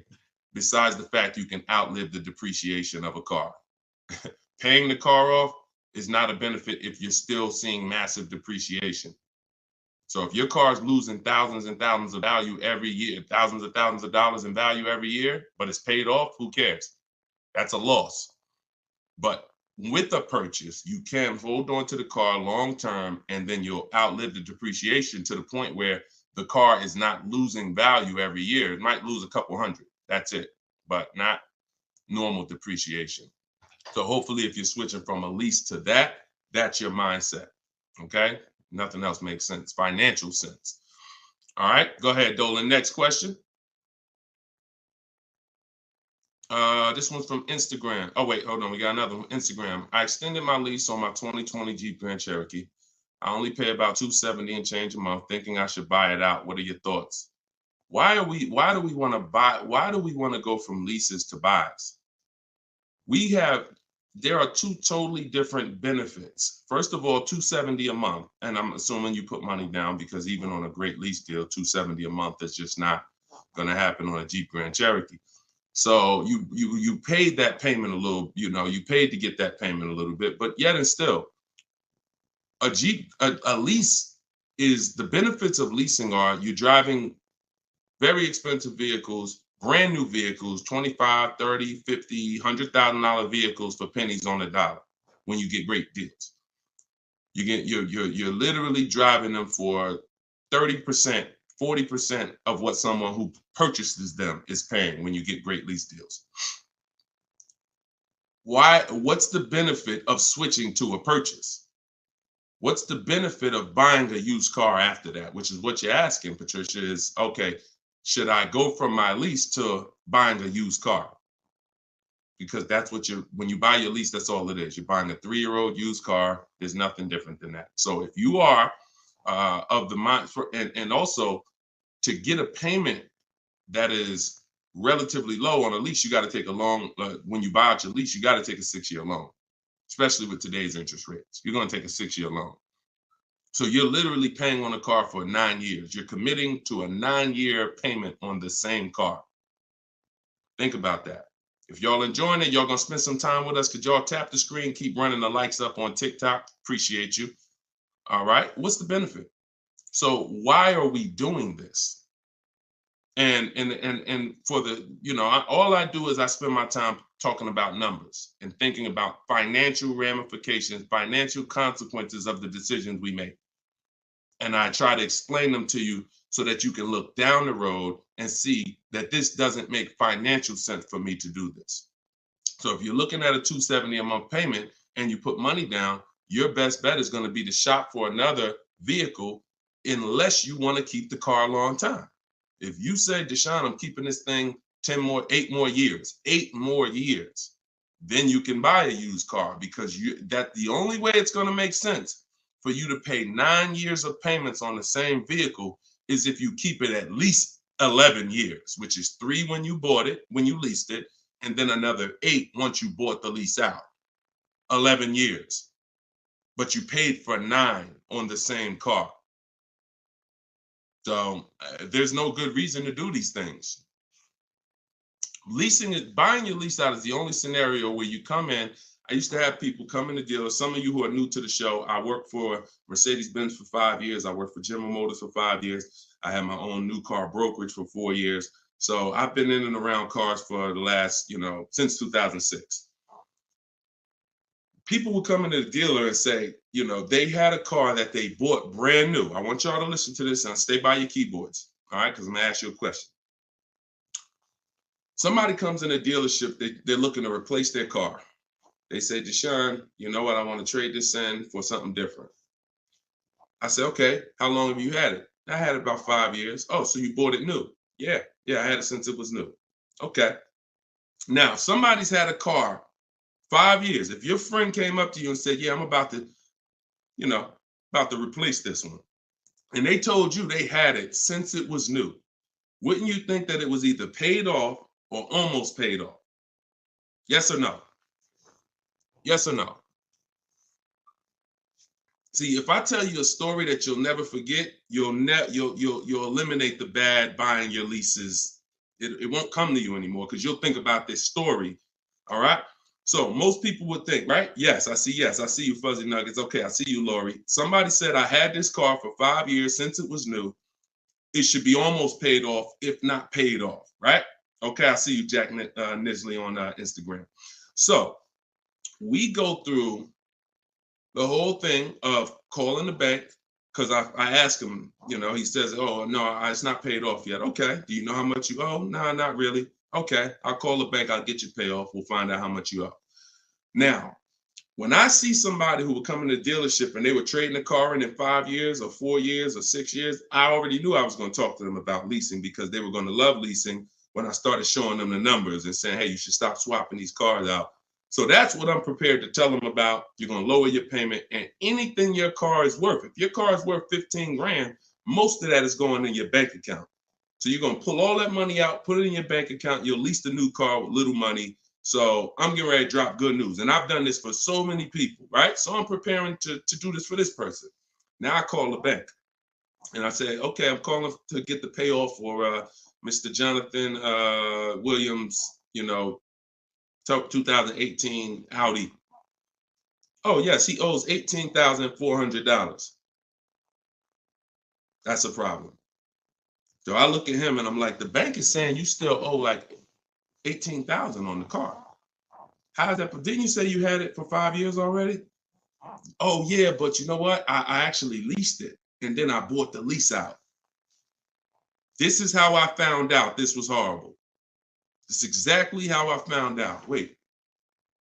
besides the fact you can outlive the depreciation of a car. Paying the car off is not a benefit if you're still seeing massive depreciation. So if your car is losing thousands and thousands of value every year, thousands of dollars in value every year, but it's paid off, who cares? That's a loss. But with a purchase, you can hold on to the car long term, and then you'll outlive the depreciation to the point where the car is not losing value every year. It might lose a couple hundred. That's it, but not normal depreciation. So hopefully if you're switching from a lease to that, that's your mindset, okay? Nothing else makes sense, financial sense. All right, go ahead, Dolan. Next question. This one's from Instagram. Oh, wait, hold on. We got another one. Instagram. I extended my lease on my 2020 Jeep Grand Cherokee. I only pay about $270 and change a month, thinking I should buy it out. What are your thoughts? Why do we want to go from leases to buys? There are two totally different benefits. First of all, $270 a month, and I'm assuming you put money down, because even on a great lease deal, $270 a month is just not going to happen on a Jeep Grand Cherokee. So you paid that payment a little, you paid to get that payment a little bit, but yet and still, a lease is, the benefits of leasing are you're driving very expensive vehicles, brand new vehicles, $25,000, $30,000, $50,000, $100,000 vehicles for pennies on the dollar when you get great deals. You're literally driving them for 30%, 40% of what someone who purchases them is paying when you get great lease deals. What's the benefit of switching to a purchase? What's the benefit of buying a used car after that? Which is what you're asking, Patricia, is, okay, should I go from my lease to buying a used car? Because that's what when you buy your lease, that's all it is. You're buying a 3-year-old used car. There's nothing different than that. So if you are of the mind, and also to get a payment that is relatively low on a lease, you got to take a long, when you buy out your lease, you got to take a 6-year loan, especially with today's interest rates. You're going to take a 6-year loan. So you're literally paying on a car for 9 years. You're committing to a 9-year payment on the same car. Think about that. If y'all enjoying it, y'all going to spend some time with us. Could y'all tap the screen, keep running the likes up on TikTok? Appreciate you. All right. What's the benefit? So why are we doing this? And for the, all I do is I spend my time talking about numbers and thinking about financial ramifications, financial consequences of the decisions we make. And I try to explain them to you so that you can look down the road and see that this doesn't make financial sense for me to do this. So if you're looking at a $270 a month payment and you put money down, your best bet is going to be to shop for another vehicle, unless you want to keep the car a long time. If you say, Deshone, I'm keeping this thing 8 more years, then you can buy a used car, because that's the only way it's going to make sense for you to pay 9 years of payments on the same vehicle is if you keep it at least 11 years, which is 3 when you bought it, when you leased it, and then another 8 once you bought the lease out. 11 years. But you paid for 9 on the same car. So there's no good reason to do these things. Buying your lease out is the only scenario where you come in. I used to have people come in the dealer. Some of you who are new to the show, I worked for Mercedes-Benz for 5 years. I worked for General Motors for 5 years. I had my own new car brokerage for 4 years. So I've been in and around cars for the last, since 2006. People will come into the dealer and say, they had a car that they bought brand new. I want y'all to listen to this and stay by your keyboards, all right? Because I'm going to ask you a question. Somebody comes in a dealership, they're looking to replace their car. They say, Deshone, you know what? I want to trade this in for something different. I say, okay, how long have you had it? I had it about 5 years. Oh, so you bought it new? Yeah, I had it since it was new. Okay. Now, somebody's had a car 5 years. If your friend came up to you and said, yeah, I'm about to replace this one, and they told you they had it since it was new, wouldn't you think that it was either paid off or almost paid off? Yes or no? Yes or no? See, if I tell you a story that you'll never forget, you'll eliminate the bad buying your leases. It won't come to you anymore because you'll think about this story. All right. So most people would think, right? Yes, I see you, Fuzzy Nuggets. Okay, I see you, Lori. Somebody said I had this car for 5 years since it was new. It should be almost paid off, if not paid off, right? Okay, I see you, Jack Nisley on Instagram. So we go through the whole thing of calling the bank, because I ask him, he says, oh, no, it's not paid off yet. Okay, do you know how much you owe? No, not really. Okay, I'll call the bank, I'll get you paid off. We'll find out how much you owe. Now, when I see somebody who would come in the dealership and they were trading the car in 5 years or 4 years or 6 years, I already knew I was going to talk to them about leasing, because they were going to love leasing when I started showing them the numbers and saying, hey, you should stop swapping these cars out. So that's what I'm prepared to tell them about. You're going to lower your payment, and anything your car is worth. If your car is worth 15 grand, most of that is going in your bank account. So you're going to pull all that money out, put it in your bank account. You'll lease the new car with little money. So I'm getting ready to drop good news. And I've done this for so many people, right? So I'm preparing to do this for this person. Now I call the bank and I say, okay, I'm calling to get the payoff for Mr. Jonathan Williams, 2018 Audi. Oh, yes, he owes $18,400. That's a problem. So I look at him and I'm like, the bank is saying you still owe like $18,000 on the car. How is that? Didn't you say you had it for 5 years already? Oh, yeah, but you know what? I actually leased it, and then I bought the lease out. This is how I found out this was horrible. It's exactly how I found out. Wait,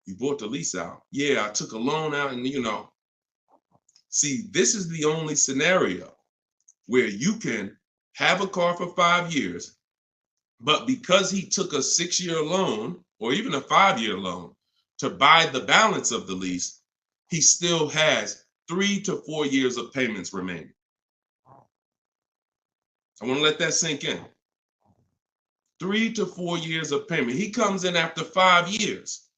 you bought the lease out? Yeah, I took a loan out, and See, this is the only scenario where you can have a car for 5 years, but because he took a 6-year loan or even a 5-year loan to buy the balance of the lease, he still has 3 to 4 years of payments remaining. I want to let that sink in. 3 to 4 years of payment. He comes in after 5 years.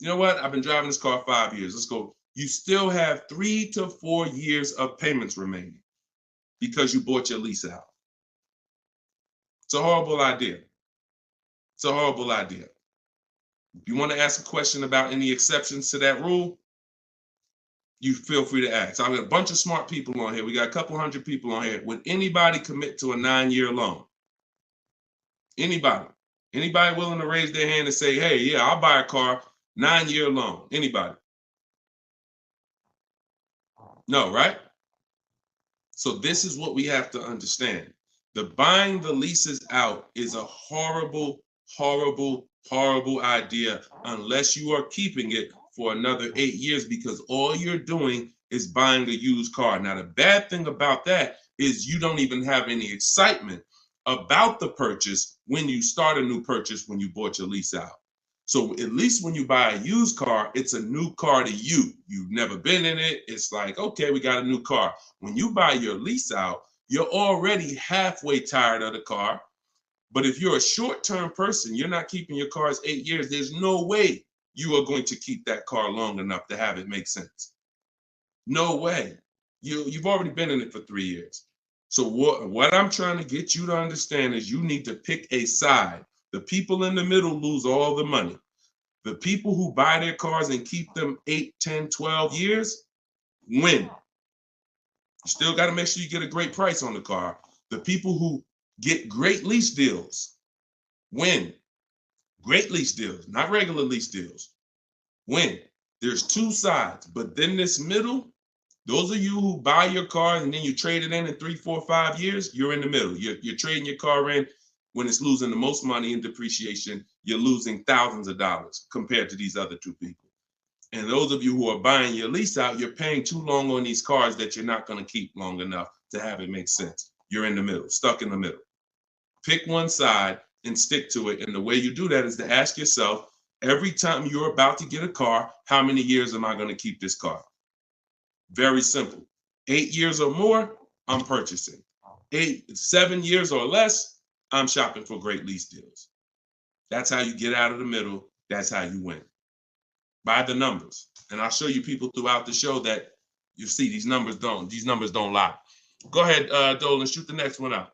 You know what? I've been driving this car 5 years. Let's go. You still have 3 to 4 years of payments remaining because you bought your lease out. It's a horrible idea. It's a horrible idea. If you want to ask a question about any exceptions to that rule, you feel free to ask. I've got a bunch of smart people on here. We got a couple hundred people on here. Would anybody commit to a 9-year loan? Anybody? Anybody willing to raise their hand and say, hey, yeah, I'll buy a car, 9-year loan? Anybody? No, right? So this is what we have to understand. The buying the leases out is a horrible, horrible, horrible idea unless you are keeping it for another 8 years, because all you're doing is buying a used car. Now, the bad thing about that is you don't even have any excitement about the purchase when you start a new purchase, when you bought your lease out. So at least when you buy a used car, it's a new car to you. You've never been in it. It's like, okay, we got a new car. When you buy your lease out, you're already halfway tired of the car. But if you're a short-term person, you're not keeping your cars 8 years, there's no way you are going to keep that car long enough to have it make sense. No way. You've already been in it for 3 years. So what I'm trying to get you to understand is you need to pick a side. The people in the middle lose all the money. The people who buy their cars and keep them 8, 10, 12 years win. You still got to make sure you get a great price on the car. The people who get great lease deals win. Great lease deals, not regular lease deals. Win. There's two sides, but then this middle, those of you who buy your car and then you trade it in 3, 4, 5 years, you're in the middle. You're trading your car in when it's losing the most money in depreciation. You're losing thousands of dollars compared to these other two people. And those of you who are buying your lease out, you're paying too long on these cars that you're not going to keep long enough to have it make sense. You're in the middle, stuck in the middle. Pick one side and stick to it. And the way you do that is to ask yourself, every time you're about to get a car, how many years am I going to keep this car? Very simple. 8 years or more, I'm purchasing. 7 years or less, I'm shopping for great lease deals. That's how you get out of the middle. That's how you win. By the numbers. And I'll show you people throughout the show that you see these numbers don't lie. Go ahead, Dolan, shoot the next one out.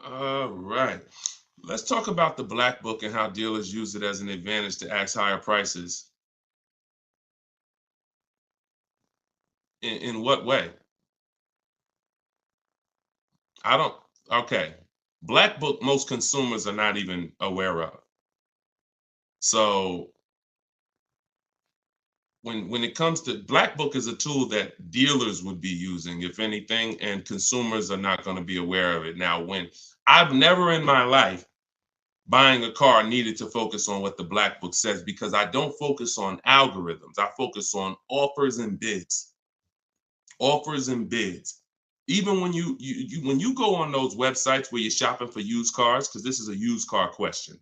All right. Let's talk about the black book and how dealers use it as an advantage to ask higher prices. In what way? Okay. Black book, most consumers are not even aware of. So when it comes to black book is a tool that dealers would be using, if anything, and consumers are not going to be aware of it. Now, when I've never in my life buying a car needed to focus on what the black book says, because I don't focus on algorithms. I focus on offers and bids. Offers and bids. Even when you go on those websites where you're shopping for used cars, because this is a used car question,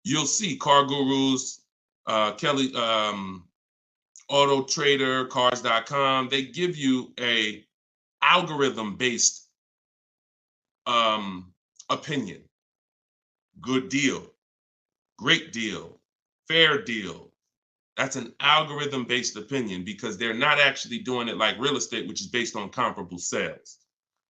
you'll see Car Gurus, Kelly, Auto Trader, Cars.com. They give you a algorithm-based opinion. Good deal, great deal, fair deal. That's an algorithm-based opinion because they're not actually doing it like real estate, which is based on comparable sales.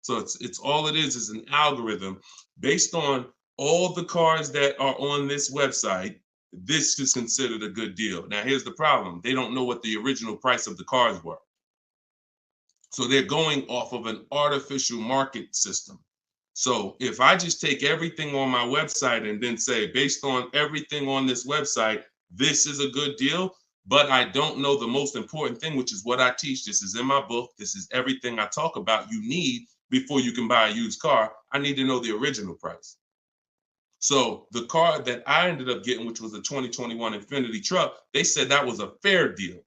So it's all it is an algorithm based on all the cars that are on this website. This is considered a good deal. Now, here's the problem. They don't know what the original price of the cars were. So they're going off of an artificial market system. So if I just take everything on my website and then say, based on everything on this website, this is a good deal, but I don't know the most important thing, which is what I teach. This is in my book. This is everything I talk about you need before you can buy a used car. I need to know the original price. So the car that I ended up getting, which was a 2021 Infiniti truck, they said that was a fair deal.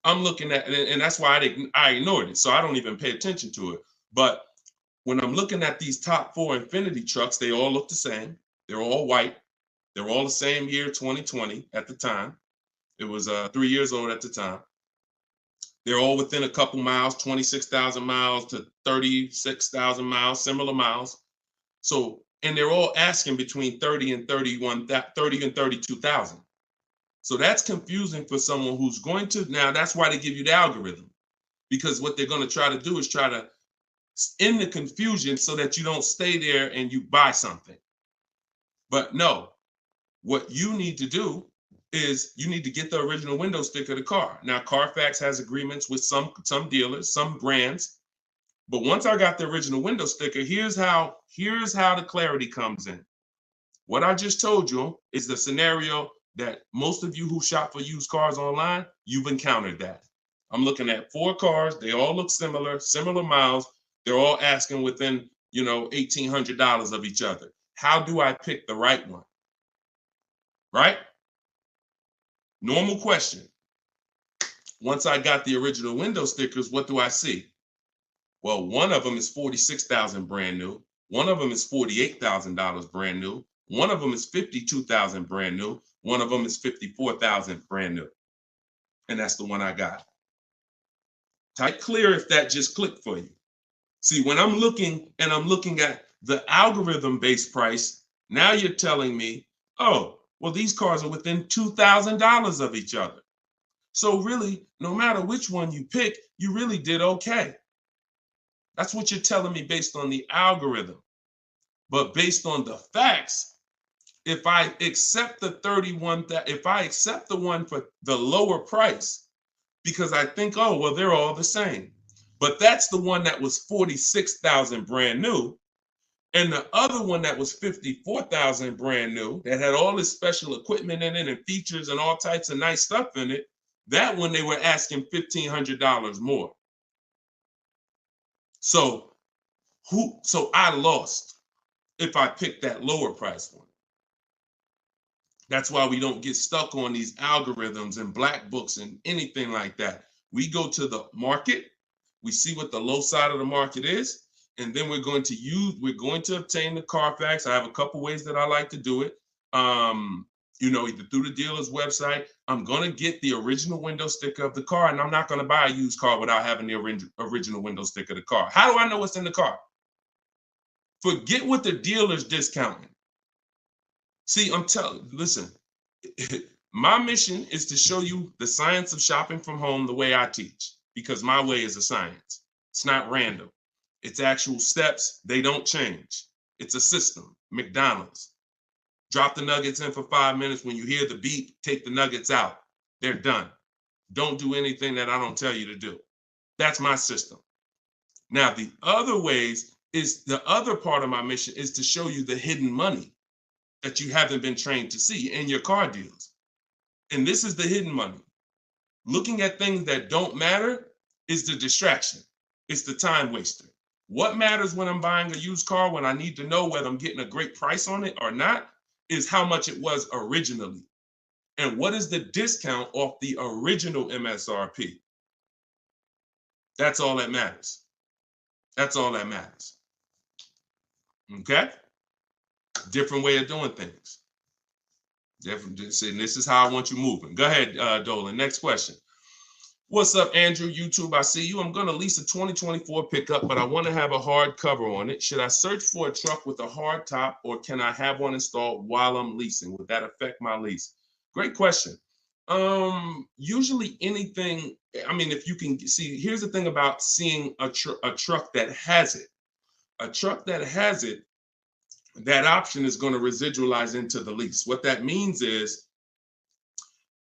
I'm looking at it, and that's why I ignored it. So I don't even pay attention to it. But when I'm looking at these top 4 Infiniti trucks, they all look the same. They're all white. They're all the same year, 2020 at the time. It was 3 years old at the time. They're all within a couple miles, 26,000 miles to 36,000 miles, similar miles. So, and they're all asking between 30 and 32,000. So that's confusing for someone who's going to, now that's why they give you the algorithm, because what they're going to try to do is try to end the confusion so that you don't stay there and you buy something. But no, what you need to do is you need to get the original window sticker of the car. Now, Carfax has agreements with some dealers, some brands. But once I got the original window sticker, here's how the clarity comes in. What I just told you is the scenario that most of you who shop for used cars online, you've encountered that. I'm looking at 4 cars. They all look similar miles. They're all asking within, $1,800 of each other. How do I pick the right one? Right? Normal question. Once I got the original window stickers, what do I see? Well, one of them is $46,000 brand new. One of them is $48,000 brand new. One of them is $52,000 brand new. One of them is $54,000 brand new. And that's the one I got. Type clear if that just clicked for you. See, when I'm looking at the algorithm-based price, now you're telling me, oh, well, these cars are within $2,000 of each other. So really, no matter which one you pick, you really did okay. That's what you're telling me based on the algorithm. But based on the facts, if I accept the one for the lower price, because I think, oh, well, they're all the same. But that's the one that was $46,000 brand new. And the other one that was $54,000 brand new, that had all this special equipment in it and features and all types of nice stuff in it, that one they were asking $1,500 more. So I lost if I picked that lower price one. That's why we don't get stuck on these algorithms and black books and anything like that. We go to the market, we see what the low side of the market is, and then we're going to obtain the Carfax. I have a couple ways that I like to do it. Either through the dealer's website. I'm going to get the original window sticker of the car, and I'm not going to buy a used car without having the original window sticker of the car. How do I know what's in the car? Forget what the dealer's discounting. See, listen, my mission is to show you the science of shopping from home the way I teach, because my way is a science. It's not random. It's actual steps. They don't change. It's a system. McDonald's. Drop the nuggets in for 5 minutes. When you hear the beep, take the nuggets out. They're done. Don't do anything that I don't tell you to do. That's my system. Now, the other ways is the other part of my mission is to show you the hidden money that you haven't been trained to see in your car deals. And this is the hidden money. Looking at things that don't matter is the distraction. It's the time waster. What matters when I'm buying a used car, when I need to know whether I'm getting a great price on it or not, is how much it was originally. And what is the discount off the original MSRP? That's all that matters. That's all that matters. Okay? Different way of doing things. Different. And this is how I want you moving. Go ahead, Dolan. Next question. What's up, Andrew? YouTube, I see you. I'm going to lease a 2024 pickup, but I want to have a hard cover on it. Should I search for a truck with a hard top, or can I have one installed while I'm leasing? Would that affect my lease? Great question. Usually anything, I mean, if you can see, here's the thing about seeing a truck that has it. A truck that has it, that option is going to residualize into the lease. What that means is,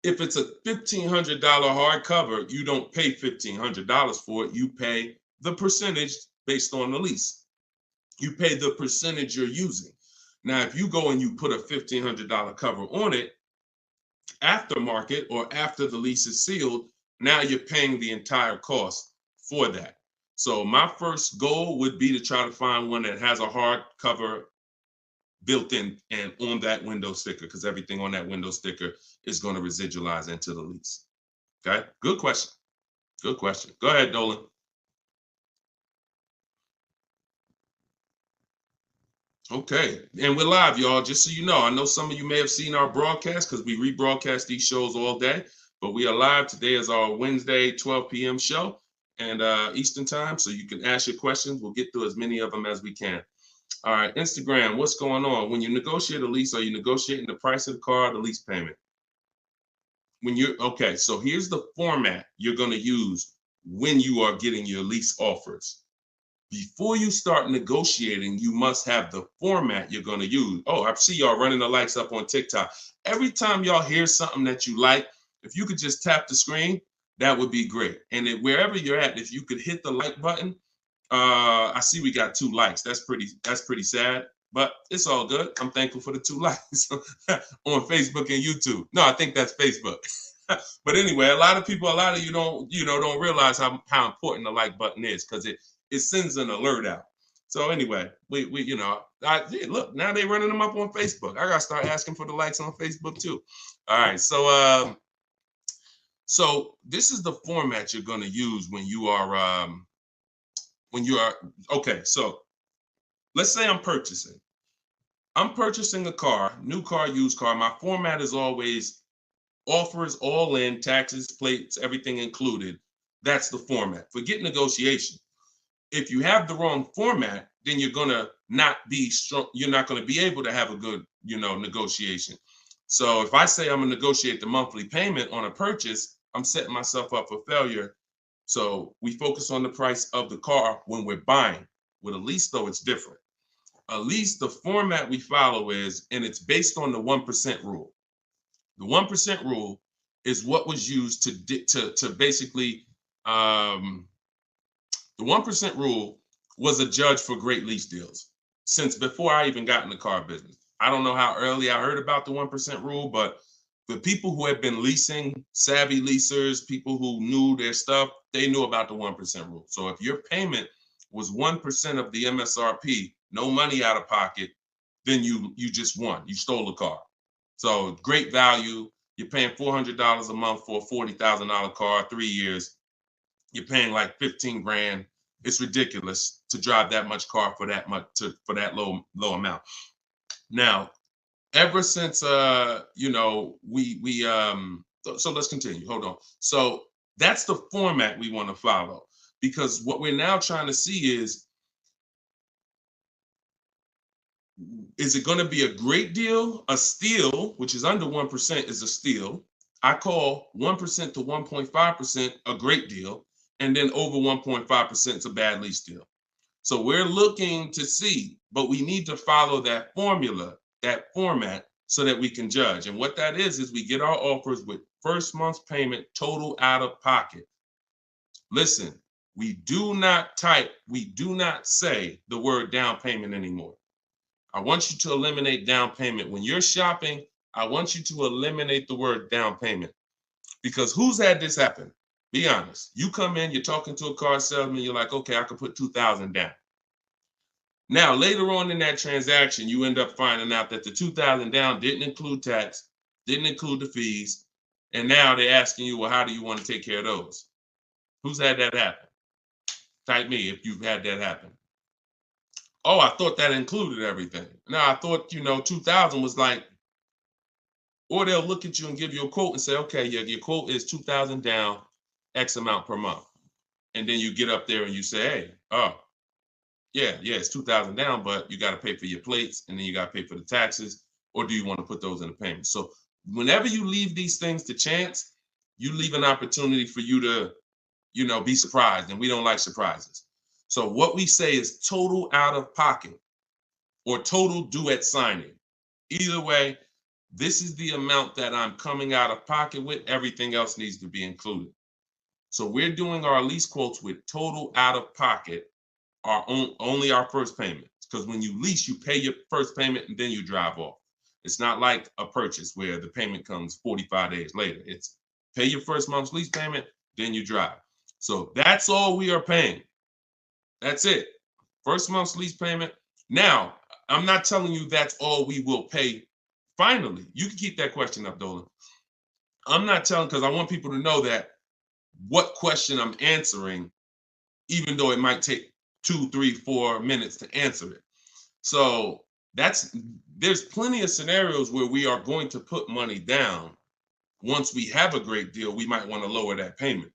if it's a $1,500 hardcover, you don't pay $1,500 for it. You pay the percentage based on the lease. You pay the percentage you're using. Now, if you go and you put a $1,500 cover on it, aftermarket or after the lease is sealed, now you're paying the entire cost for that. So my first goal would be to try to find one that has a hard cover built in and on that window sticker, because everything on that window sticker is going to residualize into the lease. Okay, good question. Good question. Go ahead, Dolan. Okay, and we're live, y'all, just so you know. I know some of you may have seen our broadcast because we rebroadcast these shows all day, but we are live. Today is our Wednesday 12 p.m. show and Eastern time, so you can ask your questions. We'll get through as many of them as we can. All right, Instagram, what's going on? When you negotiate a lease, are you negotiating the price of the car or the lease payment? Okay, so here's the format you're going to use when you are getting your lease offers. Before you start negotiating, you must have the format you're going to use. Oh, I see y'all running the likes up on TikTok. Every time y'all hear something that you like, if you could just tap the screen, that would be great. And wherever you're at, if you could hit the like button, I see we got 2 likes. That's pretty sad, but it's all good. I'm thankful for the 2 likes on Facebook and YouTube. No, I think that's Facebook. But anyway, a lot of you don't realize how important the like button is, because it sends an alert out. So anyway, we look, now they're running them up on Facebook. I gotta start asking for the likes on Facebook too. All right, so this is the format you're gonna use when you are okay. So let's say I'm purchasing a car, new car, used car. My format is always offers, all in, taxes, plates, everything included. That's the format. Forget negotiation. If you have the wrong format, then you're gonna not be strong. You're not gonna be able to have a good, negotiation. So if I say I'm gonna negotiate the monthly payment on a purchase, I'm setting myself up for failure. So we focus on the price of the car when we're buying. With a lease, though, it's different. A lease, the format we follow is, and it's based on the 1% rule. The 1% rule is what was used to basically, the 1% rule was a judge for great lease deals since before I even got in the car business. I don't know how early I heard about the 1% rule, but the people who had been leasing, savvy leasers, people who knew their stuff, they knew about the 1% rule. So if your payment was 1% of the MSRP, no money out of pocket, then you just won. You stole the car. So great value. You're paying $400 a month for a $40,000 car, 3 years. You're paying like 15 grand. It's ridiculous to drive that much car for that low amount. Now, ever since so let's continue. Hold on. So that's the format we want to follow, because what we're now trying to see is it going to be a great deal? A steal, which is under 1%, is a steal. I call 1% to 1.5% a great deal, and then over 1.5% is a bad lease deal. So we're looking to see, but we need to follow that formula, that format, so that we can judge. And what that is we get our offers with first month's payment total out of pocket. Listen, we do not say the word down payment anymore. I want you to eliminate down payment. When you're shopping, I want you to eliminate the word down payment. Because who's had this happen? Be honest. You come in, you're talking to a car salesman, you're like, okay, I could put $2,000 down. Now, later on in that transaction, you end up finding out that the $2,000 down didn't include tax, didn't include the fees, and now they're asking you, well, how do you want to take care of those? Who's had that happen? Type me if you've had that happen. Oh, I thought that included everything. Now, I thought, 2,000 was like, or they'll look at you and give you a quote and say, okay, yeah, your quote is 2,000 down, X amount per month. And then you get up there and you say, hey, yeah, it's 2,000 down, but you got to pay for your plates and then you got to pay for the taxes, or do you want to put those in the payment? So whenever you leave these things to chance, you leave an opportunity for you to, be surprised, and we don't like surprises. So what we say is total out of pocket or total due at signing. Either way, this is the amount that I'm coming out of pocket with. Everything else needs to be included. So we're doing our lease quotes with total out of pocket, only our first payment. Because when you lease, you pay your first payment and then you drive off. It's not like a purchase where the payment comes 45 days later. It's pay your first month's lease payment, then you drive. So that's all we are paying. That's it. First month's lease payment. Now, I'm not telling you that's all we will pay finally. You can keep that question up, Dolan. I'm not telling, because I want people to know that what question I'm answering, even though it might take 2, 3, 4 minutes to answer it. So there's plenty of scenarios where we are going to put money down. Once we have a great deal, we might want to lower that payment.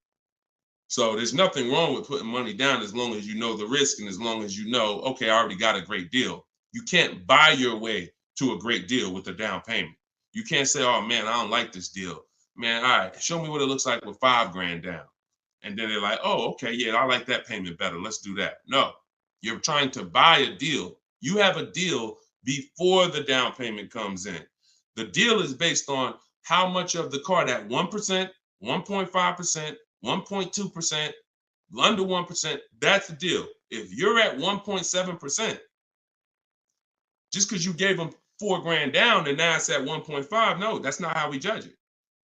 So there's nothing wrong with putting money down as long as you know the risk and as long as you know, okay, I already got a great deal. You can't buy your way to a great deal with a down payment. You can't say, oh man, I don't like this deal. Man, all right, show me what it looks like with $5,000 down. And then they're like, oh, okay, yeah, I like that payment better. Let's do that. No, you're trying to buy a deal. You have a deal before the down payment comes in. The deal is based on how much of the car, that 1%, 1.5%, 1.2%, under 1%, that's the deal. If you're at 1.7%, just because you gave them $4,000 down and now it's at 1.5, no, that's not how we judge it.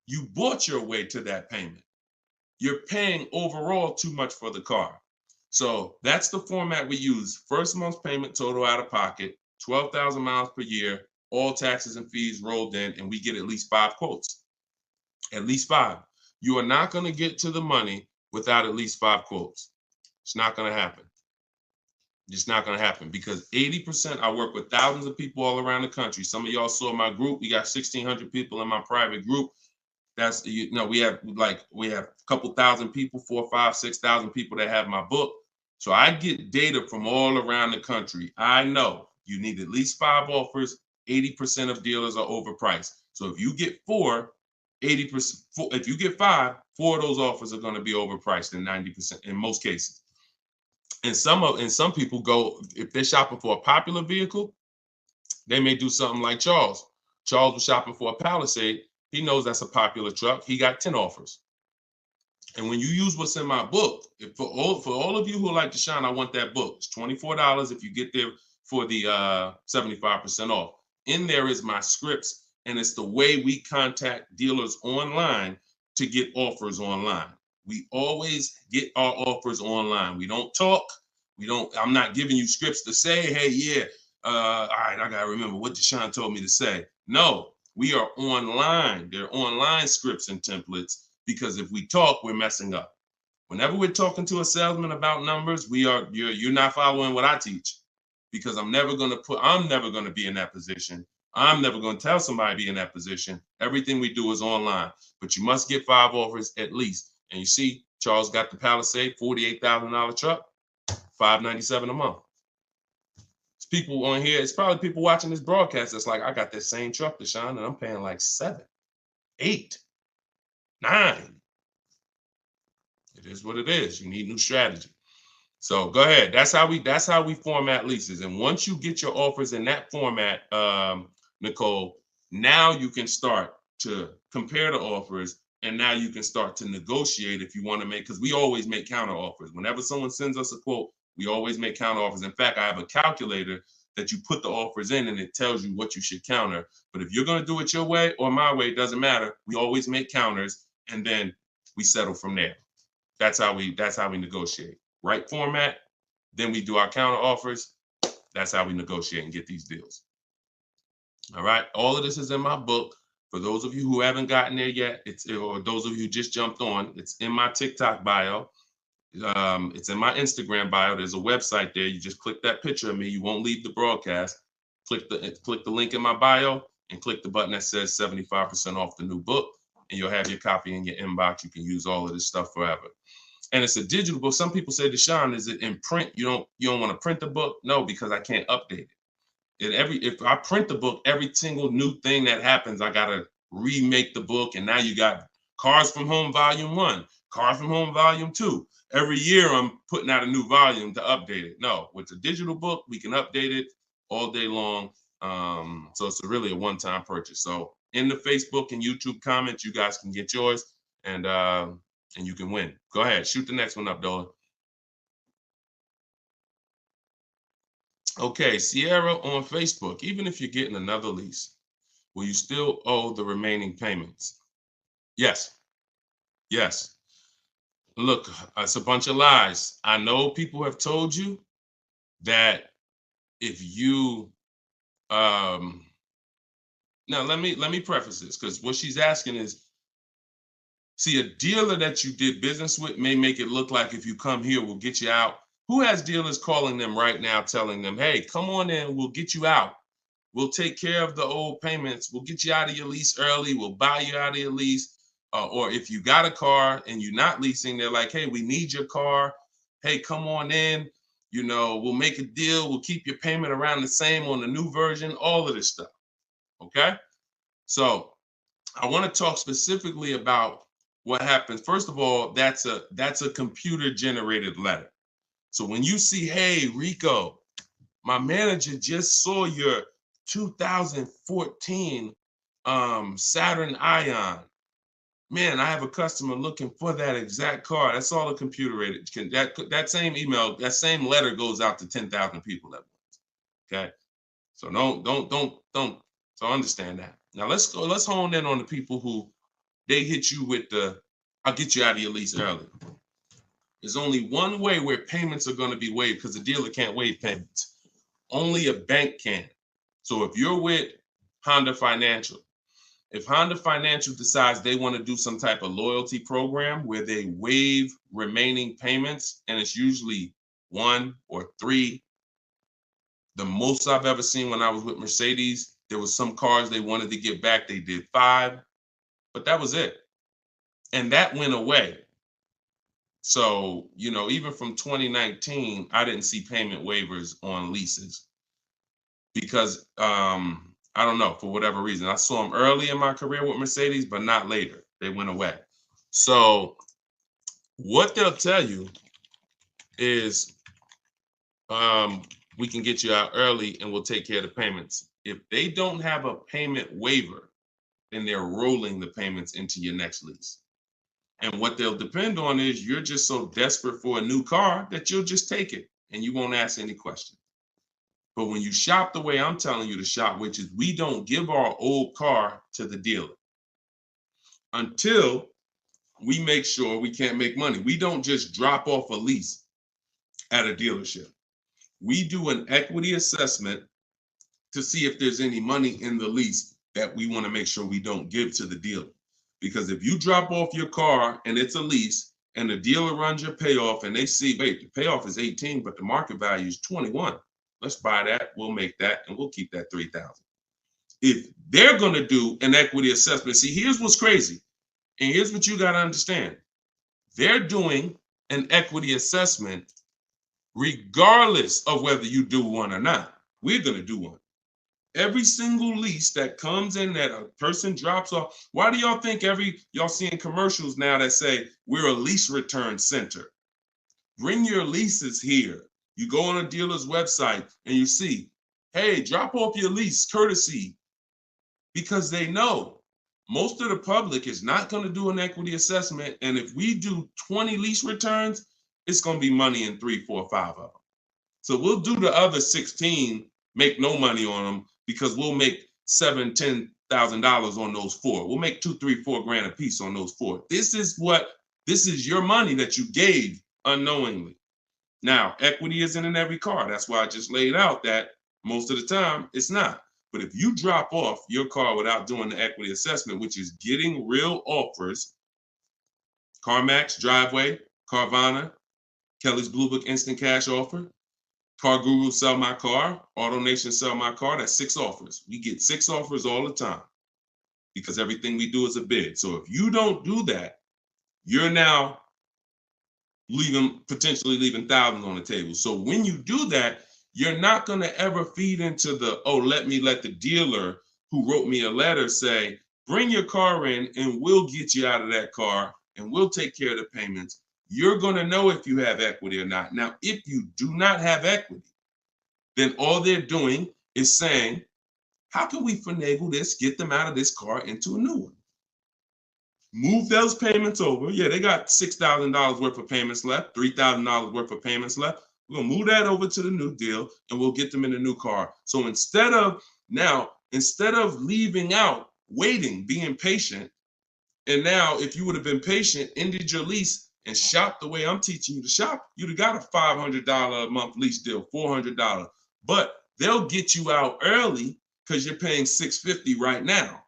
You bought your way to that payment. You're paying overall too much for the car. So that's the format we use. First month's payment total out of pocket, 12,000 miles per year, all taxes and fees rolled in, and we get at least 5 quotes. At least 5. You are not going to get to the money without at least 5 quotes. It's not going to happen. It's not going to happen because 80%, I work with thousands of people all around the country. Some of y'all saw my group. We got 1,600 people in my private group. That's, we have a couple thousand people, 4,000, 5,000, 6,000 people that have my book. So I get data from all around the country. I know you need at least 5 offers. 80% of dealers are overpriced. So if you get 4, 80%, if you get 5, 4 of those offers are going to be overpriced in 90% in most cases. And some people go, if they're shopping for a popular vehicle, they may do something like Charles. Charles was shopping for a Palisade. He knows that's a popular truck. He got 10 offers. And when you use what's in my book, for all of you who like Deshone, I want that book. It's $24 if you get there for the 75% off. In there is my scripts. And it's the way we contact dealers online to get offers online. We always get our offers online. We don't talk. I'm not giving you scripts to say, hey, yeah, all right, I got to remember what Deshone told me to say. No, we are online. They're online scripts and templates because if we talk, we're messing up. Whenever we're talking to a salesman about numbers, you're not following what I teach because I'm never going to be in that position. I'm never going to tell somebody to be in that position. Everything we do is online, but you must get 5 offers at least. And you see, Charles got the Palisade, $48,000 truck, $597 a month. It's people on here. It's probably people watching this broadcast that's like, I got that same truck, Deshone, and I'm paying like 7, 8, 9. It is what it is. You need new strategy. So go ahead. That's how we format leases. And once you get your offers in that format, Nicole, now you can start to compare the offers, and now you can start to negotiate if you want to make, because we always make counter offers. Whenever someone sends us a quote, we always make counter offers. In fact, I have a calculator that you put the offers in and it tells you what you should counter. But if you're going to do it your way or my way, it doesn't matter. We always make counters and then we settle from there. That's how we negotiate. Right format, then we do our counter offers. That's how we negotiate and get these deals. All right. All of this is in my book. For those of you who haven't gotten there yet, or those of you who just jumped on, it's in my TikTok bio. It's in my Instagram bio. There's a website there. You just click that picture of me. You won't leave the broadcast. Click the link in my bio and click the button that says 75% off the new book, and you'll have your copy in your inbox. You can use all of this stuff forever. And it's a digital book. Some people say, Deshone, is it in print? You don't want to print the book? No, because I can't update it. If I print the book, every single new thing that happens, I gotta remake the book. And now you got Cars from Home Volume 1, Cars from Home Volume 2. Every year I'm putting out a new volume to update it. No, with the digital book, we can update it all day long. So it's really a one-time purchase. So in the Facebook and YouTube comments, you guys can get yours, and you can win. Go ahead, shoot the next one up, Dola. Okay, Sierra on Facebook. Even if you're getting another lease, will you still owe the remaining payments? Yes. Yes. Look, it's a bunch of lies. I know people have told you that if you now let me preface this, because what she's asking is, see, a dealer that you did business with may make it look like if you come here, we'll get you out. Who has dealers calling them right now telling them, hey, come on in, we'll get you out. We'll take care of the old payments. We'll get you out of your lease early. We'll buy you out of your lease. Or if you got a car and you're not leasing, they're like, hey, we need your car. Hey, come on in. We'll make a deal. We'll keep your payment around the same on the new version, all of this stuff. Okay? So I want to talk specifically about what happens. First of all, that's a computer generated letter. So when you see, hey, Rico, my manager just saw your 2014 Saturn Ion. Man, I have a customer looking for that exact car. That's all a computer rated. That same email, that same letter goes out to 10,000 people at once. Okay, so don't. So understand that. Now let's hone in on the people who they hit you with the, I'll get you out of your lease early. There's only one way where payments are going to be waived, because the dealer can't waive payments. Only a bank can. So if you're with Honda Financial, if Honda Financial decides they want to do some type of loyalty program where they waive remaining payments, and it's usually 1 or 3. The most I've ever seen when I was with Mercedes, there was some cars they wanted to get back. They did 5, but that was it. And that went away. So, even from 2019, I didn't see payment waivers on leases because, I don't know, for whatever reason. I saw them early in my career with Mercedes, but not later. They went away. So what they'll tell you is we can get you out early and we'll take care of the payments. If they don't have a payment waiver, then they're rolling the payments into your next lease. And what they'll depend on is you're just so desperate for a new car that you'll just take it and you won't ask any questions. But when you shop the way I'm telling you to shop, which is we don't give our old car to the dealer until we make sure we can't make money. We don't just drop off a lease at a dealership. We do an equity assessment to see if there's any money in the lease that we want to make sure we don't give to the dealer. Because if you drop off your car and it's a lease and the dealer runs your payoff and they see, wait, the payoff is 18, but the market value is 21. Let's buy that, we'll make that, and we'll keep that 3,000. If they're going to do an equity assessment, see, here's what's crazy, and here's what you got to understand. They're doing an equity assessment regardless of whether you do one or not. We're going to do one. Every single lease that comes in that a person drops off, why do y'all think y'all seeing commercials now that say we're a lease return center? Bring your leases here. You go on a dealer's website and you see, hey, drop off your lease courtesy, because they know most of the public is not going to do an equity assessment. And if we do 20 lease returns, it's going to be money in 3, 4, 5 of them. So we'll do the other 16, make no money on them, because we'll make $7,000, $10,000 on those 4. We'll make 2, 3, 4 grand a piece on those 4. This is your money that you gave unknowingly. Now, equity isn't in every car. That's why I just laid out that most of the time it's not. But if you drop off your car without doing the equity assessment, which is getting real offers, CarMax, Driveway, Carvana, Kelly's Blue Book Instant Cash Offer, Car Guru Sell My Car, AutoNation Sell My Car, that's 6 offers. We get 6 offers all the time because everything we do is a bid. So if you don't do that, you're now potentially leaving thousands on the table. So when you do that, you're not going to ever feed into the, oh, let the dealer who wrote me a letter say, bring your car in and we'll get you out of that car and we'll take care of the payments. You're going to know if you have equity or not. Now, if you do not have equity, then all they're doing is saying, how can we finagle this, get them out of this car into a new one? Move those payments over. Yeah, they got $6,000 worth of payments left, $3,000 worth of payments left. We're going to move that over to the new deal and we'll get them in a new car. So instead of leaving out, waiting, being patient, and now if you would have been patient, ended your lease and shopped the way I'm teaching you to shop, you'd have got a $500 a month lease deal, $400. But they'll get you out early because you're paying $650 right now.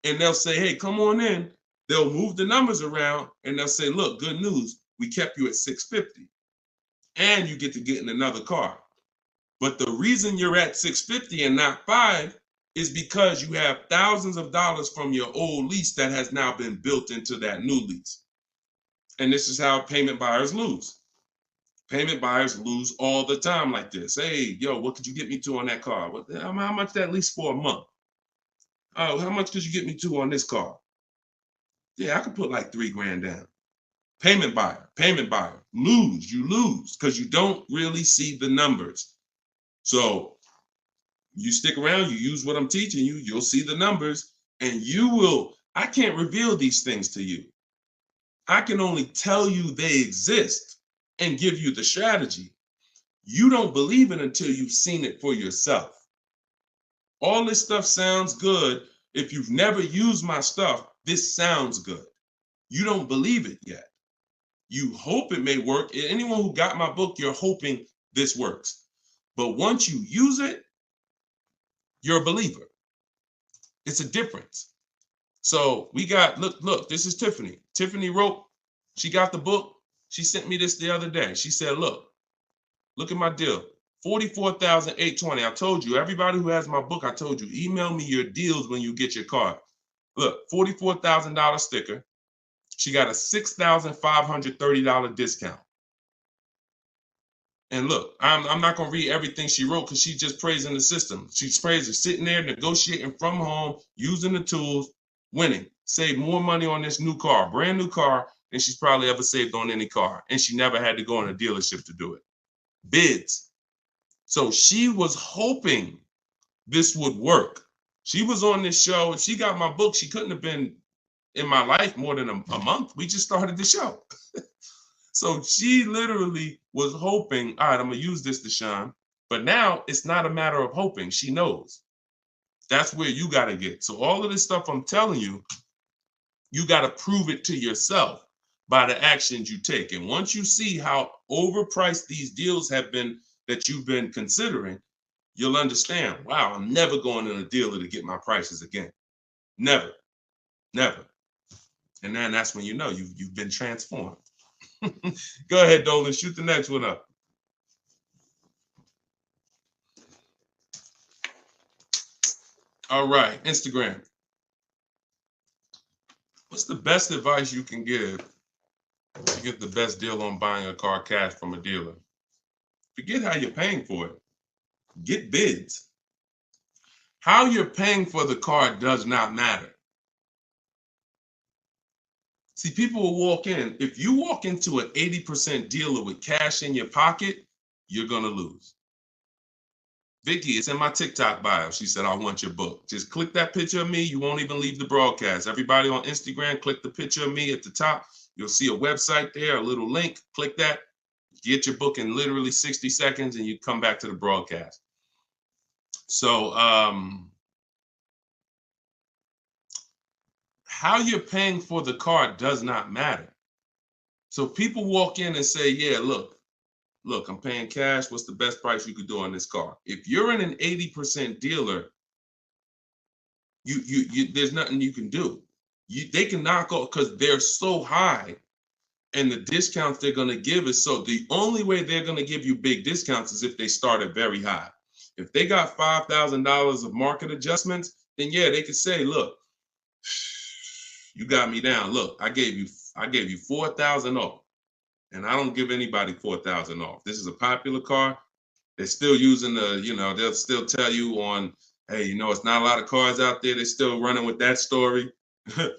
And they'll say, hey, come on in. They'll move the numbers around and they'll say, look, good news, we kept you at $650. And you get to get in another car. But the reason you're at $650 and not $5 is because you have thousands of dollars from your old lease that has now been built into that new lease. And this is how payment buyers lose. Payment buyers lose all the time like this. Hey, yo, what could you get me to on that car? How much that lease for a month? Oh, how much could you get me to on this car? Yeah, I could put like $3 grand down. Payment buyer, you lose because you don't really see the numbers. So you stick around, you use what I'm teaching you, you'll see the numbers and I can't reveal these things to you. I can only tell you they exist and give you the strategy. You don't believe it until you've seen it for yourself. All this stuff sounds good. If you've never used my stuff, this sounds good. You don't believe it yet. You hope it may work. Anyone who got my book, you're hoping this works. But once you use it, you're a believer. It's a difference. So we got, look, this is Tiffany. Tiffany wrote, she got the book. She sent me this the other day. She said, look at my deal. $44,820. I told you, everybody who has my book, I told you, email me your deals when you get your card. Look, $44,000 sticker. She got a $6,530 discount. And look, I'm not going to read everything she wrote because she's just praising the system. She's praising sitting there, negotiating from home, using the tools, winning. Save more money on this new car, brand new car, than she's probably ever saved on any car. And she never had to go in a dealership to do it. Bids. So she was hoping this would work. She was on this show. If she got my book, she couldn't have been in my life more than a month. We just started the show. So she literally was hoping, all right, I'm going to use this, Deshone. But now it's not a matter of hoping. She knows. That's where you got to get. So all of this stuff I'm telling you, you got to prove it to yourself by the actions you take. And once you see how overpriced these deals have been that you've been considering, you'll understand, wow, I'm never going in a dealer to get my prices again. Never. And then that's when you know you've been transformed. Go ahead, Dolan, shoot the next one up. All right, Instagram. What's the best advice you can give to get the best deal on buying a car cash from a dealer? Forget how you're paying for it. Get bids. How you're paying for the car does not matter. See, people will walk in. If you walk into an 80% dealer with cash in your pocket, you're going to lose. Vicky, it's in my TikTok bio. She said, I want your book. Just click that picture of me. You won't even leave the broadcast. Everybody on Instagram, click the picture of me at the top. You'll see a website there, a little link. Click that. Get your book in literally 60 seconds and you come back to the broadcast. So how you're paying for the car does not matter. So people walk in and say, yeah, look, I'm paying cash. What's the best price you could do on this car? If you're in an 80% dealer, you there's nothing you can do. They can knock off because they're so high, and the discounts they're going to give is so. The only way they're going to give you big discounts is if they start at very high. If they got $5,000 of market adjustments, then yeah, they could say, look, you got me down. Look, I gave you 4,000 off, and I don't give anybody 4,000 off. This is a popular car. They're still using they'll still tell you on, hey, it's not a lot of cars out there. They're still running with that story, because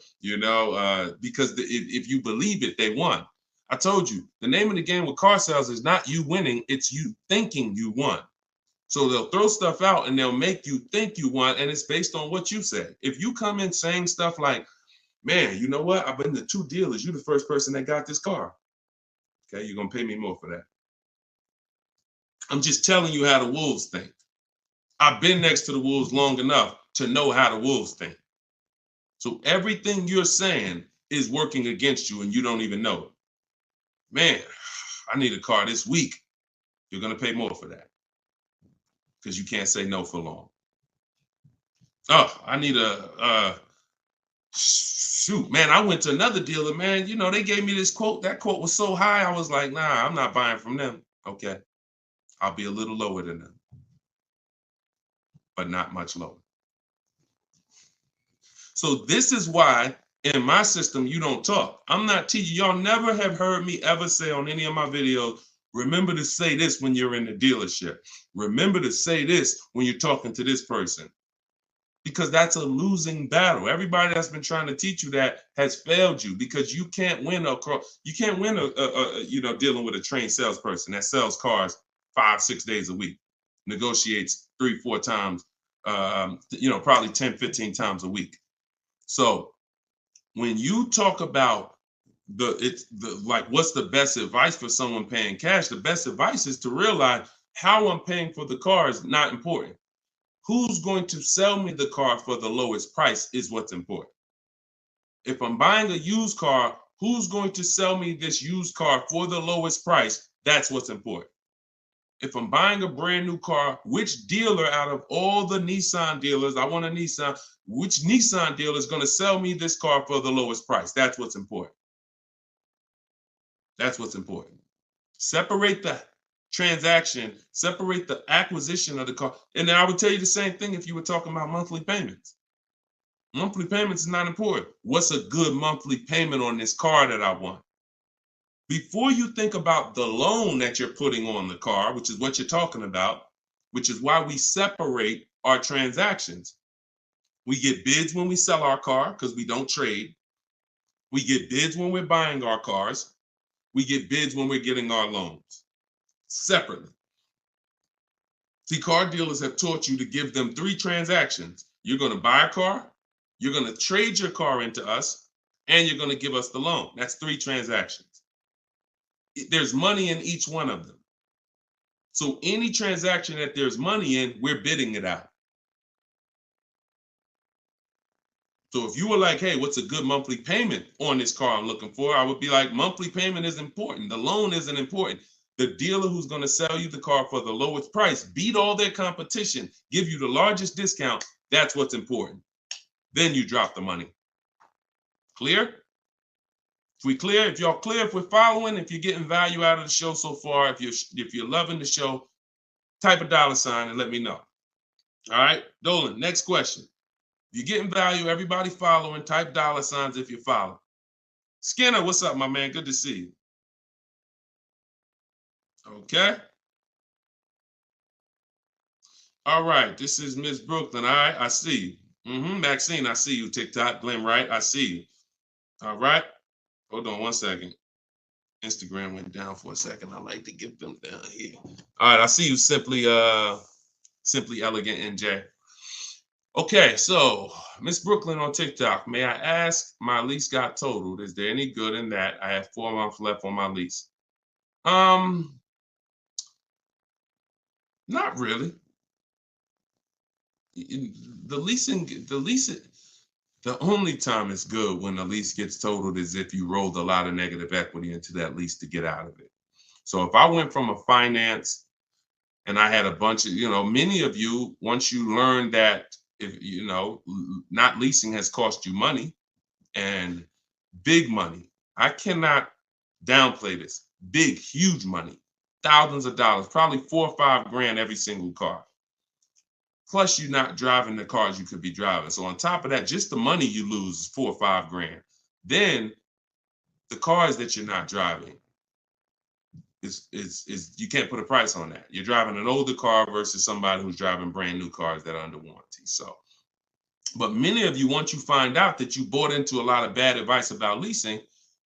if you believe it, they won. I told you, the name of the game with car sales is not you winning, it's you thinking you won. So they'll throw stuff out and they'll make you think you won, and it's based on what you say. If you come in saying stuff like, man, you know what? I've been to 2 dealers. You're the first person that got this car. Okay, you're going to pay me more for that. I'm just telling you how the wolves think. I've been next to the wolves long enough to know how the wolves think. So everything you're saying is working against you and you don't even know it. Man, I need a car this week. You're going to pay more for that because you can't say no for long. Oh, I need shoot, man, I went to another dealer, man. They gave me this quote. That quote was so high. I was like, nah, I'm not buying from them. Okay. I'll be a little lower than them, but not much lower. So this is why in my system, you don't talk. I'm not teaching. Y'all never have heard me ever say on any of my videos, remember to say this when you're in the dealership. Remember to say this when you're talking to this person. Because that's a losing battle. Everybody that's been trying to teach you that has failed you because you can't win dealing with a trained salesperson that sells cars 5-6 days a week, negotiates 3-4 times, probably 10-15 times a week. So when you talk about what's the best advice for someone paying cash, the best advice is to realize how I'm paying for the car is not important. Who's going to sell me the car for the lowest price is what's important. If I'm buying a used car, who's going to sell me this used car for the lowest price? That's what's important. If I'm buying a brand new car, which dealer out of all the Nissan dealers, I want a Nissan, which Nissan dealer is going to sell me this car for the lowest price? That's what's important. That's what's important. Separate the transaction, separate the acquisition of the car. And then I would tell you the same thing if you were talking about monthly payments. Monthly payments is not important. What's a good monthly payment on this car that I want? Before you think about the loan that you're putting on the car, which is what you're talking about, which is why we separate our transactions. We get bids when we sell our car because we don't trade. We get bids when we're buying our cars. We get bids when we're getting our loans separately. See, car dealers have taught you to give them 3 transactions. You're going to buy a car, you're going to trade your car into us, and you're going to give us the loan. That's 3 transactions. There's money in each one of them. So any transaction that there's money in, we're bidding it out. So if you were like, hey, what's a good monthly payment on this car I'm looking for? I would be like, monthly payment is important. The loan isn't important. The dealer who's going to sell you the car for the lowest price, beat all their competition, give you the largest discount. That's what's important. Then you drop the money. Clear? If we clear, if y'all clear, if we're following, if you're getting value out of the show so far, if you're loving the show, type a $ and let me know. All right, Dolan, next question. If you're getting value, everybody following, type $ if you're following. Skinner, what's up, my man? Good to see you. Okay. All right, this is Miss Brooklyn. All right, I see you. Maxine, I see you. TikTok, Glenn Wright, I see you. All right. Hold on 1 second. Instagram went down for a second. I like to get them down here. All right, I see you, Simply Elegant NJ. Okay, so Miss Brooklyn on TikTok. May I ask, my lease got totaled. Is there any good in that? I have 4 months left on my lease. Not really. The only time it's good when the lease gets totaled is if you rolled a lot of negative equity into that lease to get out of it. So if I went from a finance and I had a bunch of, many of you, once you learn that, if not leasing has cost you money, and big money. I cannot downplay this. Big, huge money, thousands of dollars, probably $4 or $5 grand every single car. Plus, you're not driving the cars you could be driving. So on top of that, just the money you lose is $4 or $5 grand. Then the cars that you're not driving is you can't put a price on that. You're driving an older car versus somebody who's driving brand new cars that are under warranty. So, but many of you, once you find out that you bought into a lot of bad advice about leasing,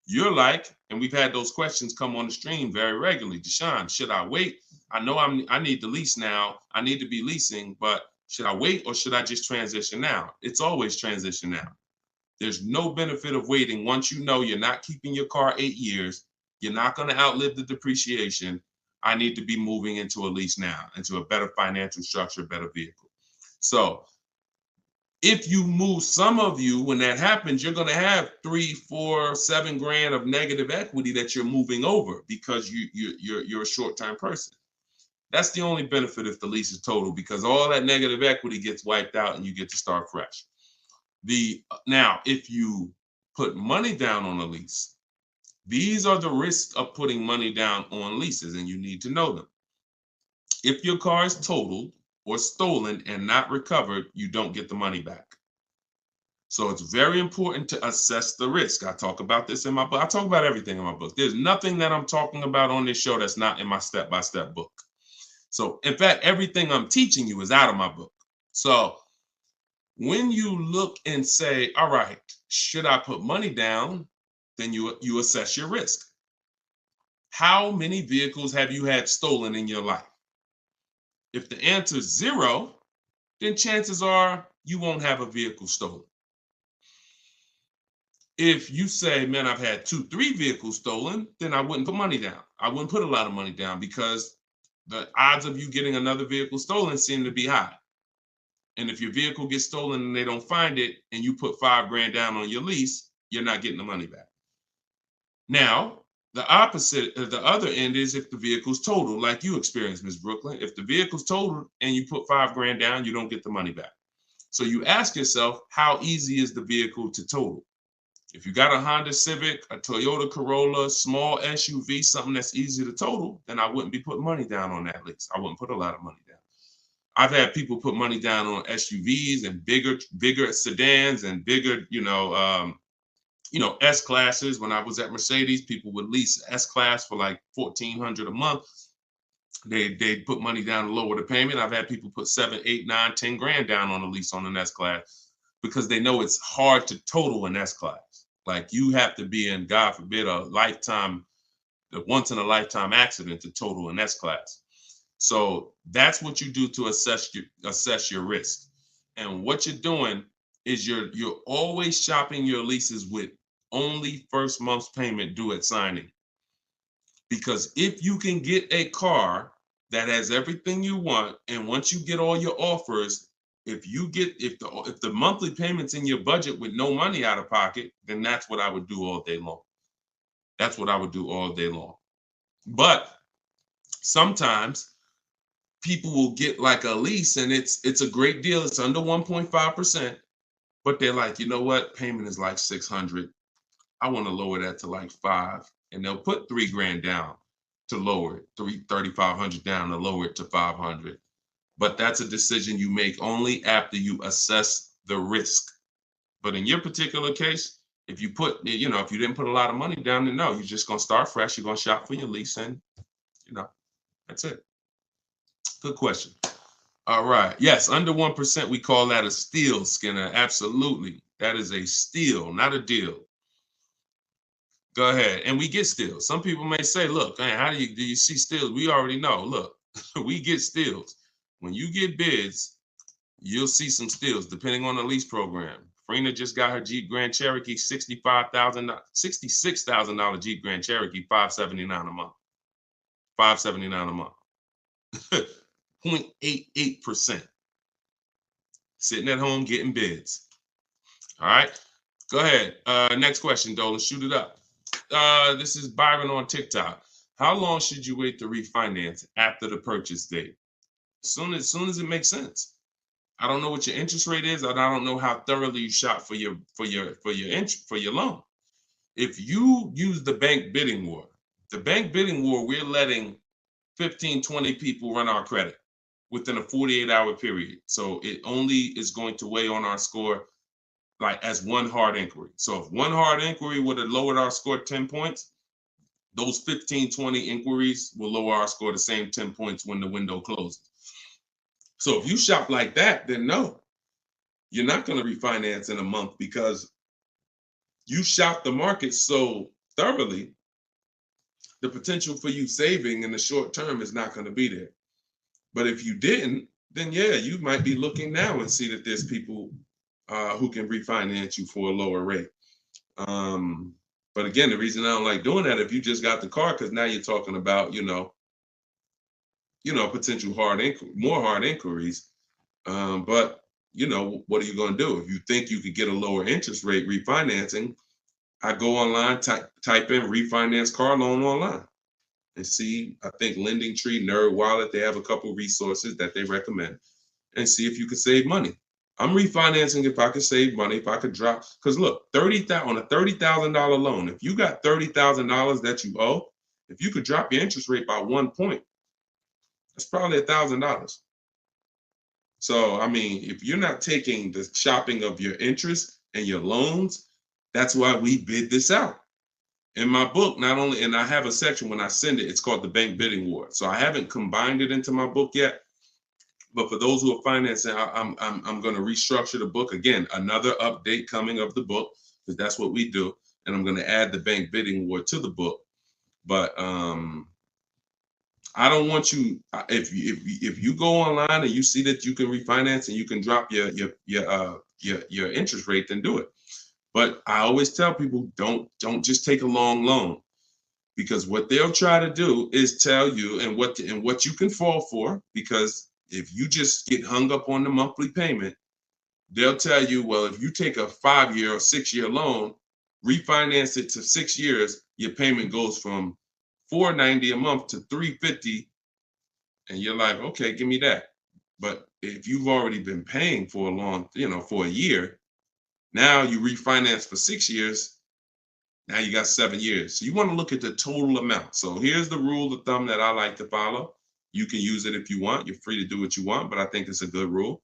you're like, and we've had those questions come on the stream very regularly. Deshone, should I wait? I know I need to lease now. I need to be leasing, but should I wait or should I just transition now? It's always transition now. There's no benefit of waiting once you know you're not keeping your car 8 years. You're not going to outlive the depreciation. I need to be moving into a lease now, into a better financial structure, better vehicle. So if you move, some of you, when that happens, you're going to have 3, 4, 7 grand of negative equity that you're moving over because you're a short-term person. That's the only benefit if the lease is total, because all that negative equity gets wiped out and you get to start fresh. Now, if you put money down on a lease, these are the risks of putting money down on leases, and you need to know them. If your car is totaled or stolen and not recovered, you don't get the money back. So it's very important to assess the risk. I talk about this in my book. I talk about everything in my book. There's nothing that I'm talking about on this show that's not in my step-by-step book. So in fact, everything I'm teaching you is out of my book. So when you look and say, all right, should I put money down? Then you assess your risk. How many vehicles have you had stolen in your life? If the answer is 0, then chances are you won't have a vehicle stolen. If you say, man, I've had 2, 3 vehicles stolen, then I wouldn't put money down. I wouldn't put a lot of money down because the odds of you getting another vehicle stolen seem to be high. And if your vehicle gets stolen and they don't find it and you put $5 grand down on your lease, you're not getting the money back. Now, the opposite, the other end is if the vehicle's totaled, like you experienced, Ms. Brooklyn. If the vehicle's totaled and you put $5 grand down, you don't get the money back. So you ask yourself, how easy is the vehicle to total? If you got a Honda Civic, a Toyota Corolla, small SUV, something that's easy to total, then I wouldn't be putting money down on that lease. I wouldn't put a lot of money down. I've had people put money down on SUVs and bigger sedans and bigger, S-classes. When I was at Mercedes, people would lease S-class for like $1,400 a month. They put money down to lower the payment. I've had people put 7, 8, 9, 10 grand down on a lease on an S-class because they know it's hard to total an S-class. Like you have to be in, God forbid, a once in a lifetime accident to total an S-class. So that's what you do to assess your risk. And what you're doing is you're always shopping your leases with only first month's payment due at signing. Because if you can get a car that has everything you want, and once you get all your offers, if the monthly payment's in your budget with no money out of pocket, then that's what I would do all day long. That's what I would do all day long. But sometimes people will get like a lease and it's a great deal. It's under 1.5%, but they're like, you know what? Payment is like $600. I want to lower that to like $500, and they'll put $3 grand down to lower it, $3,500 down to lower it to $500. But that's a decision you make only after you assess the risk. But in your particular case, if you didn't put a lot of money down, then no, you're just going to start fresh. You're going to shop for your lease, and that's it. Good question. All right. Yes, under 1%, we call that a steal, Skinner. Absolutely. That is a steal, not a deal. Go ahead. And we get steals. Some people may say, look, man, how do you see steals? We already know. Look, we get steals. When you get bids, you'll see some steals depending on the lease program. Farina just got her Jeep Grand Cherokee, $66,000 Jeep Grand Cherokee, $579 a month. $579 a month. 0.88%. Sitting at home getting bids. All right. Go ahead. Next question, Dolan. Shoot it up. This is Byron on TikTok. How long should you wait to refinance after the purchase date? As soon as it makes sense. I don't know what your interest rate is, and I don't know how thoroughly you shop for your loan. If you use the bank bidding war, we're letting 15, 20 people run our credit within a 48-hour period. So it only is going to weigh on our score like as one hard inquiry. So if one hard inquiry would have lowered our score 10 points, those 15, 20 inquiries will lower our score the same 10 points when the window closes. So if you shop like that, then no, you're not going to refinance in a month because you shop the market so thoroughly, the potential for you saving in the short term is not going to be there. But if you didn't, then yeah, you might be looking now and see that there's people who can refinance you for a lower rate. But again, the reason I don't like doing that, if you just got the car, because now you're talking about, potential more hard inquiries. But what are you going to do? If you think you could get a lower interest rate refinancing, I go online, type in refinance car loan online and see, I think Lending Tree, Nerd Wallet, they have a couple resources that they recommend, and see if you can save money. I'm refinancing if I could save money, if I could drop, because look, on a $30,000 loan, if you got $30,000 that you owe, if you could drop your interest rate by 1 point, that's probably $1,000. So, I mean, if you're not taking the shopping of your interest and your loans, that's why we bid this out. In my book, not only, and I have a section when I send it, it's called the Bank Bidding War. So I haven't combined it into my book yet. But for those who are financing, I'm going to restructure the book. Again, another update coming of the book, because that's what we do. And I'm going to add the Bank Bidding War to the book. But I don't want you, if you go online and you see that you can refinance and you can drop your interest rate, then do it. But I always tell people, don't just take a long loan, because what they'll try to do is tell you and what you can fall for. Because if you just get hung up on the monthly payment, they'll tell you, well, if you take a 5-year or 6-year loan, refinance it to 6 years, your payment goes from $490 a month to $350, and you're like, okay, give me that. But if you've already been paying for for a year, now you refinance for 6 years, now you got 7 years. So you want to look at the total amount. So here's the rule of thumb that I like to follow. You can use it if you want. You're free to do what you want, but I think it's a good rule.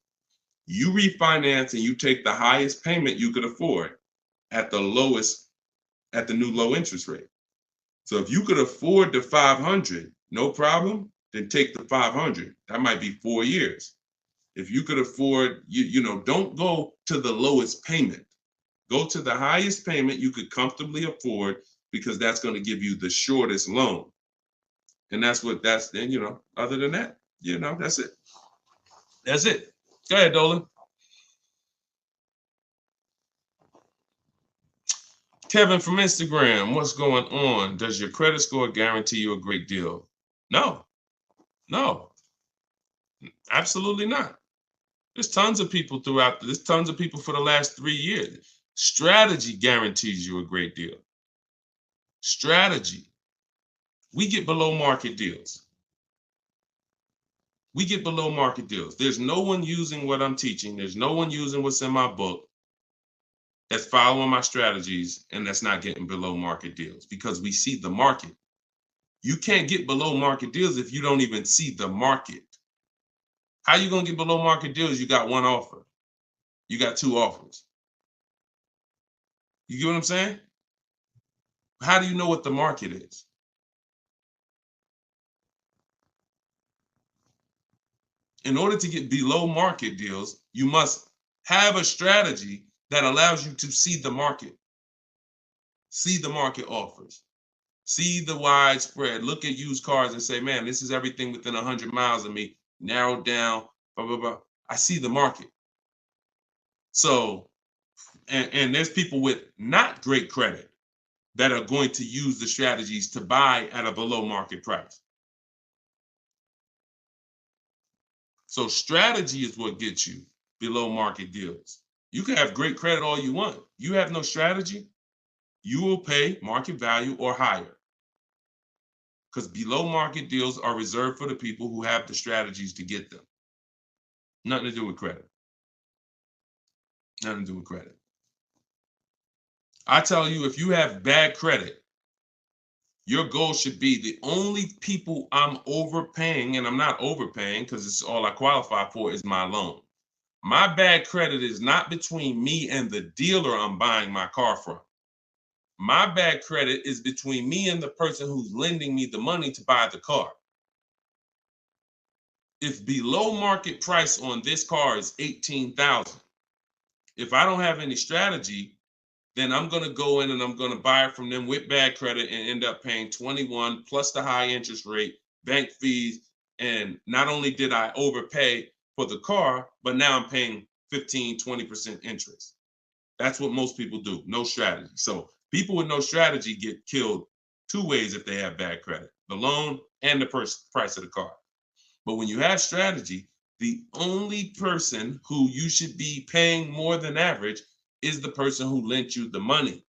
You refinance and you take the highest payment you could afford at the new low interest rate. So if you could afford the $500, no problem, then take the $500. That might be 4 years. If you could afford, don't go to the lowest payment. Go to the highest payment you could comfortably afford, because that's going to give you the shortest loan. And other than that, that's it. That's it. Go ahead, Dolan. Kevin from Instagram, what's going on? Does your credit score guarantee you a great deal? No, absolutely not. There's tons of people for the last 3 years. Strategy guarantees you a great deal. Strategy. We get below market deals. There's no one using what I'm teaching. There's no one using what's in my book that's following my strategies and that's not getting below market deals, because we see the market. You can't get below market deals if you don't even see the market. How you going to get below market deals? You got one offer. You got 2 offers. You get what I'm saying? How do you know what the market is? In order to get below market deals, you must have a strategy that allows you to see the market. See the market offers. See the widespread. Look at used cars and say, man, this is everything within 100 miles of me. Narrowed down, blah, blah, blah. I see the market. So, and there's people with not great credit that are going to use the strategies to buy at a below market price. So strategy is what gets you below market deals. You can have great credit all you want. You have no strategy, you will pay market value or higher. Because below market deals are reserved for the people who have the strategies to get them. Nothing to do with credit. Nothing to do with credit. I tell you, if you have bad credit, your goal should be the only people I'm overpaying, and I'm not overpaying because it's all I qualify for is my loan. My bad credit is not between me and the dealer I'm buying my car from. My bad credit is between me and the person who's lending me the money to buy the car. If below market price on this car is $18,000, if I don't have any strategy, then I'm going to go in and I'm going to buy it from them with bad credit and end up paying 21 plus the high interest rate, bank fees. And not only did I overpay for the car, but now I'm paying 15, 20% interest. That's what most people do. No strategy. So people with no strategy get killed two ways if they have bad credit: the loan and the price of the car. But when you have strategy, the only person who you should be paying more than average is the person who lent you the money.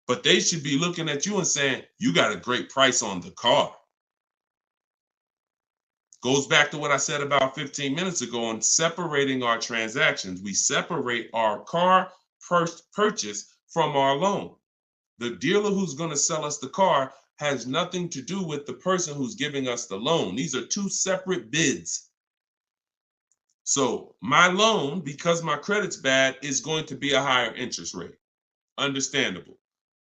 But they should be looking at you and saying, you got a great price on the car. Goes back to what I said about 15 minutes ago on separating our transactions. We separate our car purchase from our loan. The dealer who's going to sell us the car has nothing to do with the person who's giving us the loan. These are two separate bids. So my loan, because my credit's bad, is going to be a higher interest rate. Understandable.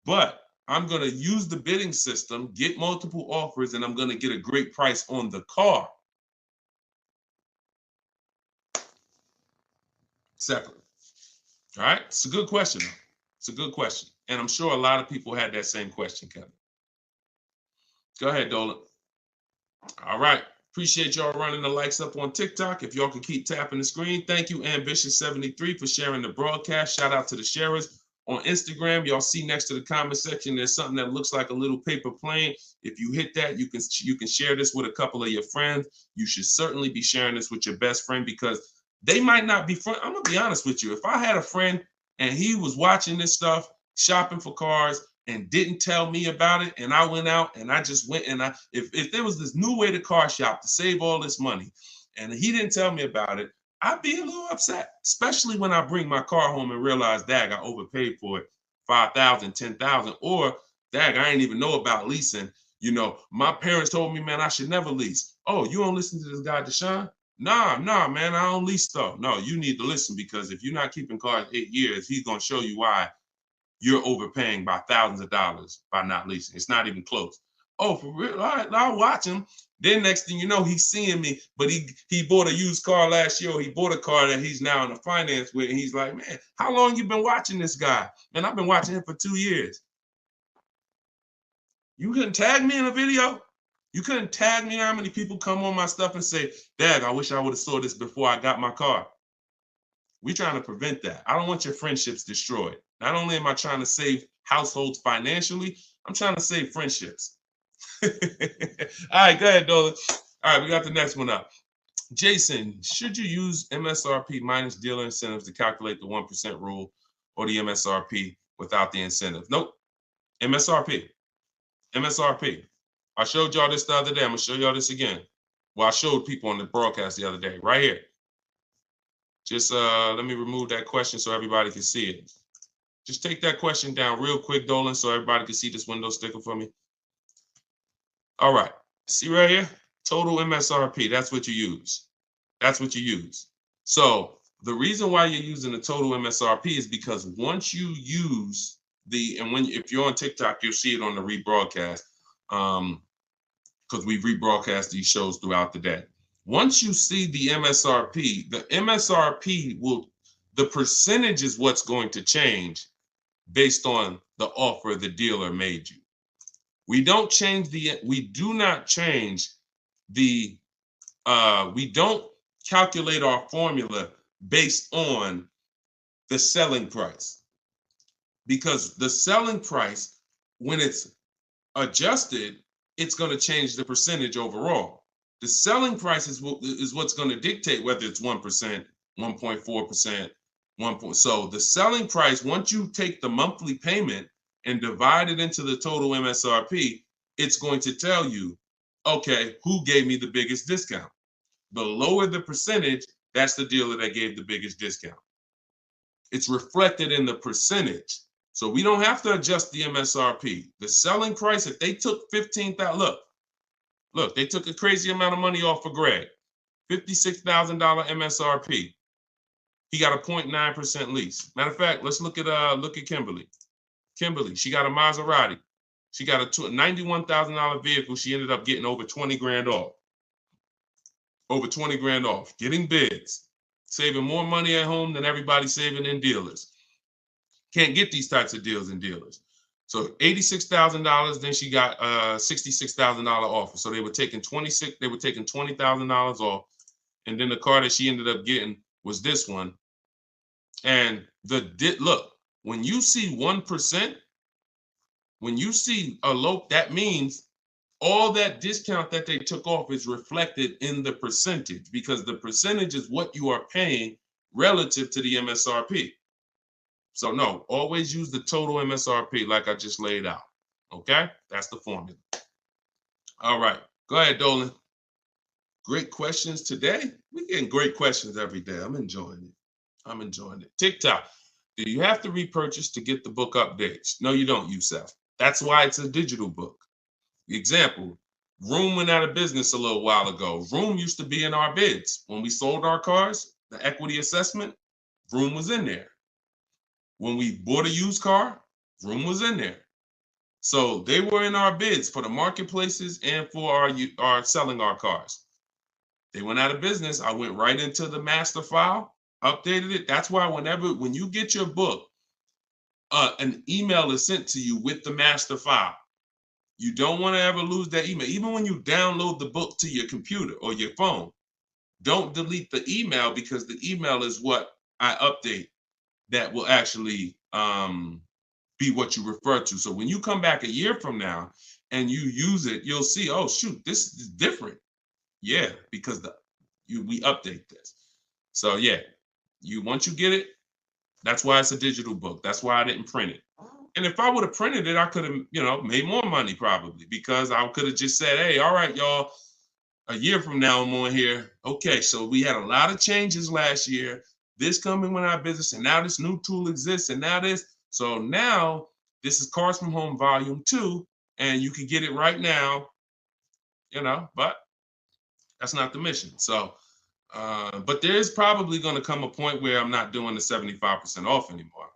But I'm going to use the bidding system, get multiple offers, and I'm going to get a great price on the car. Separate. All right. It's a good question. It's a good question. And I'm sure a lot of people had that same question, Kevin. Go ahead, Dolan. All right. Appreciate y'all running the likes up on TikTok. If y'all can keep tapping the screen. Thank you, Ambitious73, for sharing the broadcast. Shout out to the sharers. On Instagram, y'all see next to the comment section, there's something that looks like a little paper plane. If you hit that, you can share this with a couple of your friends. You should certainly be sharing this with your best friend because they might not be friends. I'm going to be honest with you. If I had a friend and he was watching this stuff, shopping for cars, and didn't tell me about it, and I went out and I just went and if there was this new way to car shop to save all this money and he didn't tell me about it, I'd be a little upset, especially when I bring my car home and realize, dag, I overpaid for it, $5,000, $10,000, or dag, I didn't even know about leasing. You know, my parents told me, man, I should never lease. Oh, you don't listen to this guy, Deshone? Nah, man, I don't lease stuff. No, you need to listen because if you're not keeping cars 8 years, he's going to show you why you're overpaying by thousands of dollars by not leasing. It's not even close. Oh, for real? All right, I'll watch him. Then next thing you know, he's seeing me, but he bought a used car last year, or he bought a car that he's now in a finance with, and he's like, man, how long you been watching this guy? And I've been watching him for 2 years. You couldn't tag me in a video? You couldn't tag me how many people come on my stuff and say, Dad, I wish I would have saw this before I got my car. We're trying to prevent that. I don't want your friendships destroyed. Not only am I trying to save households financially, I'm trying to save friendships. All right, go ahead, Dolan. All right, we got the next one up. Jason, should you use MSRP minus dealer incentives to calculate the 1% rule or the MSRP without the incentive? Nope. MSRP. I showed y'all this the other day. I'm going to show y'all this again. Well, I showed people on the broadcast the other day, right here. Just let me remove that question so everybody can see it. Just take that question down real quick, Dolan, so everybody can see this window sticker for me. All right. See right here? Total MSRP. That's what you use. That's what you use. So the reason why you're using the total MSRP is because once you use if you're on TikTok, you'll see it on the rebroadcast because we rebroadcast these shows throughout the day. Once you see the MSRP the percentage is what's going to change. based on the offer the dealer made you. We do not change the, we don't calculate our formula based on the selling price, because the selling price, when it's adjusted, it's going to change the percentage overall. The selling price is what's going to dictate whether it's 1%, 1.4%, 1. So the selling price, once you take the monthly payment and divide it into the total MSRP, it's going to tell you, okay, who gave me the biggest discount? The lower the percentage, that's the dealer that gave the biggest discount. It's reflected in the percentage. So we don't have to adjust the MSRP. The selling price, if they took $15,000, look, they took a crazy amount of money off for Greg, $56,000 MSRP. He got a 0.9% lease. Matter of fact, let's look at Kimberly. Kimberly, she got a Maserati. She got a $91,000 vehicle. She ended up getting over 20 grand off. Over 20 grand off, getting bids, saving more money at home than everybody's saving in dealers. Can't get these types of deals in dealers. So $86,000, then she got a $66,000 offer. So they were taking $20,000 off. And then the car that she ended up getting was this one. And look, when you see 1%, when you see a low, that means all that discount that they took off is reflected in the percentage, because the percentage is what you are paying relative to the MSRP. So no, always use the total MSRP like I just laid out. Okay, that's the formula. All right, go ahead, Dolan. Great questions today. We're getting great questions every day. I'm enjoying it. I'm enjoying it. TikTok. Do you have to repurchase to get the book updates? No, you don't, Youssef. That's why it's a digital book. Example, Room went out of business a little while ago. Room used to be in our bids. When we sold our cars, the equity assessment, Room was in there. When we bought a used car, Room was in there. So they were in our bids for the marketplaces and for our selling our cars. They went out of business. I went right into the master file, updated it. That's why when you get your book, an email is sent to you with the master file. You don't want to ever lose that email. Even when you download the book to your computer or your phone, don't delete the email, because the email is what I update that will actually be what you refer to. So when you come back a year from now and you use it, you'll see, oh, shoot, this is different. Yeah, because we update this. So yeah, once you get it, that's why it's a digital book. That's why I didn't print it. And if I would have printed it, I could have, made more money probably, because I could have just said, hey, all right, y'all, a year from now I'm on here. Okay, so we had a lot of changes last year. This coming went out of business, and now this new tool exists, and now this. So now this is Cars from Home Volume 2, and you can get it right now, but that's not the mission. So, but there is probably going to come a point where I'm not doing the 75% off anymore.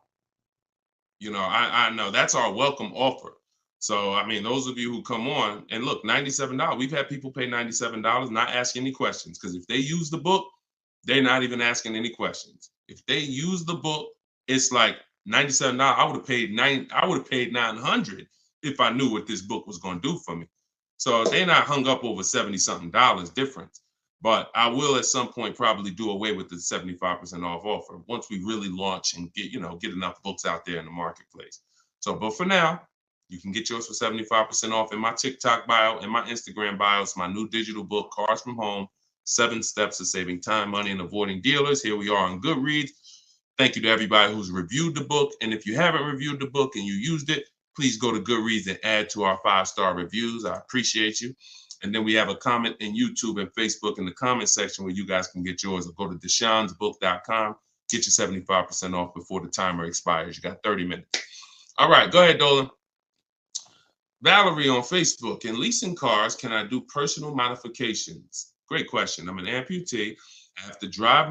I know that's our welcome offer. So, I mean, those of you who come on and look, $97, we've had people pay $97, not asking any questions, because if they use the book, they're not even asking any questions. If they use the book, it's like $97. I would have paid $900 if I knew what this book was going to do for me. So they're not hung up over $70-something difference. But I will at some point probably do away with the 75% off offer once we really launch and get enough books out there in the marketplace. So, but for now, you can get yours for 75% off in my TikTok bio and my Instagram bio. It's my new digital book, Cars from Home, 7 Steps to Saving Time, Money, and Avoiding Dealers. Here we are on Goodreads. Thank you to everybody who's reviewed the book. And if you haven't reviewed the book and you used it, please go to Goodreads and add to our 5-star reviews. I appreciate you. And then we have a comment in YouTube and Facebook in the comment section where you guys can get yours, or go to deshonsbook.com. Get your 75% off before the timer expires. You got 30 minutes. All right, go ahead, Dolan. Valerie on Facebook. In leasing cars, can I do personal modifications? Great question. I'm an amputee. I have to drive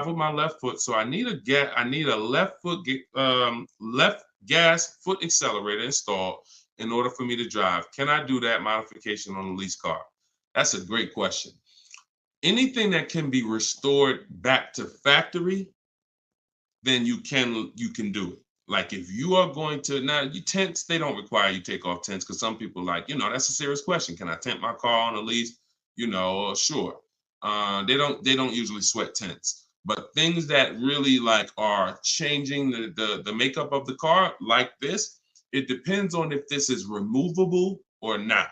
with my left foot, so I need a left gas foot accelerator installed in order for me to drive. Can I do that modification on a lease car? That's a great question. Anything that can be restored back to factory, then you can do it. Like if you are going to, now you tents, they don't require you take off tents because some people like, that's a serious question. Can I tent my car on a lease? Sure. They don't usually sweat tents. But things that really like are changing the makeup of the car like this, it depends on if this is removable or not.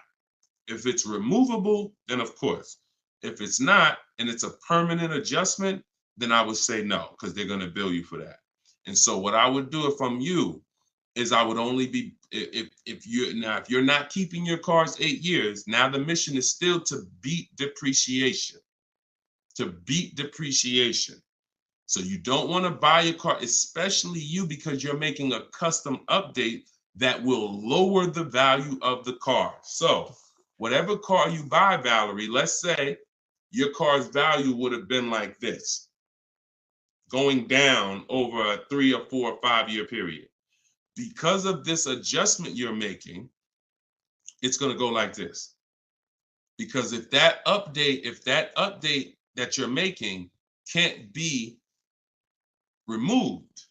If it's removable, then of course. If it's not, and it's a permanent adjustment, then I would say no, because they're going to bill you for that. And so what I would do if I'm you is I would only be, if you're not keeping your cars 8 years, now the mission is still to beat depreciation. To beat depreciation. So you don't want to buy a car, especially you, because you're making a custom update that will lower the value of the car. So whatever car you buy, Valerie, let's say your car's value would have been like this, going down over a 3 or 4 or 5 year period. Because of this adjustment you're making, it's going to go like this. Because if that update that you're making can't be removed,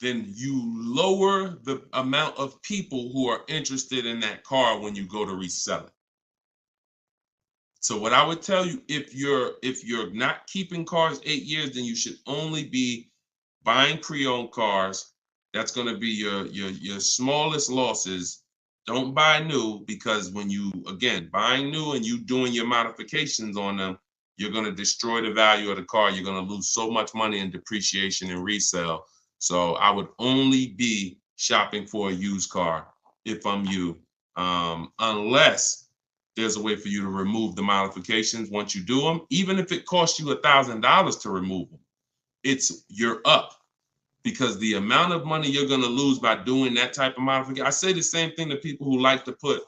then you lower the amount of people who are interested in that car when you go to resell it. So what I would tell you, if you're not keeping cars 8 years, then you should only be buying pre-owned cars. That's going to be your smallest losses. Don't buy new, because when you, again, buying new and you doing your modifications on them, you're going to destroy the value of the car. You're going to lose so much money in depreciation and resale. So I would only be shopping for a used car if I'm you, unless there's a way for you to remove the modifications once you do them. Even if it costs you $1,000 to remove them, you're up, because the amount of money you're going to lose by doing that type of modification. I say the same thing to people who like to put,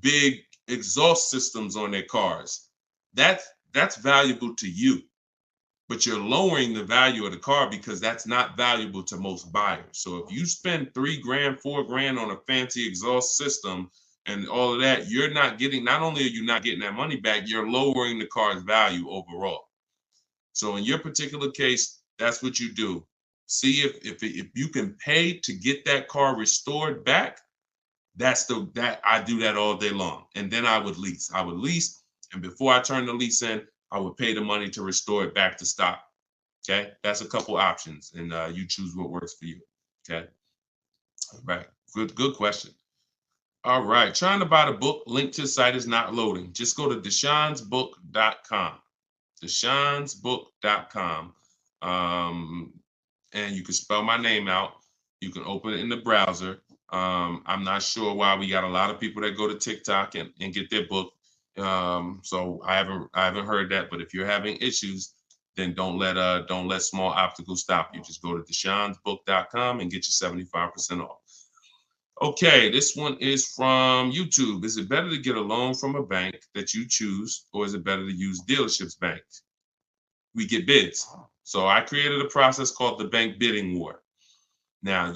big exhaust systems on their cars. That's valuable to you, but you're lowering the value of the car because that's not valuable to most buyers. So if you spend $3,000, $4,000 on a fancy exhaust system and all of that, not only are you not getting that money back, you're lowering the car's value overall. So in your particular case, that's what you do. See if you can pay to get that car restored back. I do that all day long. And then I would lease. And before I turn the lease in, I would pay the money to restore it back to stock. Okay, that's a couple options, and you choose what works for you. Okay, all right, good question. All right, trying to buy the book. Link to the site is not loading. Just go to deshonsbook.com. Deshonsbook.com. And you can spell my name out. You can open it in the browser. I'm not sure why we got a lot of people that go to TikTok and get their book. So I haven't heard that. But if you're having issues, then don't let small obstacles stop you. Just go to deshonsbook.com and get you 75% off. Okay, this one is from YouTube. Is it better to get a loan from a bank that you choose, or is it better to use dealerships banks? We get bids. So I created a process called the bank bidding war. Now,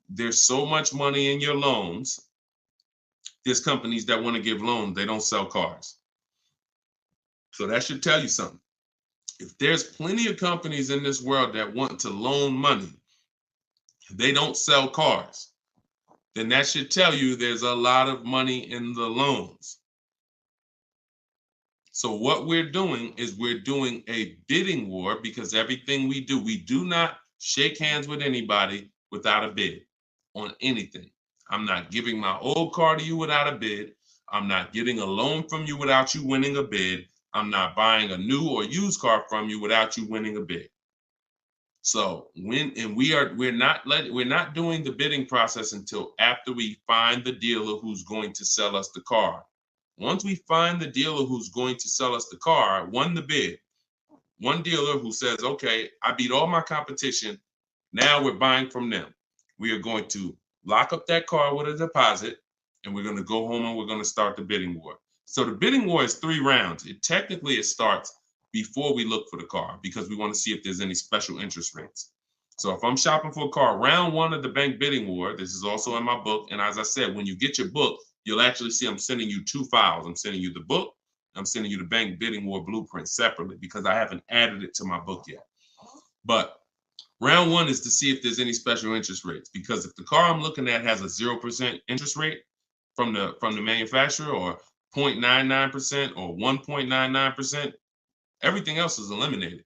there's so much money in your loans. There's companies that want to give loans. They don't sell cars. So that should tell you something. If there's plenty of companies in this world that want to loan money, they don't sell cars, then that should tell you there's a lot of money in the loans. So what we're doing is we're doing a bidding war, because everything we do not shake hands with anybody without a bid on anything. I'm not giving my old car to you without a bid. I'm not getting a loan from you without you winning a bid. I'm not buying a new or used car from you without you winning a bid. So we're not doing the bidding process until after we find the dealer who's going to sell us the car. Once we find the dealer who's going to sell us the car, won the bid, one dealer who says, okay, I beat all my competition, now we're buying from them. We are going to lock up that car with a deposit, and we're going to go home and we're going to start the bidding war. So the bidding war is 3 rounds. It starts before we look for the car, because we want to see if there's any special interest rates. So if I'm shopping for a car, round 1 of the bank bidding war, this is also in my book. And as I said, when you get your book, you'll actually see I'm sending you 2 files. I'm sending you the book. I'm sending you the bank bidding war blueprint separately, because I haven't added it to my book yet. But Round one is to see if there's any special interest rates, because if the car I'm looking at has a 0% interest rate from the manufacturer, or 0.99% or 1.99%, everything else is eliminated.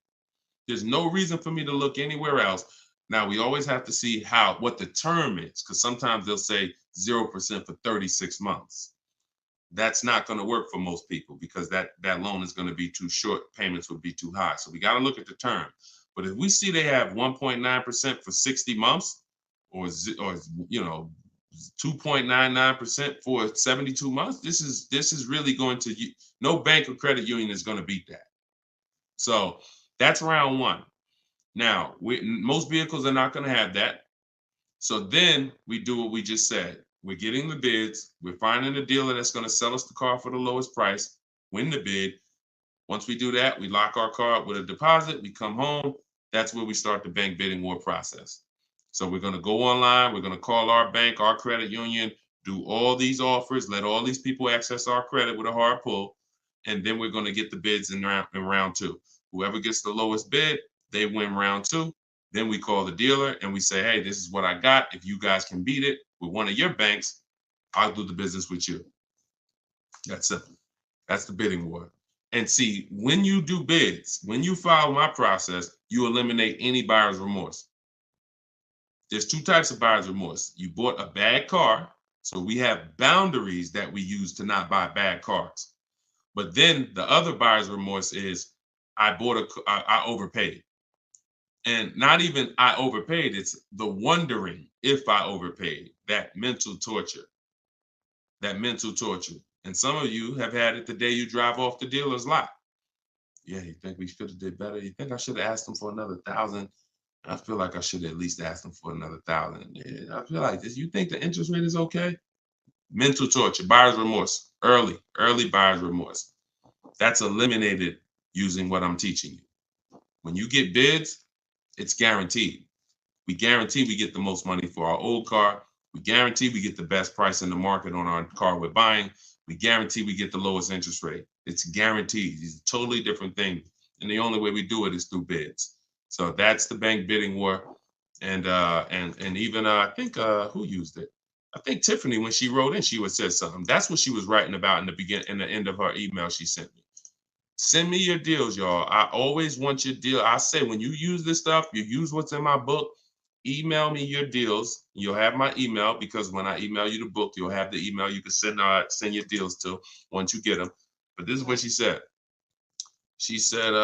There's no reason for me to look anywhere else. Now, we always have to see what the term is, because sometimes they'll say 0% for 36 months. That's not going to work for most people, because that loan is going to be too short. Payments would be too high. So we got to look at the term. But if we see they have 1.9% for 60 months, or 2.99% for 72 months, this is really going to, no bank or credit union is going to beat that. So that's round one. Now, most vehicles are not going to have that. So then we do what we just said. We're getting the bids. We're finding a dealer that's going to sell us the car for the lowest price, win the bid. Once we do that, we lock our car up with a deposit. We come home. That's where we start the bank bidding war process. So we're going to go online. We're going to call our bank, our credit union, do all these offers, let all these people access our credit with a hard pull. And then we're going to get the bids in round two. Whoever gets the lowest bid, they win round two. Then we call the dealer and we say, hey, this is what I got. If you guys can beat it with one of your banks, I'll do the business with you. That's simple. That's the bidding war. And see, when you do bids, when you follow my process, you eliminate any buyer's remorse. There's two types of buyer's remorse. You bought a bad car, so we have boundaries that we use to not buy bad cars. But then the other buyer's remorse is I overpaid. And not even I overpaid, it's the wondering if I overpaid, that mental torture. And some of you have had it the day you drive off the dealer's lot. Yeah, you think we should have did better? You think I should have asked them for another $1,000? I feel like I should have at least asked them for another $1,000. Yeah, I feel like this. You think the interest rate is okay? Mental torture, buyer's remorse, early buyer's remorse. That's eliminated using what I'm teaching you. When you get bids, it's guaranteed. We guarantee we get the most money for our old car. We guarantee we get the best price in the market on our car we're buying. We guarantee we get the lowest interest rate. It's guaranteed. It's a totally different thing. And the only way we do it is through bids. So that's the bank bidding war. And even I think who used it? I think Tiffany, when she wrote in, she would say something. That's what she was writing about in the end of her email she sent me. Send me your deals, y'all. I always want your deal. I say, when you use this stuff, you use what's in my book, email me your deals. You'll have my email, because when I email you the book, you'll have the email you can send your deals to once you get them. But this is what she said. She said,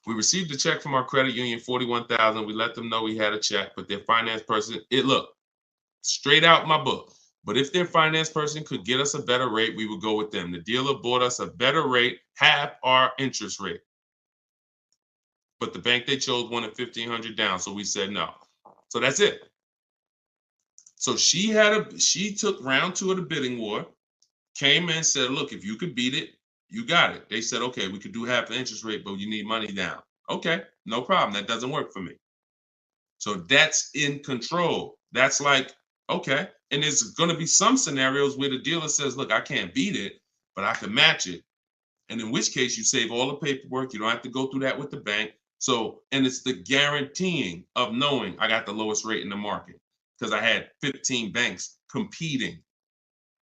we received a check from our credit union, $41,000. We let them know we had a check, but their finance person, look, straight out my book. But if their finance person could get us a better rate, we would go with them. The dealer bought us a better rate, half our interest rate. But the bank they chose wanted $1,500 down, so we said no. So that's it. So she took round two of the bidding war, came in and said, look, if you could beat it, you got it. They said, okay, we could do half the interest rate, but you need money down. Okay, no problem. That doesn't work for me. So that's in control. That's like, okay. And there's going to be some scenarios where the dealer says, look, I can't beat it, but I can match it. And in which case you save all the paperwork. You don't have to go through that with the bank. So, and it's the guaranteeing of knowing I got the lowest rate in the market, because I had 15 banks competing,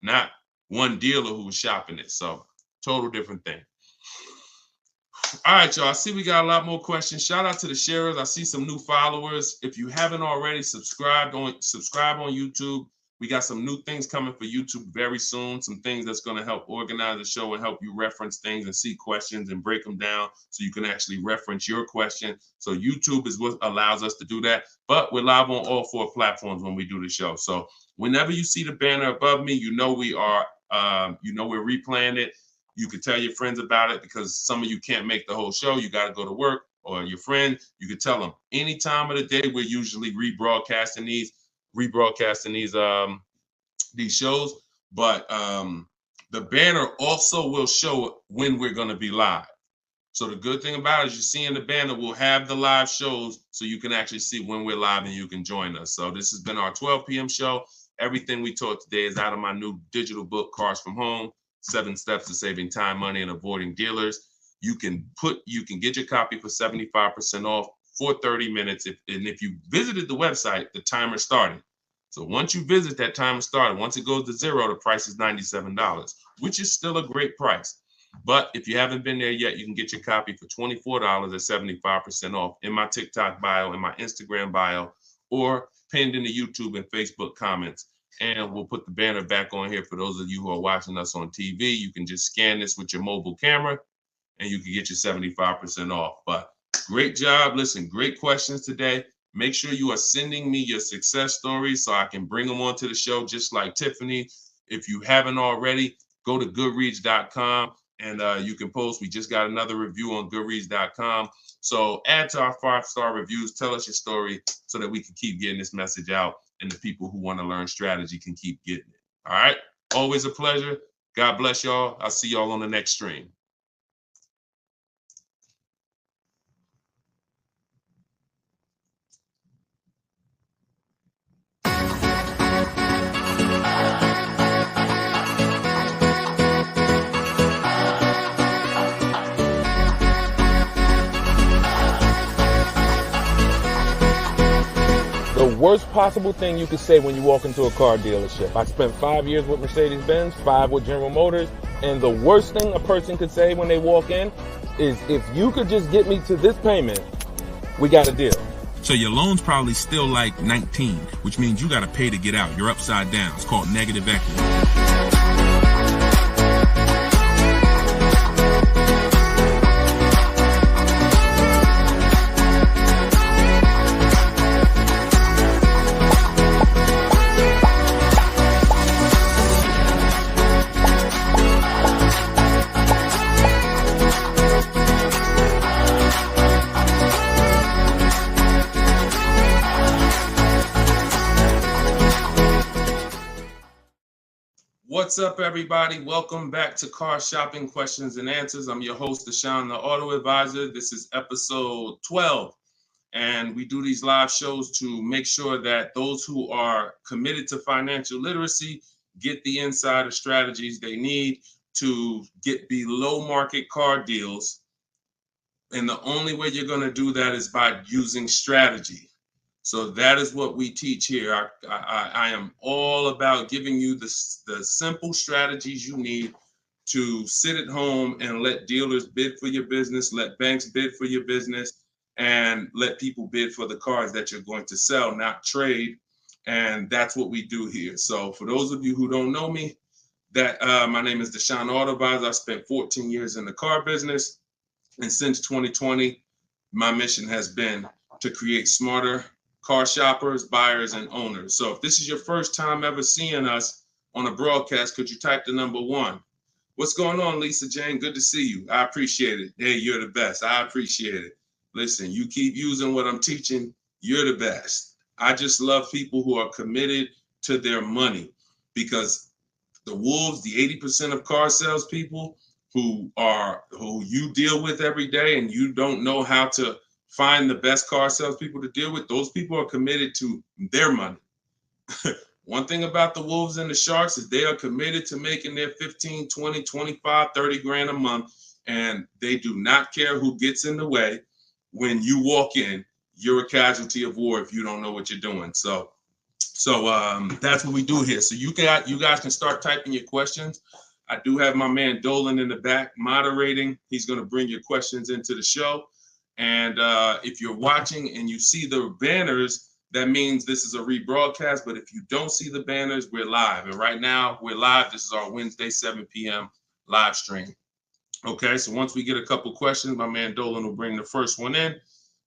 not one dealer who was shopping it. So total different thing. All right, y'all. I see we got a lot more questions. Shout out to the sharers. I see some new followers. If you haven't already, subscribe on YouTube. We got some new things coming for YouTube very soon. Some things that's going to help organize the show and help you reference things and see questions and break them down so you can actually reference your question. So YouTube is what allows us to do that. But we're live on all 4 platforms when we do the show. So whenever you see the banner above me, you know we are, we're replaying it. You can tell your friends about it, because some of you can't make the whole show. You got to go to work, or your friend, you can tell them any time of the day. We're usually rebroadcasting these shows, but the banner also will show when we're going to be live. So the good thing about it is, you see in the banner, we'll have the live shows so you can actually see when we're live and you can join us. So this has been our 12 p.m. show. Everything we taught today is out of my new digital book, Cars from Home, 7 Steps to Saving Time, Money, and Avoiding Dealers. You can get your copy for 75% off for 30 minutes. If you visited the website, the timer started. So once you visit, that timer started. Once it goes to 0, the price is $97, which is still a great price. But if you haven't been there yet, you can get your copy for $24 at 75% off in my TikTok bio, in my Instagram bio, or pinned in the YouTube and Facebook comments. And we'll put the banner back on here for those of you who are watching us on TV. You can just scan this with your mobile camera and you can get your 75% off. But great job. Listen, great questions today. Make sure you are sending me your success stories so I can bring them onto the show, just like Tiffany. If you haven't already, go to goodreads.com and you can post. We just got another review on goodreads.com. So add to our 5-star reviews. Tell us your story so that we can keep getting this message out and the people who want to learn strategy can keep getting it. All right. Always a pleasure. God bless y'all. I'll see y'all on the next stream. The worst possible thing you could say when you walk into a car dealership. I spent 5 years with Mercedes-Benz, 5 with General Motors, and the worst thing a person could say when they walk in is, if you could just get me to this payment, we got a deal. So your loan's probably still like 19, which means you got to pay to get out. You're upside down. It's called negative equity. What's up, everybody? Welcome back to Car Shopping Questions and Answers. I'm your host, Deshone the Auto Advisor. This is episode 12, and we do these live shows to make sure that those who are committed to financial literacy get the insider strategies they need to get below market car deals. And the only way you're going to do that is by using strategy. So that is what we teach here. I am all about giving you the simple strategies you need to sit at home and let dealers bid for your business, let banks bid for your business, and let people bid for the cars that you're going to sell, not trade. And that's what we do here. So for those of you who don't know me, my name is Deshone the Auto Advisor. I spent 14 years in the car business. And since 2020, my mission has been to create smarter car shoppers, buyers, and owners. So if this is your first time ever seeing us on a broadcast, could you type the number 1? What's going on, Lisa Jane? Good to see you. I appreciate it. Hey, you're the best. I appreciate it. Listen, you keep using what I'm teaching, you're the best. I just love people who are committed to their money, because the wolves, the 80% of car salespeople who you deal with every day, and you don't know how to find the best car salespeople to deal with, those people are committed to their money. One thing about the wolves and the sharks is they are committed to making their 15, 20, 25, 30 grand a month, and they do not care who gets in the way. When you walk in, you're a casualty of war if you don't know what you're doing. So that's what we do here. So you guys can start typing your questions. I do have my man Dolan in the back moderating. He's going to bring your questions into the show. And if you're watching and you see the banners, that means this is a rebroadcast. But if you don't see the banners, we're live. And right now we're live. This is our Wednesday, 7 p.m. live stream. Okay, so once we get a couple questions, my man Dolan will bring the first one in.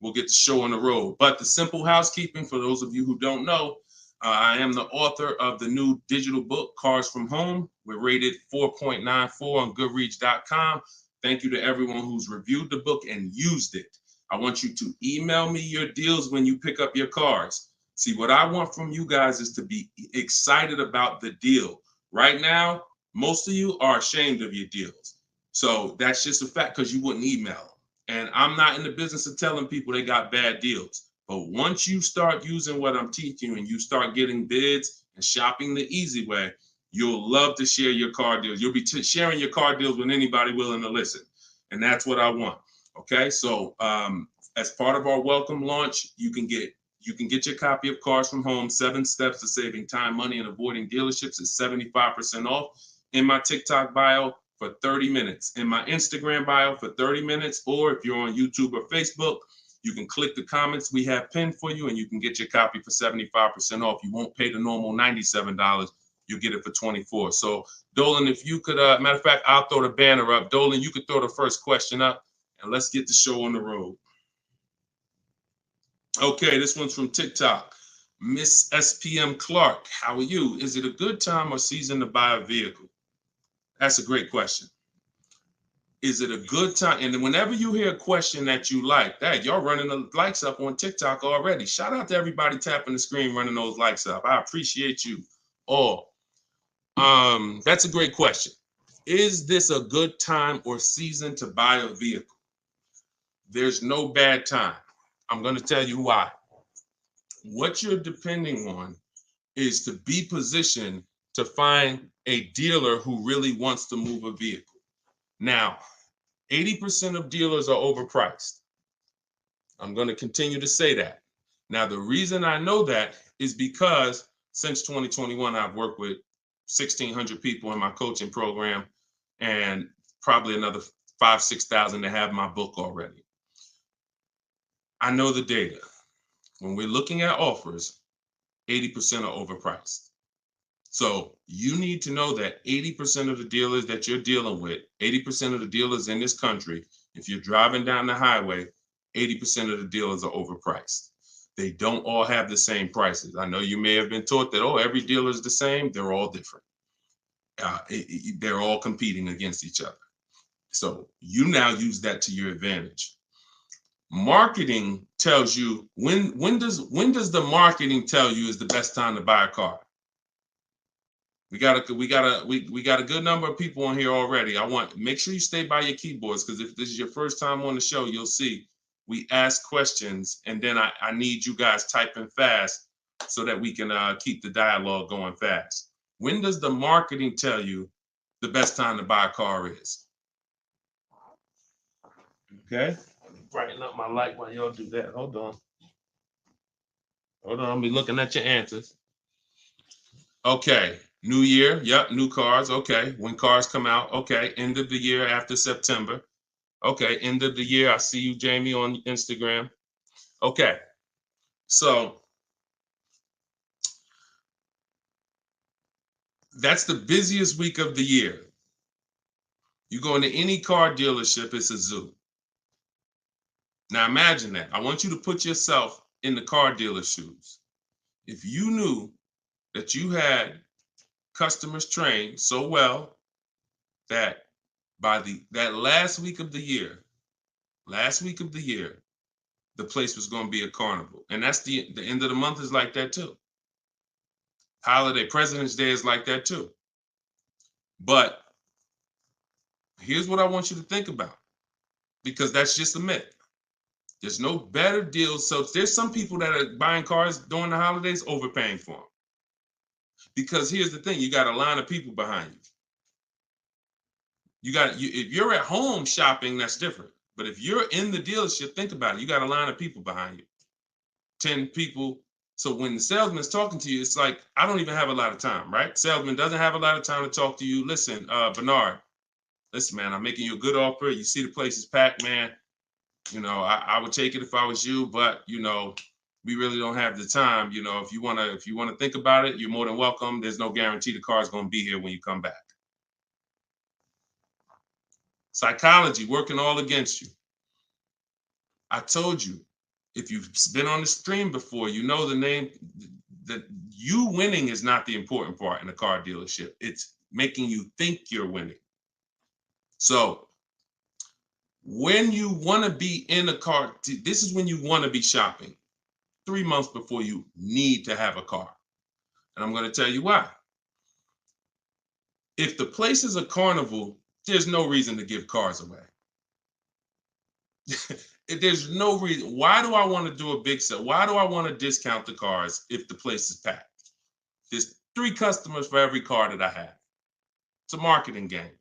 We'll get the show on the road. But the simple housekeeping, for those of you who don't know, I am the author of the new digital book, Cars from Home. We're rated 4.94 on goodreads.com. Thank you to everyone who's reviewed the book and used it. I want you to email me your deals when you pick up your cars. See, what I want from you guys is to be excited about the deal. Right now, most of you are ashamed of your deals. So that's just a fact, because you wouldn't email. And I'm not in the business of telling people they got bad deals. But once you start using what I'm teaching and you start getting bids and shopping the easy way, you'll love to share your car deals. You'll be sharing your car deals with anybody willing to listen. And that's what I want. Okay, so As part of our welcome launch, you can get your copy of Cars from Home, 7 Steps to Saving Time, Money, and Avoiding Dealerships is 75% off in my TikTok bio for 30 minutes, in my Instagram bio for 30 minutes, or if you're on YouTube or Facebook, you can click the comments we have pinned for you and you can get your copy for 75% off. You won't pay the normal $97. You'll get it for $24. So Dolan, if you could, matter of fact, I'll throw the banner up. Dolan, you could throw the first question up and let's get the show on the road. Okay, this one's from TikTok. Miss SPM Clark, how are you? Is it a good time or season to buy a vehicle? That's a great question. Is it a good time? And whenever you hear a question that you like, that y'all running the likes up on TikTok already. Shout out to everybody tapping the screen, running those likes up. I appreciate you all. That's a great question. Is this a good time or season to buy a vehicle? There's no bad time. I'm going to tell you why. What you're depending on is to be positioned to find a dealer who really wants to move a vehicle. Now, 80% of dealers are overpriced. I'm going to continue to say that. Now, the reason I know that is because since 2021, I've worked with 1,600 people in my coaching program and probably another 5,000, 6,000 to have my book already. I know the data. When we're looking at offers, 80% are overpriced. So you need to know that 80% of the dealers that you're dealing with, 80% of the dealers in this country, if you're driving down the highway, 80% of the dealers are overpriced. They don't all have the same prices. I know you may have been taught that, oh, every dealer is the same. They're all different. They're all competing against each other. So you now use that to your advantage. Marketing tells you when does the marketing tell you is the best time to buy a car? We got a good number of people on here already. Make sure you stay by your keyboards, because if this is your first time on the show, you'll see we ask questions and then I need you guys typing fast so that we can keep the dialogue going fast. When does the marketing tell you the best time to buy a car is? Okay. Brighten up my light while y'all do that. Hold on, I'll be looking at your answers. Okay, new year, yep, new cars, okay. When cars come out, okay. End of the year after September. Okay, end of the year, I see you, Jamie, on Instagram. Okay, so that's the busiest week of the year. You go into any car dealership, it's a zoo. Now imagine that. I want you to put yourself in the car dealer's shoes. If you knew that you had customers trained so well that by that last week of the year, the place was going to be a carnival. And that's the end of the month is like that too. Holiday, President's Day is like that too. But here's what I want you to think about, because that's just a myth. There's no better deals. So there's some people that are buying cars during the holidays overpaying for them. Because here's the thing, you got a line of people behind you. If you're at home shopping, that's different. But if you're in the dealership, think about it. You got a line of people behind you, 10 people. So when the salesman's talking to you, it's like, I don't even have a lot of time, right? Salesman doesn't have a lot of time to talk to you. Listen, Bernard, listen, man, I'm making you a good offer. You see the place is packed, man. You know, I would take it if I was you, but you know, we really don't have the time. You know, if you wanna think about it, you're more than welcome. There's no guarantee the car's gonna be here when you come back. Psychology working all against you. I told you, if you've been on the stream before, you know the name, that you winning is not the important part in a car dealership. It's making you think you're winning. So when you want to be in a car, this is when you want to be shopping, 3 months before you need to have a car. And I'm going to tell you why. If the place is a carnival, there's no reason to give cars away. There's no reason. Why do I want to do a big sale? Why do I want to discount the cars if the place is packed? There's 3 customers for every car that I have. It's a marketing game.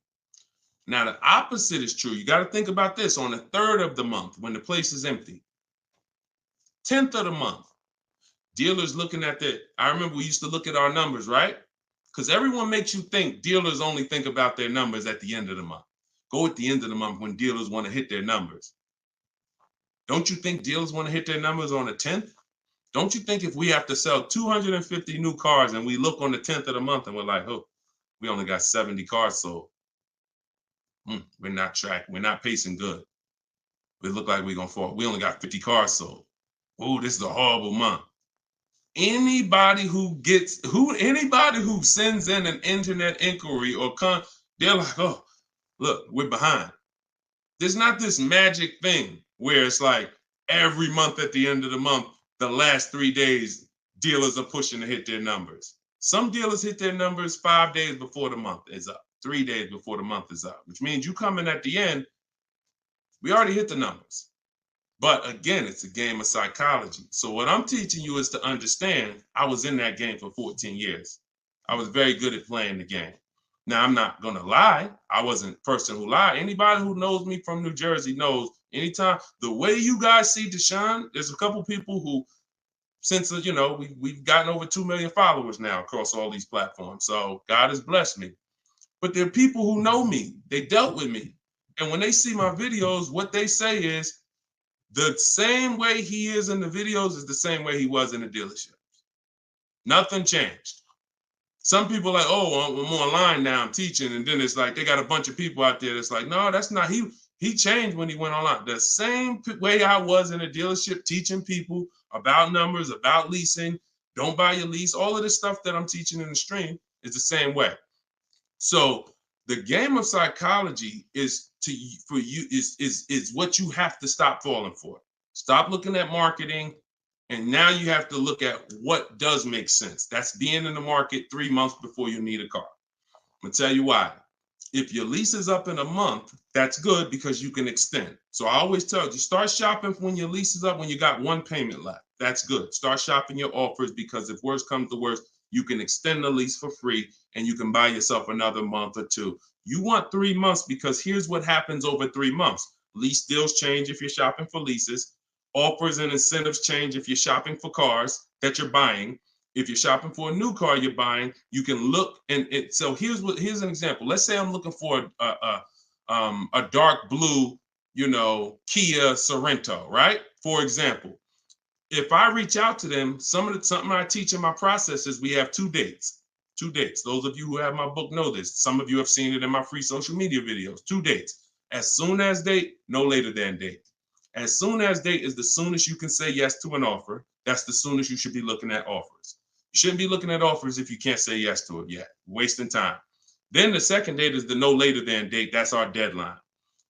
Now, the opposite is true. You got to think about this. On the 3rd of the month, when the place is empty, 10th of the month, dealers looking at that. I remember we used to look at our numbers, right? Because everyone makes you think dealers only think about their numbers at the end of the month. Go at the end of the month when dealers want to hit their numbers. Don't you think dealers want to hit their numbers on the 10th? Don't you think if we have to sell 250 new cars and we look on the 10th of the month and we're like, oh, we only got 70 cars sold. We're not pacing good. We look like we're gonna fall. We only got 50 cars sold. Oh, this is a horrible month. Anybody who sends in an internet inquiry they're like, oh, look, we're behind. There's not this magic thing where it's like every month at the end of the month, the last 3 days, dealers are pushing to hit their numbers. Some dealers hit their numbers 5 days before the month is up, 3 days before the month is up, which means you come in at the end, we already hit the numbers. But again, it's a game of psychology. So what I'm teaching you is to understand, I was in that game for 14 years. I was very good at playing the game. Now, I'm not going to lie. I wasn't a person who lied. Anybody who knows me from New Jersey knows anytime, the way you guys see Deshone, there's a couple people who, since, we've gotten over 2 million followers now across all these platforms. So God has blessed me. But there are people who know me. They dealt with me. And when they see my videos, what they say is, the same way he is in the videos is the same way he was in the dealership. Nothing changed. Some people are like, oh, I'm online now, I'm teaching. And then it's like, they got a bunch of people out there that's like, no, that's not, he changed when he went online. The same way I was in a dealership teaching people about numbers, about leasing, don't buy your lease, all of this stuff that I'm teaching in the stream is the same way. So the game of psychology is what you have to stop falling for. Stop looking at marketing, and now you have to look at what does make sense. That's being in the market 3 months before you need a car. I'm gonna tell you why. If your lease is up in a month, that's good because you can extend. So I always tell you, start shopping when your lease is up when you got one payment left. That's good. Start shopping your offers because if worse comes to worse, you can extend the lease for free and you can buy yourself another month or two. You want 3 months because here's what happens over 3 months. Lease deals change if you're shopping for leases. Offers and incentives change if you're shopping for cars that you're buying. If you're shopping for a new car you're buying, you can look so here's an example. Let's say I'm looking for a dark blue, Kia Sorento, right? For example. If I reach out to them, something I teach in my process is we have 2 dates. 2 dates. Those of you who have my book know this. Some of you have seen it in my free social media videos. 2 dates. As soon as date, no later than date. As soon as date is the soonest you can say yes to an offer. That's the soonest you should be looking at offers. You shouldn't be looking at offers if you can't say yes to it yet. Wasting time. Then the second date is the no later than date. That's our deadline.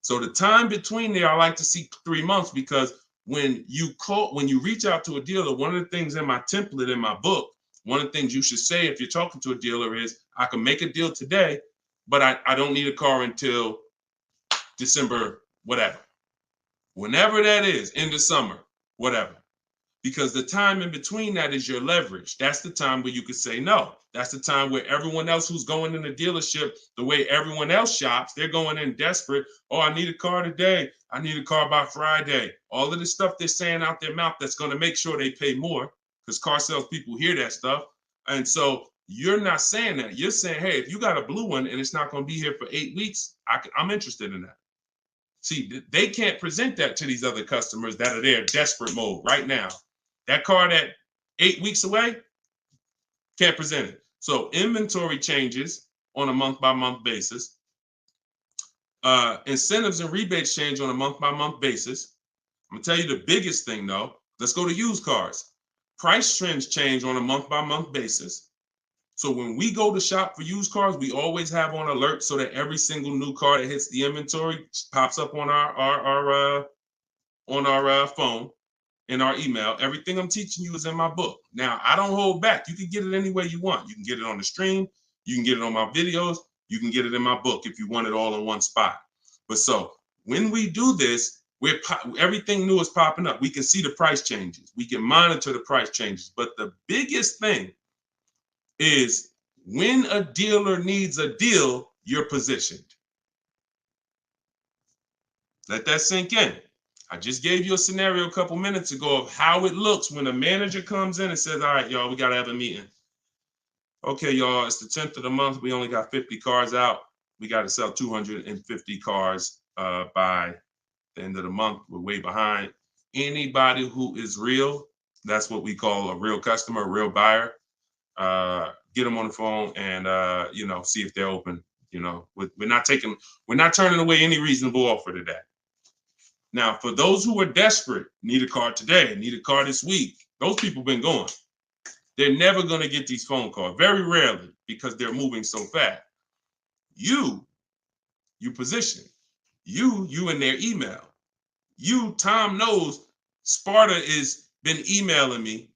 So the time between there, I like to see 3 months because when you reach out to a dealer, one of the things in my template in my book, one of the things you should say if you're talking to a dealer is, I can make a deal today, but I don't need a car until December, whatever. Whenever that is, in the summer, whatever. Because the time in between that is your leverage. That's the time where you could say no. That's the time where everyone else who's going in the dealership, the way everyone else shops, they're going in desperate. Oh, I need a car today. I need a car by Friday. All of the stuff they're saying out their mouth that's going to make sure they pay more because car sales people hear that stuff. And so you're not saying that. You're saying, hey, if you got a blue one and it's not going to be here for 8 weeks, I'm interested in that. See, they can't present that to these other customers that are there desperate mode right now. That car that 8 weeks away, can't present it. So inventory changes on a month-by-month basis. Incentives and rebates change on a month-by-month basis. I'm gonna tell you the biggest thing though. Let's go to used cars. Price trends change on a month-by-month basis. So when we go to shop for used cars, we always have on alert so that every single new car that hits the inventory pops up on our phone, in our email. Everything I'm teaching you is in my book. Now, I don't hold back. You can get it any way you want. You can get it on the stream. You can get it on my videos. You can get it in my book if you want it all in one spot. But so when we do this, everything new is popping up. We can see the price changes. We can monitor the price changes. But the biggest thing is when a dealer needs a deal, you're positioned. Let that sink in. I just gave you a scenario a couple minutes ago of how it looks when a manager comes in and says, all right, y'all, we got to have a meeting. Okay, y'all, it's the 10th of the month. We only got 50 cars out. We got to sell 250 cars by the end of the month. We're way behind. Anybody who is real, that's what we call a real customer, a real buyer. Get them on the phone and, see if they're open. We're not turning away any reasonable offer today. Now, for those who are desperate, need a car today, need a car this week, those people been going. They're never going to get these phone calls, very rarely, because they're moving so fast. You position. You in their email. Tom knows Sparta has been emailing me.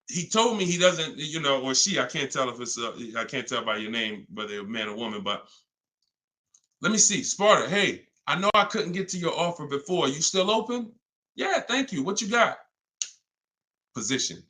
He told me he doesn't, or she, I can't tell if it's, I can't tell by your name, whether you're a man or woman, but let me see. Sparta, hey, I know I couldn't get to your offer before. You still open? Yeah, thank you. What you got? Position.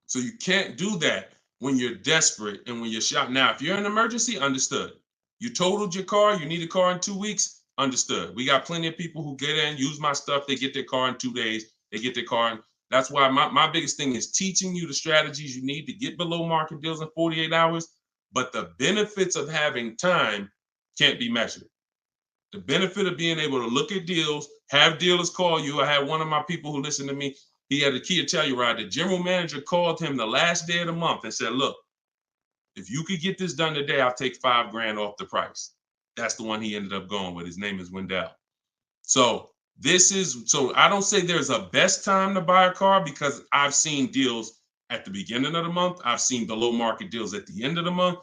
So you can't do that when you're desperate and when you're shopping. Now, if you're in an emergency, understood. You totaled your car, you need a car in 2 weeks, understood. We got plenty of people who get in, use my stuff, they get their car in 2 days, they get their car in. That's why my biggest thing is teaching you the strategies you need to get below market deals in 48 hours. But the benefits of having time can't be measured. The benefit of being able to look at deals, have dealers call you. I had one of my people who listened to me. He had a Kia Telluride. The general manager called him the last day of the month and said, look, if you could get this done today, I'll take $5,000 off the price. That's the one he ended up going with. His name is Wendell. So I don't say there's a best time to buy a car because I've seen deals at the beginning of the month. I've seen below market deals at the end of the month,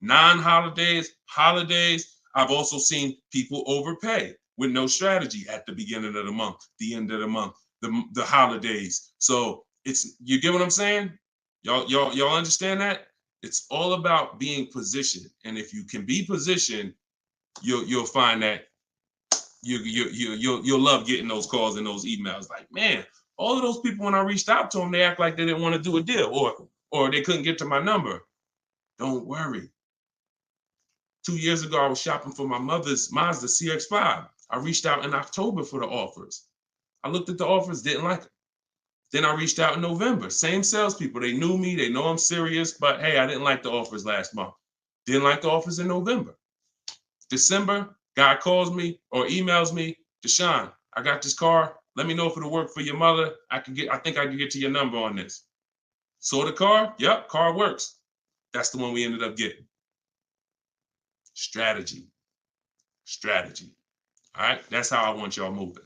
non-holidays, holidays. I've also seen people overpay with no strategy at the beginning of the month, the end of the month, the holidays. So you get what I'm saying? Y'all understand that? It's all about being positioned. And if you can be positioned, you'll find that you'll love getting those calls and those emails. Like, man, all of those people, when I reached out to them, they act like they didn't want to do a deal or they couldn't get to my number. Don't worry. 2 years ago, I was shopping for my mother's Mazda CX-5. I reached out in October for the offers. I looked at the offers, didn't like them. Then I reached out in November. Same salespeople. They knew me. They know I'm serious. But hey, I didn't like the offers last month. Didn't like the offers in November. December, guy calls me or emails me, Deshone, I got this car. Let me know if it'll work for your mother. I think I can get to your number on this. Saw the car? Yep, car works. That's the one we ended up getting. Strategy. All right, that's how I want y'all moving.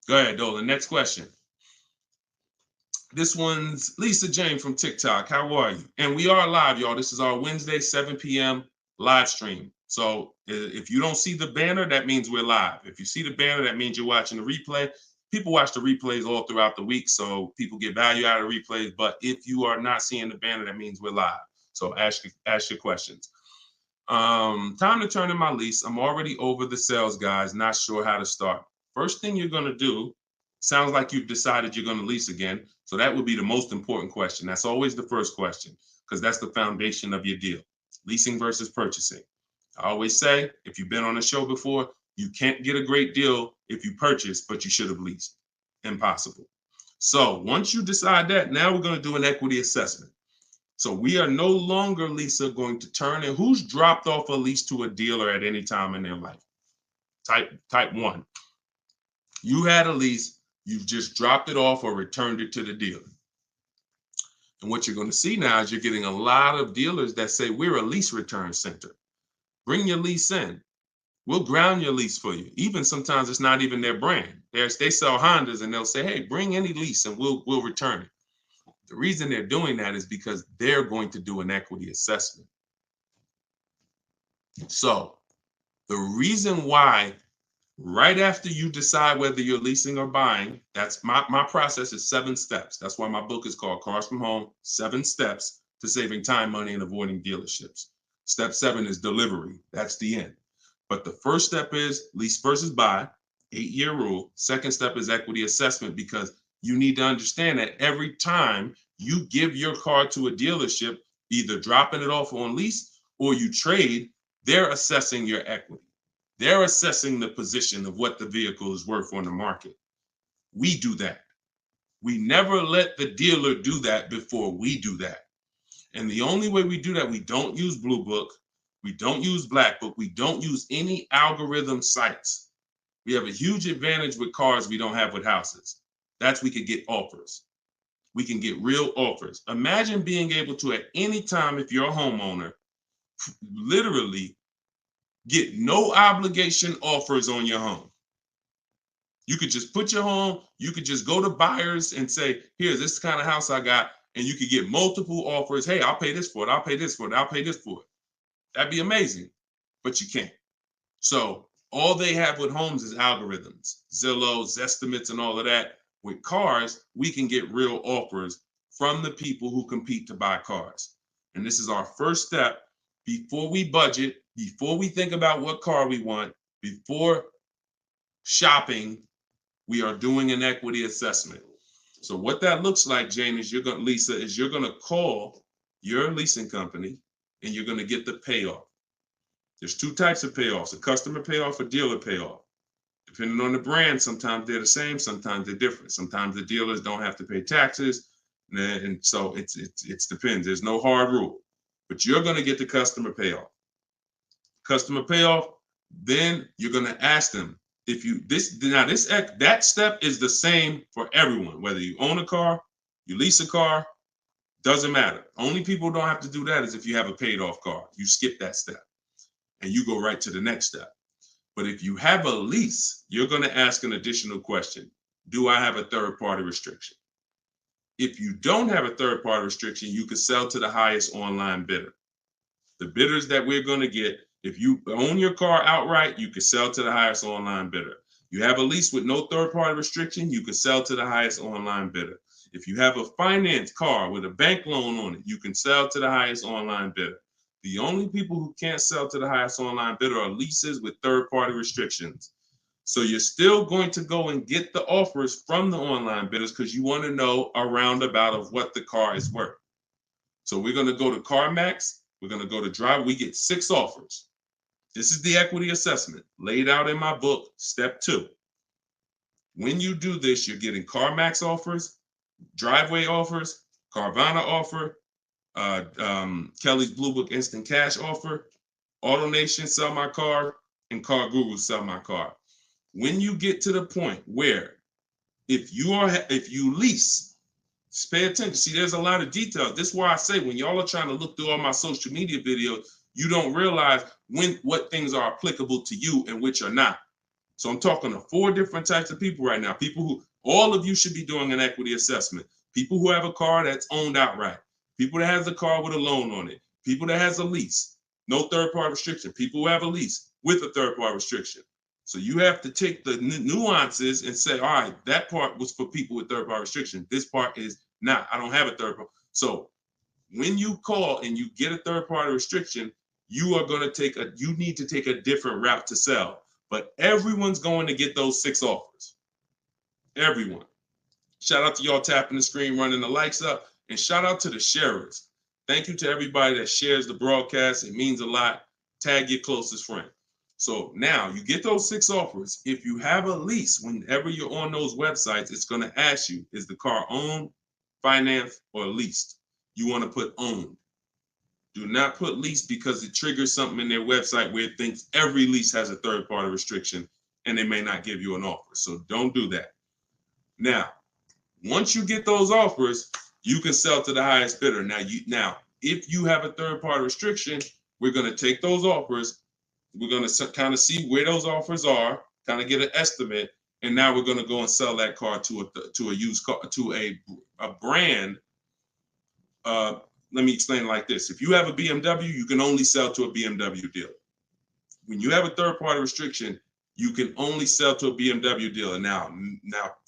Go ahead, Dolan. Next question. This one's Lisa Jane from TikTok. How are you? And we are live, y'all. This is our Wednesday, 7 p.m. live stream. So if you don't see the banner, that means we're live. If you see the banner, that means you're watching the replay. People watch the replays all throughout the week, so people get value out of replays. But if you are not seeing the banner, that means we're live. So ask your questions. Time to turn in my lease. I'm already over the sales guys, not sure how to start. First thing you're going to do, sounds like you've decided you're going to lease again. So that would be the most important question. That's always the first question because that's the foundation of your deal. Leasing versus purchasing. I always say, if you've been on a show before, you can't get a great deal if you purchase, but you should have leased. Impossible. So once you decide that, now we're going to do an equity assessment. So we are no longer, Lisa, going to turn in who's dropped off a lease to a dealer at any time in their life. Type 1. You had a lease, you've just dropped it off or returned it to the dealer. And what you're going to see now is you're getting a lot of dealers that say, we're a lease return center. Bring your lease in. We'll ground your lease for you. Even sometimes it's not even their brand. They sell Hondas and they'll say, hey, bring any lease and we'll return it. The reason they're doing that is because they're going to do an equity assessment. So the reason why right after you decide whether you're leasing or buying, that's my process is 7 steps. That's why my book is called Cars from Home, 7 Steps to Saving Time, Money, and Avoiding Dealerships. Step 7 is delivery. That's the end. But the first step is lease versus buy, 8-year rule. Second step is equity assessment because you need to understand that every time you give your car to a dealership, either dropping it off on lease or you trade, they're assessing your equity. They're assessing the position of what the vehicle is worth on the market. We do that. We never let the dealer do that before we do that. And the only way we do that, we don't use Blue Book, we don't use Black Book, we don't use any algorithm sites. We have a huge advantage with cars we don't have with houses. That's we could get offers. We can get real offers. Imagine being able to, at any time, if you're a homeowner, literally get no obligation offers on your home. You could just put your home, you could just go to buyers and say, here's this kind of house I got, and you could get multiple offers. Hey, I'll pay this for it, I'll pay this for it, I'll pay this for it. That'd be amazing, but you can't. So all they have with homes is algorithms, Zillow, Zestimates, and all of that. With cars, we can get real offers from the people who compete to buy cars. And this is our first step before we budget, before we think about what car we want, before shopping, we are doing an equity assessment. So what that looks like, Jane, is Lisa, is you're gonna call your leasing company and you're gonna get the payoff. There's two types of payoffs, a customer payoff, a dealer payoff. Depending on the brand, sometimes they're the same, sometimes they're different. Sometimes the dealers don't have to pay taxes, and so it depends. There's no hard rule, but you're gonna get the customer payoff. Customer payoff, then you're gonna ask them, if you that step is the same for everyone, whether you own a car, you lease a car, doesn't matter. Only people who don't have to do that is if you have a paid off car. You skip that step and you go right to the next step. But if you have a lease, you're going to ask an additional question. Do I have a third party restriction? If you don't have a third party restriction, you can sell to the highest online bidder. The bidders that we're going to get, if you own your car outright, you can sell to the highest online bidder. You have a lease with no third party restriction, you can sell to the highest online bidder. If you have a finance car with a bank loan on it, you can sell to the highest online bidder. The only people who can't sell to the highest online bidder are leases with third party restrictions. So you're still going to go and get the offers from the online bidders because you want to know a roundabout of what the car is worth. So we're going to go to CarMax. We're going to go to Drive. We get 6 offers. This is the equity assessment laid out in my book, step 2. When you do this, you're getting CarMax offers, Driveway offers, Carvana offer, Kelly's Blue Book Instant Cash offer, AutoNation Sell My Car, and Car Guru Sell My Car. When you get to the point where if you lease, just pay attention. See, there's a lot of details. This is why I say when y'all are trying to look through all my social media videos, you don't realize what things are applicable to you and which are not. So I'm talking to 4 different types of people right now. People who, all of you should be doing an equity assessment. People who have a car that's owned outright. People that has a car with a loan on it. People that has a lease, no third party restriction. People who have a lease with a third party restriction. So you have to take the nuances and say, all right, that part was for people with third party restriction. This part is not. I don't have a third party. So when you call and you get a third party restriction, you need to take a different route to sell. But everyone's going to get those 6 offers. Everyone. Shout out to y'all tapping the screen, running the likes up, and shout out to the sharers. Thank you to everybody that shares the broadcast. It means a lot. Tag your closest friend. So now you get those 6 offers. If you have a lease, whenever you're on those websites, it's going to ask you, is the car owned, financed, or leased? You want to put owned. Do not put lease because it triggers something in their website where it thinks every lease has a third party restriction and they may not give you an offer. So don't do that. Now, once you get those offers, you can sell to the highest bidder. Now, if you have a third party restriction, we're going to take those offers. We're going to kind of see where those offers are, kind of get an estimate, and now we're going to go and sell that car to a used car, to a brand. Let me explain it like this. If you have a BMW, you can only sell to a BMW dealer. When you have a third party restriction, you can only sell to a BMW dealer. Now,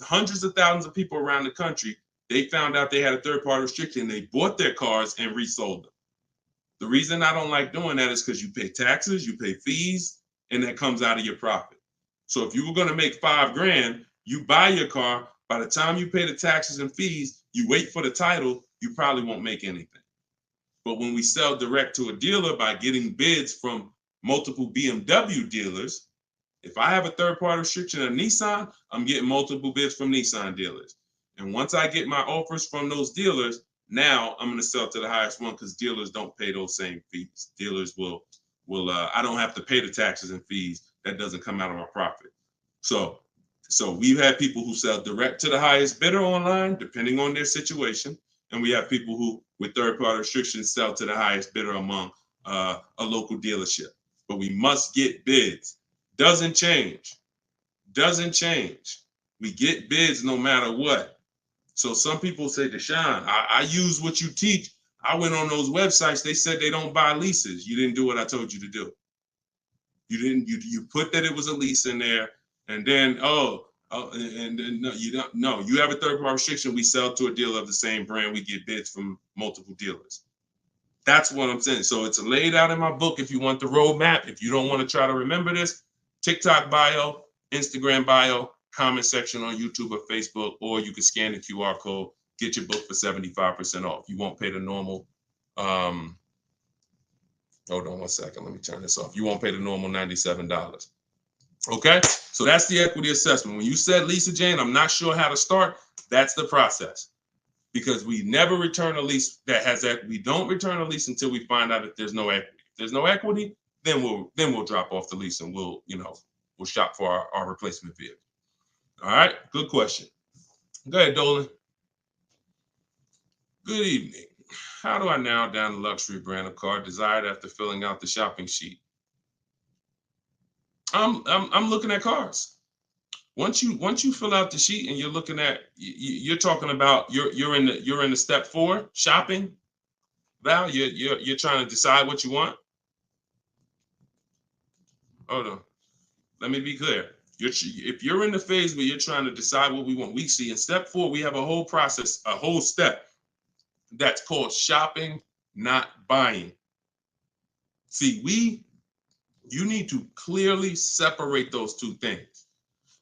hundreds of thousands of people around the country, they found out they had a third party restriction. They bought their cars and resold them. The reason I don't like doing that is because you pay taxes, you pay fees, and that comes out of your profit. So if you were going to make $5,000, you buy your car. By the time you pay the taxes and fees, you wait for the title, you probably won't make anything. But when we sell direct to a dealer by getting bids from multiple BMW dealers, If I have a third-party restriction of Nissan, I'm getting multiple bids from Nissan dealers. And once I get my offers from those dealers, now I'm going to sell to the highest one because dealers don't pay those same fees. Dealers will I don't have to pay the taxes and fees. That doesn't come out of my profit. So we've had people who sell direct to the highest bidder online, depending on their situation. And we have people who, with third-party restrictions, sell to the highest bidder among a local dealership. But we must get bids. Doesn't change. We get bids no matter what. So some people say, Deshone, I use what you teach. I went on those websites. They said they don't buy leases. You didn't do what I told you to do. You put that it was a lease in there, and then and then no, you don't. No, you have a third-party restriction. We sell to a dealer of the same brand. We get bids from multiple dealers. That's what I'm saying. So it's laid out in my book. If you want the roadmap, if you don't want to try to remember this, TikTok bio, Instagram bio, comment section on YouTube or Facebook, or you can scan the QR code, get your book for 75% off. You won't pay the normal. Hold on one second. Let me turn this off. You won't pay the normal $97. Okay, so that's the equity assessment. When you said, Lisa Jane, I'm not sure how to start, that's the process. Because we never return a lease that has equity. We don't return a lease until we find out if there's no equity. If there's no equity, then we'll drop off the lease and we'll shop for our replacement vehicle. All right, good question. Go ahead, Dolan. Good evening. How do I narrow down the luxury brand of car desired after filling out the shopping sheet? I'm looking at cars. Once you fill out the sheet and you're looking at, you're talking about you're in the step 4 shopping. Val, you're trying to decide what you want. Hold on, let me be clear. If you're in the phase where you're trying to decide what we want, we see in step 4 we have a whole process, a whole step that's called shopping, not buying. See, you need to clearly separate those two things.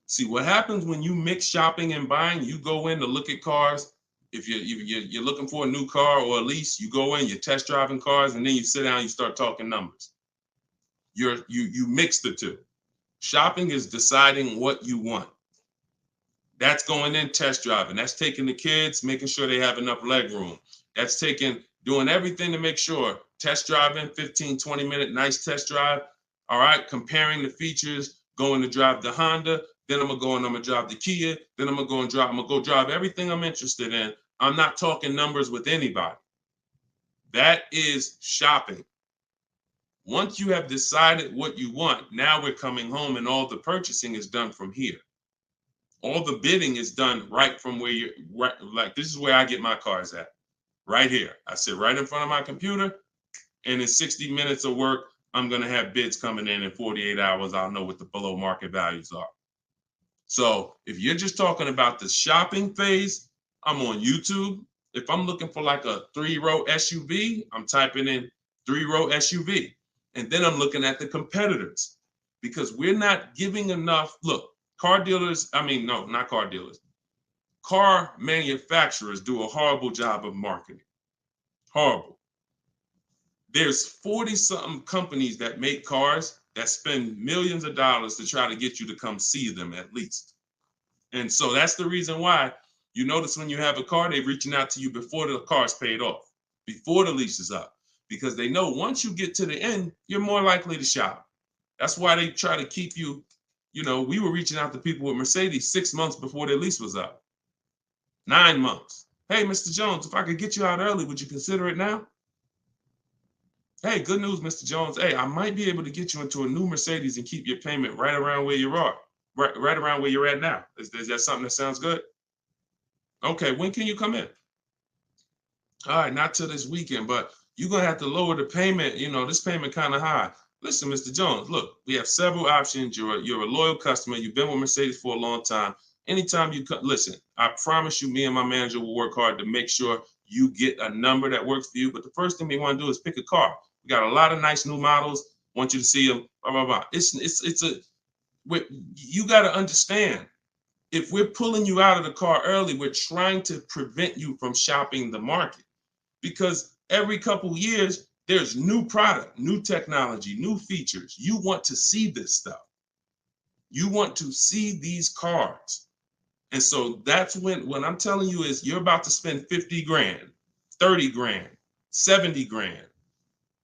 See, what happens when you mix shopping and buying, you go in to look at cars. If you're looking for a new car or a lease, you go in, you're test driving cars, and then you sit down, you start talking numbers. You mix the two. Shopping is deciding what you want. That's going in test driving. That's taking the kids, making sure they have enough leg room. That's doing everything to make sure. Test driving, 15, 20-minute nice test drive. All right, comparing the features, going to drive the Honda. Then I'm gonna drive the Kia. Then I'm gonna go drive everything I'm interested in. I'm not talking numbers with anybody. That is shopping. Once you have decided what you want, now we're coming home and all the purchasing is done from here. All the bidding is done right from where you're right. Like, this is where I get my cars at, right here. I sit right in front of my computer, and in 60 minutes of work, I'm gonna have bids coming in 48 hours. I'll know what the below market values are. So if you're just talking about the shopping phase, I'm on YouTube. If I'm looking for like a 3-row SUV, I'm typing in 3-row SUV. And then I'm looking at the competitors, because we're not giving enough. Look, car manufacturers do a horrible job of marketing. Horrible. There's 40-something companies that make cars that spend millions of dollars to try to get you to come see them at least. And so that's the reason why you notice when you have a car, they're reaching out to you before the car's paid off, before the lease is up, because they know once you get to the end, you're more likely to shop. That's why they try to keep you, we were reaching out to people with Mercedes 6 months before their lease was up. 9 months. Hey, Mr. Jones, if I could get you out early, would you consider it now? Hey, good news, Mr. Jones. Hey, I might be able to get you into a new Mercedes and keep your payment right around where you are, right around where you're at now. Is that something that sounds good? Okay, when can you come in? All right, not till this weekend, but you're going to have to lower the payment. This payment kind of high. Listen, Mr. Jones, look, we have several options. You're a loyal customer. You've been with Mercedes for a long time. Anytime you come, listen, I promise you, me and my manager will work hard to make sure you get a number that works for you. But the first thing we want to do is pick a car. We got a lot of nice new models. Want you to see them. Blah, blah, blah. You got to understand, if we're pulling you out of the car early, we're trying to prevent you from shopping the market, because every couple of years, there's new product, new technology, new features. You want to see this stuff. You want to see these cars. And so that's when I'm telling you is you're about to spend 50 grand, 30 grand, 70 grand.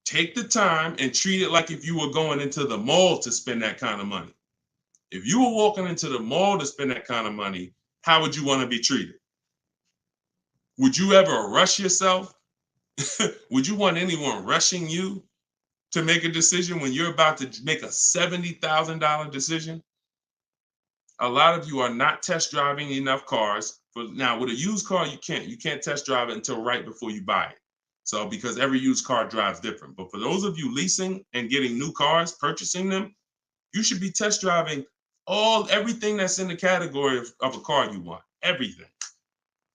Take the time and treat it like if you were going into the mall to spend that kind of money. If you were walking into the mall to spend that kind of money, how would you want to be treated? Would you ever rush yourself? Would you want anyone rushing you to make a decision when you're about to make a $70,000 decision? A lot of you are not test driving enough cars. Now, with a used car, you can't test drive it until right before you buy it. So because every used car drives different. But for those of you leasing and getting new cars, purchasing them, you should be test driving everything that's in the category of a car you want. Everything.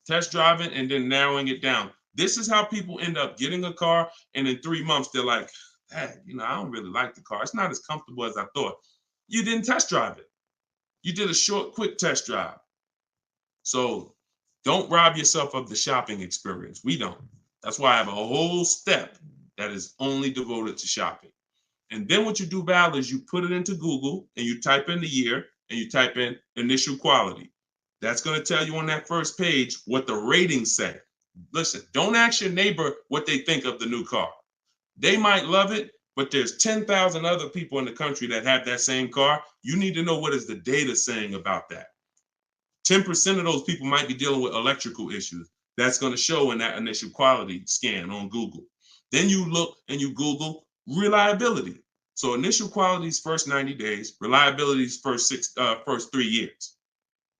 Test driving and then narrowing it down. This is how people end up getting a car, and in 3 months they're like, hey, I don't really like the car. It's not as comfortable as I thought. You didn't test drive it. You did a short, quick test drive. So don't rob yourself of the shopping experience. We don't. That's why I have a whole step that is only devoted to shopping. And then what you do, Val, is you put it into Google and you type in the year and you type in initial quality. That's going to tell you on that first page what the ratings say. Listen, don't ask your neighbor what they think of the new car. They might love it, but there's 10,000 other people in the country that have that same car. You need to know what is the data saying about that. 10% of those people might be dealing with electrical issues. That's going to show in that initial quality scan on Google. Then you look and you Google reliability. So initial quality's first 90 days, reliability's first 3 years.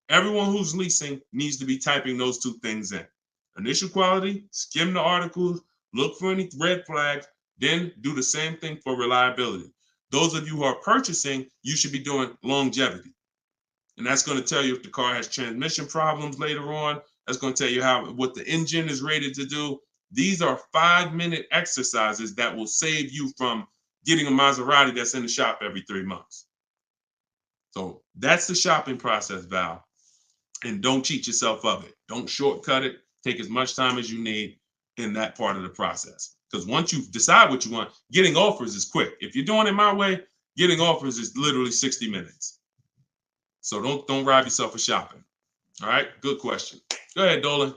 Everyone who's leasing needs to be typing those two things in. Initial quality, skim the articles, look for any red flags, then do the same thing for reliability. Those of you who are purchasing, you should be doing longevity. And that's going to tell you if the car has transmission problems later on. That's going to tell you what the engine is rated to do. These are 5-minute exercises that will save you from getting a Maserati that's in the shop every 3 months. So that's the shopping process, Val. And don't cheat yourself of it. Don't shortcut it. Take as much time as you need in that part of the process. Because once you decide what you want, getting offers is quick. If you're doing it my way, getting offers is literally 60 minutes. So don't rob yourself of shopping. All right, good question. Go ahead, Dolan.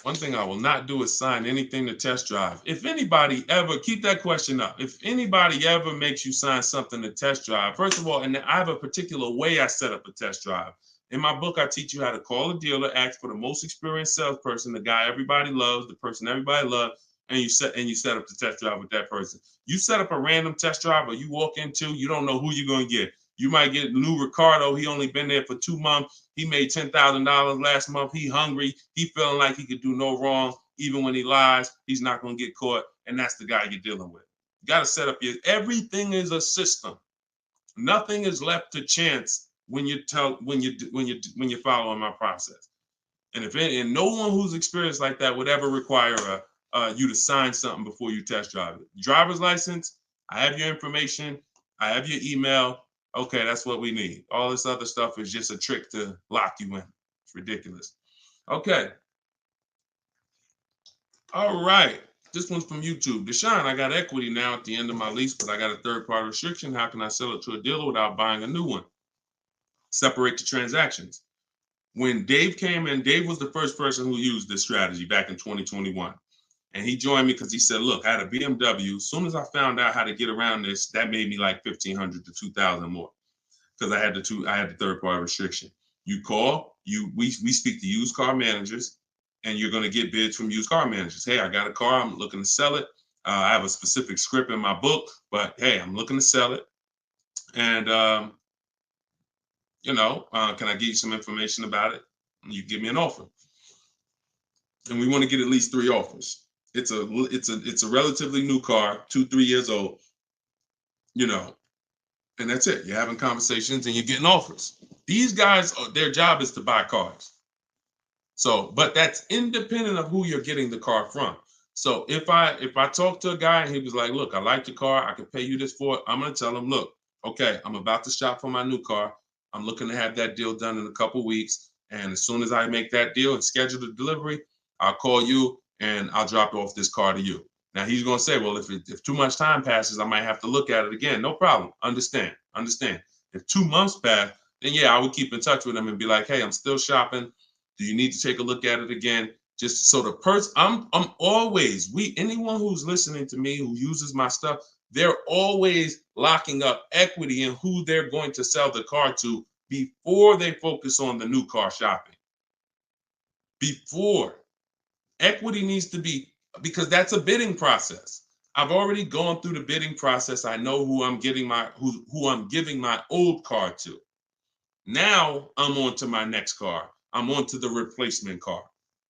One thing I will not do is sign anything to test drive. If anybody ever, keep that question up. If anybody ever makes you sign something to test drive, first of all, and I have a particular way I set up a test drive. In my book, I teach you how to call a dealer, ask for the most experienced salesperson, the guy everybody loves, the person everybody loves, and you set up the test drive with that person. You set up a random test drive or you walk into, you don't know who you're going to get. You might get Lou Ricardo. He only been there for 2 months. He made $10,000 last month. He hungry. He feeling like he could do no wrong. Even when he lies, he's not going to get caught. And that's the guy you're dealing with. You got to set up everything is a system. Nothing is left to chance when you're following my process. And no one who's experienced like that would ever require you to sign something before you test drive it. Driver's license, I have your information. I have your email. Okay, that's what we need. All this other stuff is just a trick to lock you in. It's ridiculous. Okay. All right. This one's from YouTube. Deshone, I got equity now at the end of my lease, but I got a third-party restriction. How can I sell it to a dealer without buying a new one? Separate the transactions. When Dave came in, Dave was the first person who used this strategy back in 2021. And he joined me because he said, look, I had a BMW. As soon as I found out how to get around this, that made me like $1,500 to $2,000 more because I had the third-party restriction. You call, we speak to used car managers, and you're going to get bids from used car managers. Hey, I got a car. I'm looking to sell it. I have a specific script in my book, but hey, I'm looking to sell it. And, can I give you some information about it? And you give me an offer. And we want to get at least 3 offers. It's a relatively new car, 2-3 years old, and that's it. You're having conversations and you're getting offers. These guys, their job is to buy cars. So, but that's independent of who you're getting the car from. So if I talk to a guy and he was like, look, I like the car, I can pay you this for it, I'm going to tell him, look, okay, I'm about to shop for my new car. I'm looking to have that deal done in a couple weeks. And as soon as I make that deal and schedule the delivery, I'll call you and I'll drop off this car to you. Now he's going to say, well, if too much time passes, I might have to look at it again. No problem. Understand. If 2 months pass, then yeah, I would keep in touch with him and be like, hey, I'm still shopping. Do you need to take a look at it again? Just so the person, I'm always, anyone who's listening to me, who uses my stuff, they're always locking up equity in who they're going to sell the car to before they focus on the new car shopping. Before. Equity needs to be, because that's a bidding process. I've already gone through the bidding process. I know who I'm giving my old car to. Now I'm on to my next car. I'm on to the replacement car.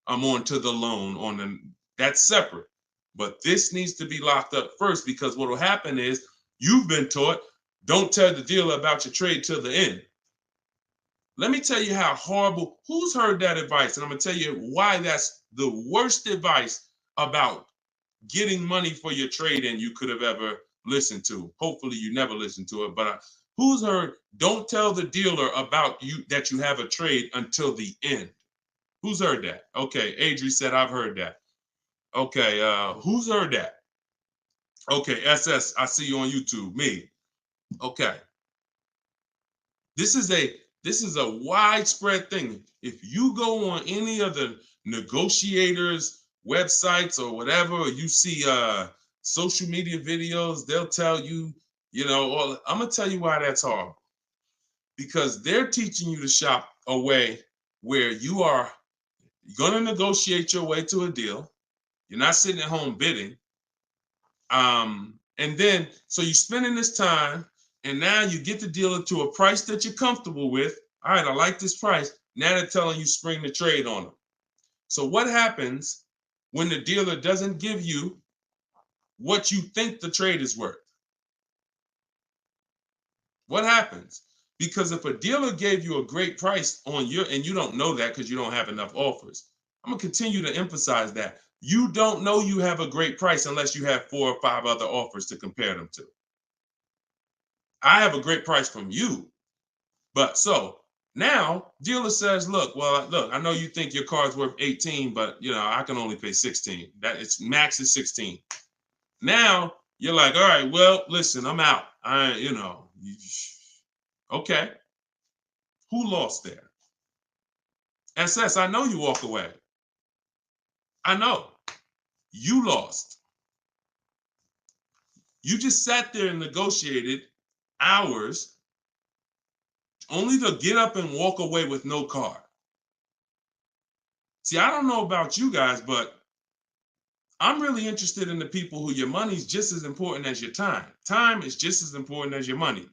I'm on to the loan that's separate. But this needs to be locked up first, because what will happen is you've been taught, don't tell the dealer about your trade till the end. Let me tell you how horrible, who's heard that advice? And I'm going to tell you why that's the worst advice about getting money for your trade in you could have ever listened to. Hopefully you never listened to it, but who's heard, don't tell the dealer about you that you have a trade until the end? Who's heard that? Okay, Adri said, I've heard that. Okay, who's heard that? Okay, SS, I see you on YouTube, me. Okay. This is a widespread thing. If you go on any of the negotiators' websites or whatever, or you see social media videos, they'll tell you, I'm gonna tell you why that's hard. Because they're teaching you to shop a way where you are gonna negotiate your way to a deal. You're not sitting at home bidding. And then, so you're spending this time, and now you get the dealer to a price that you're comfortable with. All right, I like this price. Now they're telling you spring the trade on them. So what happens when the dealer doesn't give you what you think the trade is worth? What happens? Because if a dealer gave you a great price on and you don't know that because you don't have enough offers, I'm gonna continue to emphasize that. You don't know you have a great price unless you have 4 or 5 other offers to compare them to. I have a great price from you. But so now dealer says, look, I know you think your car's worth 18, but I can only pay 16. That it's max is 16. Now you're like, all right, well, listen, I'm out. Okay. Who lost there? SS, I know you walk away. I know. You lost. You just sat there and negotiated hours only to get up and walk away with no car. See, I don't know about you guys, but I'm really interested in the people who your money's just as important as your time. Time is just as important as your money.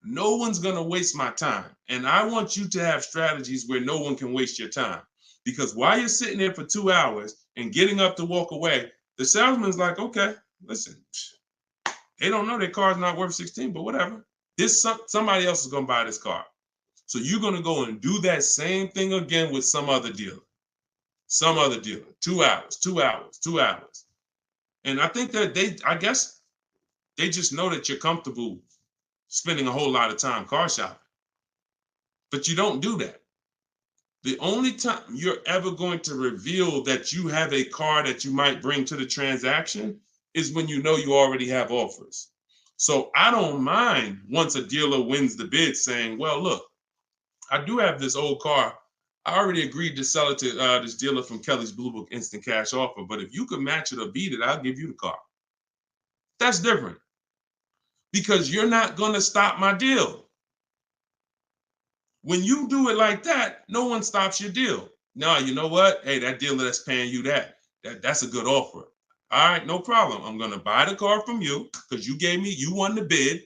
No one's going to waste my time. And I want you to have strategies where no one can waste your time. Because while you're sitting there for 2 hours and getting up to walk away, the salesman's like, okay, listen, they don't know their car's not worth 16, but whatever. Somebody else is going to buy this car. So you're going to go and do that same thing again with some other dealer. 2 hours. And I think that I guess they just know that you're comfortable spending a whole lot of time car shopping. But you don't do that. The only time you're ever going to reveal that you have a car that you might bring to the transaction is when you know you already have offers. So I don't mind once a dealer wins the bid saying, well, look, I do have this old car. I already agreed to sell it to this dealer from Kelly's Blue Book Instant Cash Offer, but if you could match it or beat it, I'll give you the car. That's different because you're not going to stop my deal. When you do it like that, no one stops your deal. No, you know what? Hey, that dealer that's paying you that's a good offer. All right, no problem. I'm going to buy the car from you because you won the bid,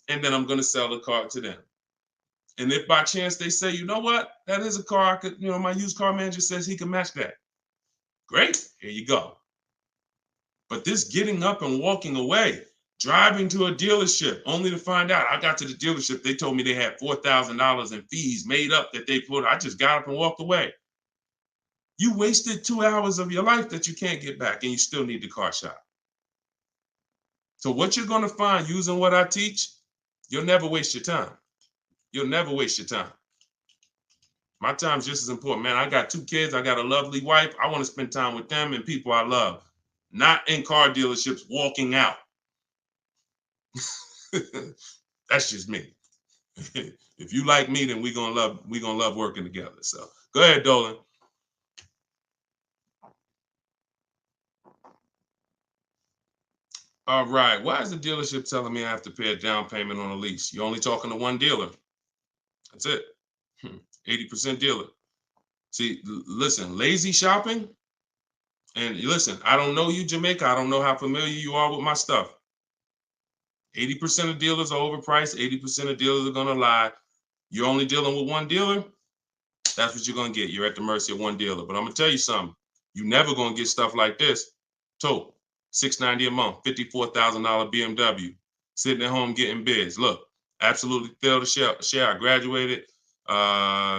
and then I'm going to sell the car to them. And if by chance they say, you know what, that is a car I could, my used car manager says he can match that. Great, here you go. But this getting up and walking away, driving to a dealership, only to find out I got to the dealership, they told me they had $4,000 in fees made up that they put. I just got up and walked away. You wasted 2 hours of your life that you can't get back, and you still need the car shop. So what you're going to find using what I teach, you'll never waste your time. You'll never waste your time. My time's just as important, man. I got 2 kids. I got a lovely wife. I want to spend time with them and people I love. not in car dealerships walking out. That's just me. If you like me, then we're gonna love working together. So go ahead, Dolan. All right. Why is the dealership telling me I have to pay a down payment on a lease? You're only talking to one dealer. That's it. 80% dealer. See, listen, lazy shopping. And listen, I don't know you, Jamaica. I don't know how familiar you are with my stuff. 80% of dealers are overpriced. 80% of dealers are going to lie. You're only dealing with one dealer. That's what you're going to get. You're at the mercy of one dealer. But I'm going to tell you something. You're never going to get stuff like this. Total, $690 a month, $54,000 BMW, sitting at home getting bids. Look, absolutely failed to share. I graduated.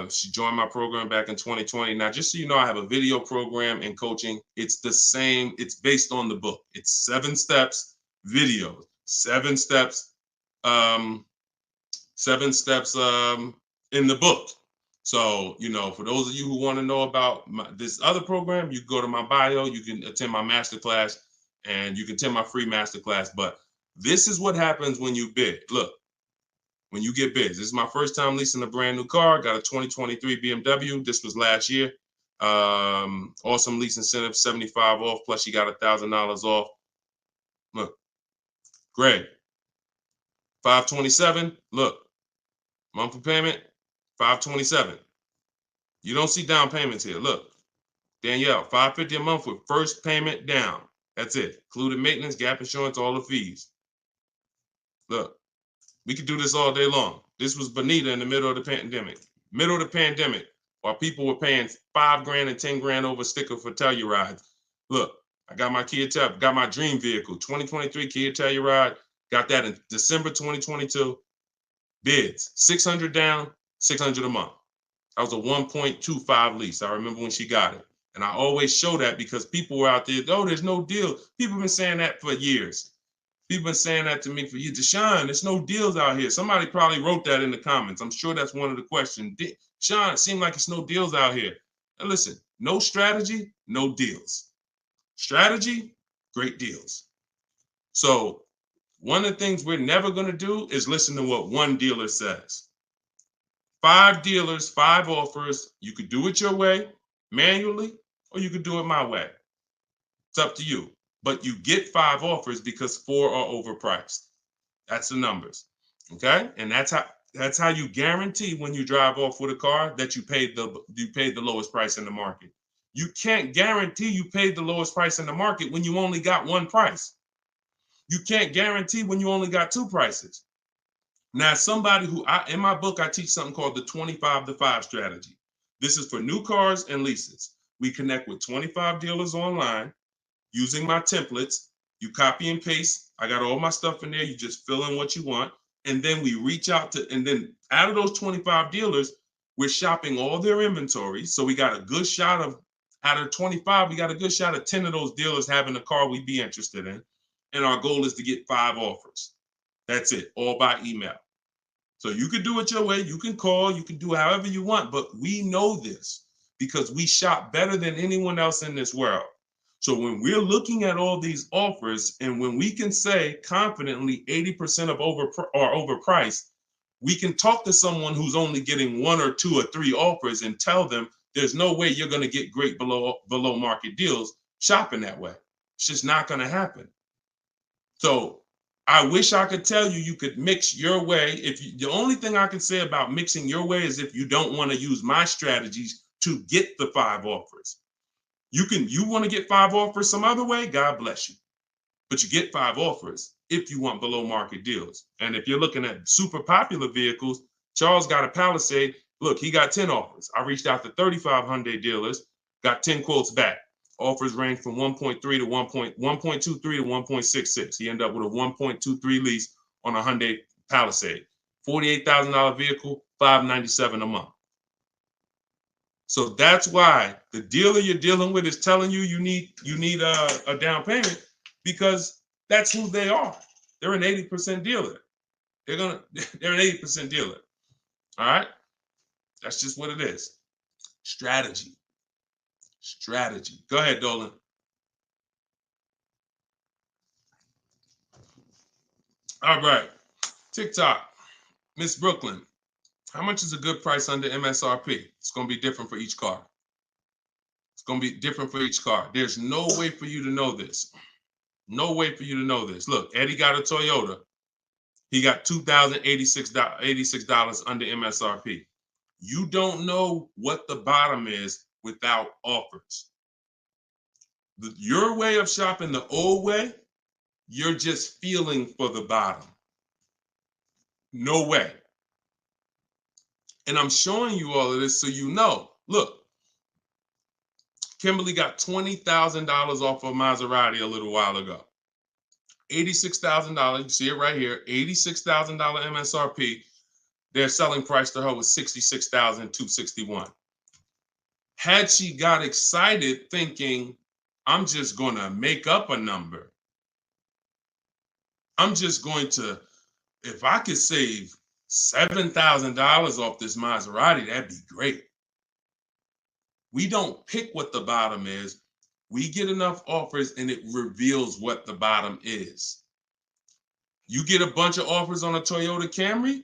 She joined my program back in 2020. Now, just so you know, I have a video program and coaching. It's the same. It's based on the book. It's 7 steps videos, 7 steps, 7 steps in the book. So, you know, for those of you who want to know about this other program, you go to my bio, you can attend my masterclass, and you can attend my free masterclass. But this is what happens when you bid. Look, when you get bids. This is my first time leasing a brand new car. Got a 2023 BMW. This was last year. Awesome lease incentive, 75 off, plus you got $1,000 off. Look, Greg, 527. Look, monthly payment, 527. You don't see down payments here. Look, Danielle, $550 a month with first payment down. That's it. Included maintenance, gap insurance, all the fees. Look, we could do this all day long. This was Bonita in the middle of the pandemic. Middle of the pandemic, while people were paying $5 grand and 10 grand over sticker for Telluride. Look, I got my got my dream vehicle, 2023 Kia Telluride. Got that in December 2022. Bids, 600 down, 600 a month. That was a 1.25 lease. I remember when she got it. And I always show that because people were out there, oh, there's no deal. People have been saying that for years. People been saying that to me for years. Deshone, there's no deals out here. Somebody probably wrote that in the comments. I'm sure that's one of the questions. Sean, it seemed like it's no deals out here. Now listen, no strategy, no deals. Strategy, great deals. So one of the things we're never going to do is listen to what one dealer says. 5 dealers, 5 offers. You could do it your way, manually, or you could do it my way. It's up to you. But you get 5 offers because 4 are overpriced. That's the numbers. Okay? And that's how you guarantee when you drive off with a car that you paid the lowest price in the market. You can't guarantee you paid the lowest price in the market when you only got one price. You can't guarantee when you only got 2 prices. Now, somebody in my book, I teach something called the 25-to-5 strategy. This is for new cars and leases. We connect with 25 dealers online using my templates. You copy and paste. I got all my stuff in there. You just fill in what you want. And then we reach out to, and then out of those 25 dealers, we're shopping all their inventory. So we got a good shot of, out of 25, we got a good shot of 10 of those dealers having a car we'd be interested in. And our goal is to get 5 offers. That's it, all by email. So you can do it your way. You can call, you can do however you want, but we know this because we shop better than anyone else in this world. So when we're looking at all these offers and when we can say confidently 80% of are overpriced, we can talk to someone who's only getting 1 or 2 or 3 offers and tell them there's no way you're going to get great below market deals shopping that way. It's just not going to happen. So I wish I could tell you could mix your way. The only thing I can say about mixing your way is if you don't want to use my strategies to get the 5 offers. You want to get 5 offers some other way, God bless you. But you get 5 offers if you want below market deals. And if you're looking at super popular vehicles, Charles got a Palisade. Look, he got 10 offers. I reached out to 35 Hyundai dealers, got 10 quotes back. Offers range from 1.3 to 1.23 to 1.66. He ended up with a 1.23 lease on a Hyundai Palisade. $48,000 vehicle, $597 a month. So that's why the dealer you're dealing with is telling you you need a down payment because that's who they are. They're an 80% dealer. They're an 80% dealer. All right? That's just what it is. Strategy. Go ahead, Dolan. All right. TikTok. Miss Brooklyn. How much is a good price under MSRP? It's going to be different for each car. It's going to be different for each car. There's no way for you to know this. No way for you to know this. Look, Eddie got a Toyota. He got $2,086 under MSRP. You don't know what the bottom is without offers. Your way of shopping the old way, you're just feeling for the bottom. No way. And I'm showing you all of this so you know. Look, Kimberly got $20,000 off of Maserati a little while ago. $86,000, you see it right here, $86,000 MSRP. Their selling price to her was $66,261. Had she got excited thinking, I'm just going to make up a number. I'm just going to, if I could save $7,000 off this Maserati, that'd be great. We don't pick what the bottom is. We get enough offers and it reveals what the bottom is. You get a bunch of offers on a Toyota Camry,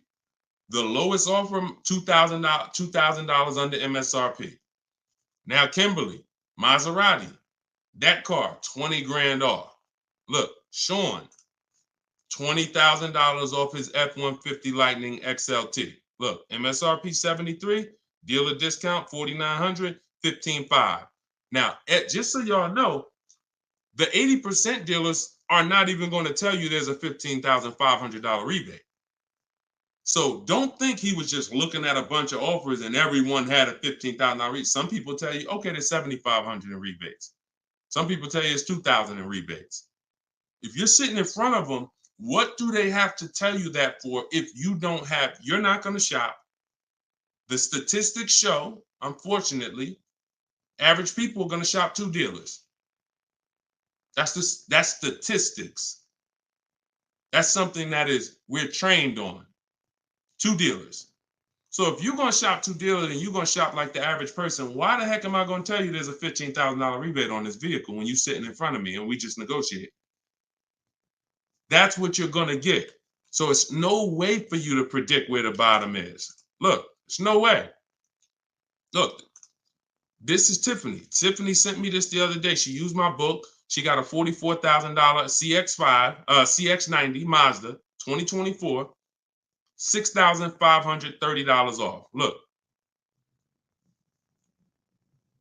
the lowest offer, $2,000 under MSRP. Now, Kimberly, Maserati, that car, 20 grand off. Look, Sean, $20,000 off his F-150 Lightning XLT. Look, MSRP 73, dealer discount 4,900, 15,500. Now, just so y'all know, the 80% dealers are not even going to tell you there's a $15,500 rebate. So don't think he was just looking at a bunch of offers and everyone had a $15,000 rebate. Some people tell you, okay, there's $7,500 in rebates. Some people tell you it's $2,000 in rebates. If you're sitting in front of them, what do they have to tell you that for if you don't have, you're not going to shop. The statistics show, unfortunately, average people are going to shop 2 dealers. That's statistics. That's something that we're trained on. 2 dealers. So if you're going to shop 2 dealers and you're going to shop like the average person, why the heck am I going to tell you there's a $15,000 rebate on this vehicle when you're sitting in front of me and we just negotiate? That's what you're going to get. So it's no way for you to predict where the bottom is. Look, it's no way. Look, this is Tiffany. Tiffany sent me this the other day. She used my book. She got a $44,000 CX90 Mazda 2024, $6,530 off. Look,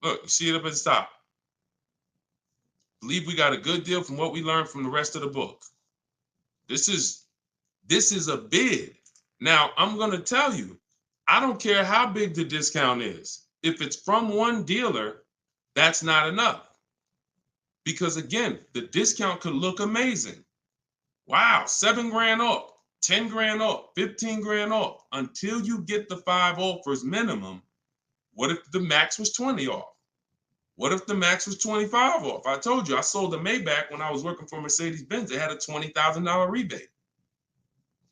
you see it up at the top. Believe we got a good deal from what we learned from the rest of the book. This is a bid. Now, I'm going to tell you, I don't care how big the discount is. If it's from one dealer, that's not enough. Because again, the discount could look amazing. Wow, 7 grand off, 10 grand off, 15 grand off. Until you get the 5 offers minimum, what if the max was 20 off? What if the max was 25 off? I told you, I sold a Maybach when I was working for Mercedes-Benz. It had a $20,000 rebate.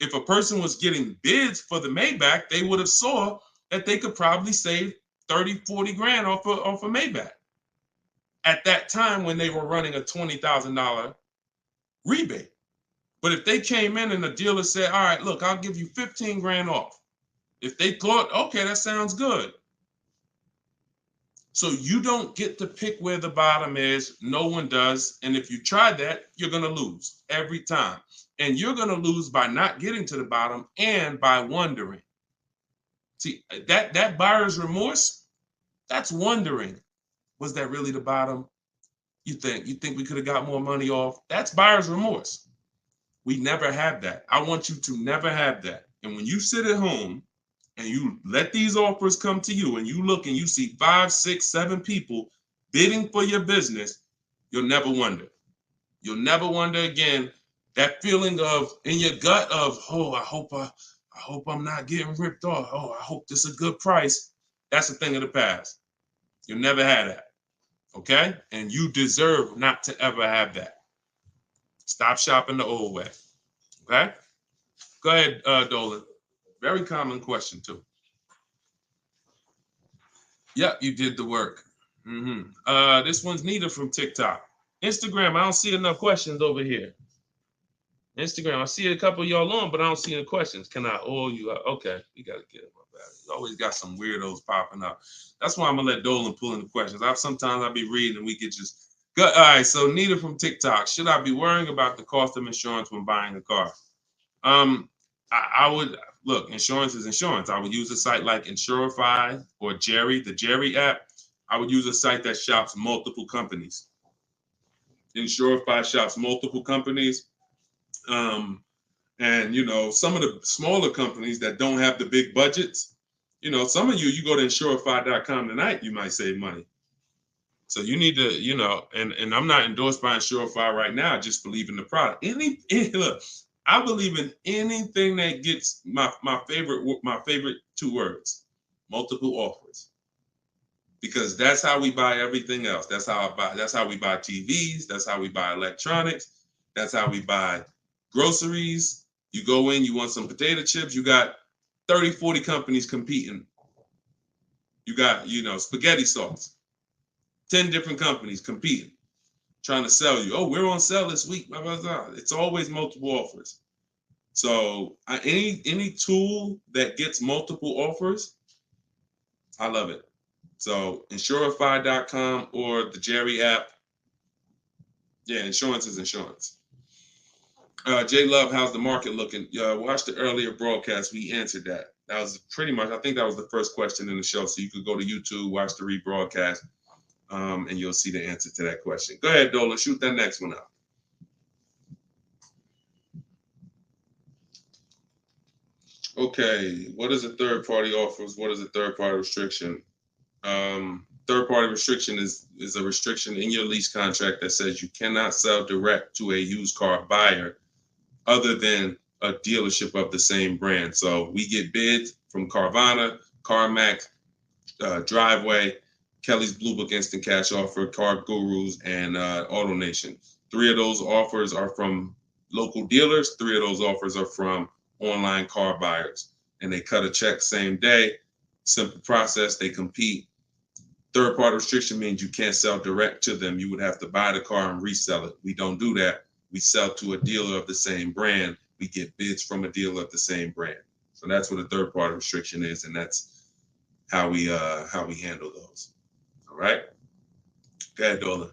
If a person was getting bids for the Maybach, they would have saw that they could probably save 30, 40 grand off a Maybach at that time when they were running a $20,000 rebate. But if they came in and the dealer said, all right, look, I'll give you 15 grand off. If they thought, okay, that sounds good. So you don't get to pick where the bottom is. No one does. And if you try that, you're going to lose every time. And you're going to lose by not getting to the bottom and by wondering. See, that buyer's remorse, that's wondering. Was that really the bottom? You think we could have got more money off? That's buyer's remorse. We never have that. I want you to never have that. And when you sit at home and you let these offers come to you and you look and you see 5, 6, 7 people bidding for your business, you'll never wonder. You'll never wonder again. That feeling of in your gut of, oh, I hope I'm not getting ripped off. Oh, I hope this is a good price. That's a thing of the past. You'll never have that. Okay? And you deserve not to ever have that. Stop shopping the old way. Okay? Go ahead, Dolan. Very common question, too. Yep, you did the work. This one's Nita from TikTok. Instagram, I don't see enough questions over here. Instagram. I see a couple of y'all on, but I don't see any questions. Can I oil you up? Okay, you got to get it. You always got some weirdos popping up. That's why I'm going to let Dolan pull in the questions. Sometimes I'll be reading and we get just good. All right, so Nita from TikTok. Should I be worrying about the cost of insurance when buying a car? I would look, insurance is insurance. I would use a site like Insurify or Jerry, the Jerry app. I would use a site that shops multiple companies. Insurify shops multiple companies. And some of the smaller companies that don't have the big budgets, some of you go to insurify.com tonight, you might save money. So you need to, and I'm not endorsed by Insurify right now. I just believe in the product. Look, I believe in anything that gets my favorite two words, multiple offers. Because that's how we buy everything else. That's how we buy TVs, that's how we buy electronics, that's how we buy groceries. You go in, you want some potato chips, you got 30, 40 companies competing. You got, spaghetti sauce, 10 different companies competing, trying to sell you. Oh, we're on sale this week. Blah, blah, blah. It's always multiple offers. So any tool that gets multiple offers, I love it. So Insurify.com or the Jerry app. Yeah, insurance is insurance. J Love, how's the market looking? Watch the earlier broadcast. We answered that. That was pretty much, I think that was the first question in the show. So you could go to YouTube, watch the rebroadcast, and you'll see the answer to that question. Go ahead, Dolan, shoot that next one out. Okay, what is a third-party offers? What is a third-party restriction? Third-party restriction is a restriction in your lease contract that says you cannot sell direct to a used car buyer other than a dealership of the same brand. So we get bids from Carvana, CarMax, Driveway, Kelly's Blue Book Instant Cash Offer, Car Gurus, and AutoNation. 3 of those offers are from local dealers. 3 of those offers are from online car buyers. And they cut a check same day. Simple process. They compete. Third-party restriction means you can't sell direct to them. You would have to buy the car and resell it. We don't do that. We sell to a dealer of the same brand. We get bids from a dealer of the same brand. So that's what a third-party restriction is, and that's how we handle those. All right. Go ahead, Dolan.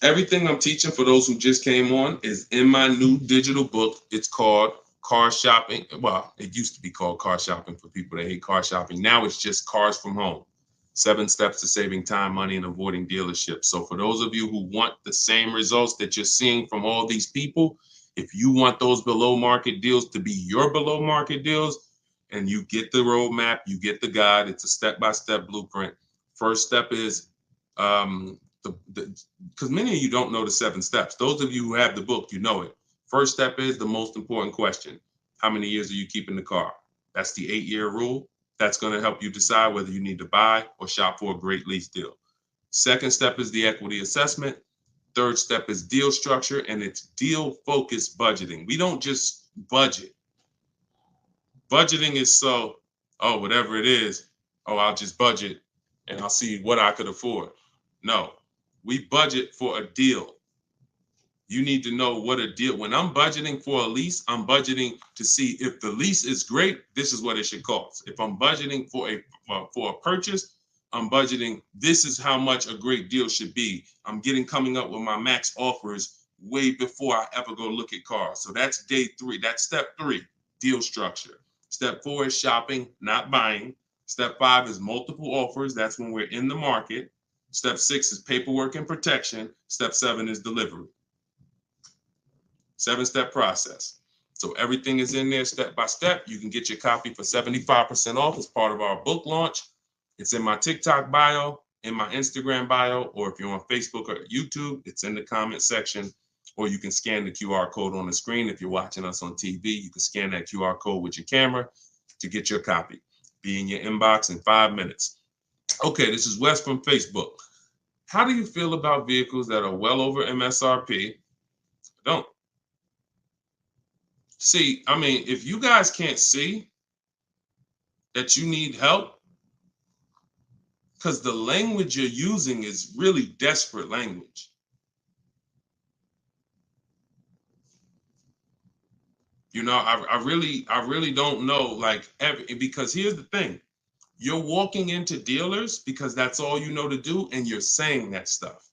Everything I'm teaching for those who just came on is in my new digital book. It's called Car Shopping. Well, it used to be called Car Shopping for people that hate car shopping. Now it's just Cars from Home. 7 steps to saving time, money, and avoiding dealerships. So for those of you who want the same results that you're seeing from all these people, if you want those below market deals to be your below market deals, and you get the roadmap, you get the guide, it's a step-by-step blueprint. First step is, because many of you don't know the 7 steps. Those of you who have the book, you know it. First step is the most important question. How many years are you keeping the car? That's the 8-year rule. That's going to help you decide whether you need to buy or shop for a great lease deal. Second step is the equity assessment. Third step is deal structure, and it's deal-focused budgeting. We don't just budget. Budgeting is whatever it is, I'll just budget and I'll see what I could afford. No, we budget for a deal. You need to know what a deal. When I'm budgeting for a lease, I'm budgeting to see if the lease is great, this is what it should cost. If I'm budgeting for a purchase, I'm budgeting, this is how much a great deal should be. I'm coming up with my max offers way before I ever go look at cars. So that's day 3. That's step 3, deal structure. Step 4 is shopping, not buying. Step 5 is multiple offers. That's when we're in the market. Step 6 is paperwork and protection. Step 7 is delivery. 7-step process. So everything is in there step by step. You can get your copy for 75% off as part of our book launch. It's in my TikTok bio, in my Instagram bio, or if you're on Facebook or YouTube, it's in the comment section, or you can scan the QR code on the screen. If you're watching us on TV, you can scan that QR code with your camera to get your copy. Be in your inbox in 5 minutes. Okay, this is Wes from Facebook. How do you feel about vehicles that are well over MSRP? Don't. See, I mean, if you guys can't see that you need help, because the language you're using is really desperate language. You know, I really don't know, like, because here's the thing. You're walking into dealers because that's all you know to do, and you're saying that stuff.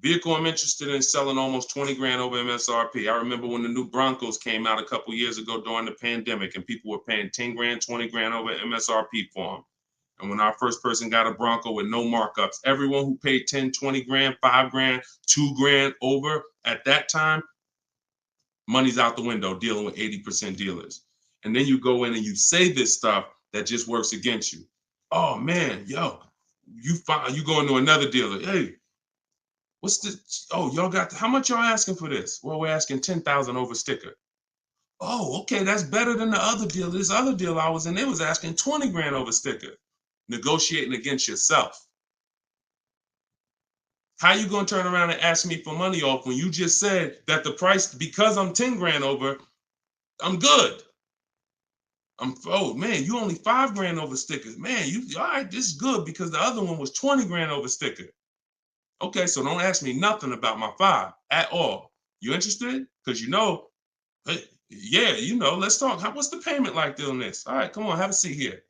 Vehicle I'm interested in selling almost 20 grand over MSRP. I remember when the new Broncos came out a couple years ago during the pandemic, and people were paying 10 grand, 20 grand over MSRP for them. And when our first person got a Bronco with no markups, everyone who paid 10, 20 grand, 5 grand, 2 grand over at that time, money's out the window dealing with 80% dealers. And then you go in and you say this stuff that just works against you. Oh man, yo, you go into another dealer. Hey, what's this? Oh, y'all got, how much y'all asking for this? Well, we're asking 10,000 over sticker. Oh, okay, that's better than the other deal. This other deal I was in, they was asking 20 grand over sticker. Negotiating against yourself. How you gonna turn around and ask me for money off when you just said that the price, because I'm 10 grand over, I'm good. Oh man, you only 5 grand over stickers. Man, you all right, this is good because the other one was 20 grand over sticker. Okay, so don't ask me nothing about my 5 at all. You interested? Because you know, hey, yeah, you know, let's talk. What's the payment like on this? All right, come on, have a seat here.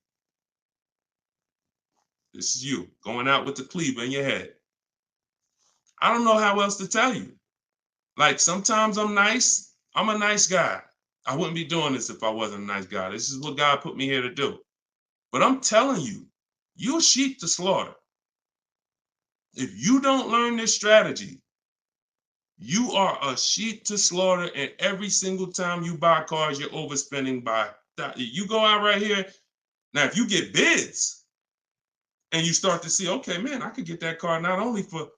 This is you going out with the cleaver in your head. I don't know how else to tell you. Like, sometimes I'm nice. I'm a nice guy. I wouldn't be doing this if I wasn't a nice guy. This is what God put me here to do. But I'm telling you, you're a sheep to slaughter. If you don't learn this strategy, you are a sheep to slaughter, and every single time you buy cars, you're overspending by, you go out right here. Now, if you get bids and you start to see, okay, man, I could get that car not only for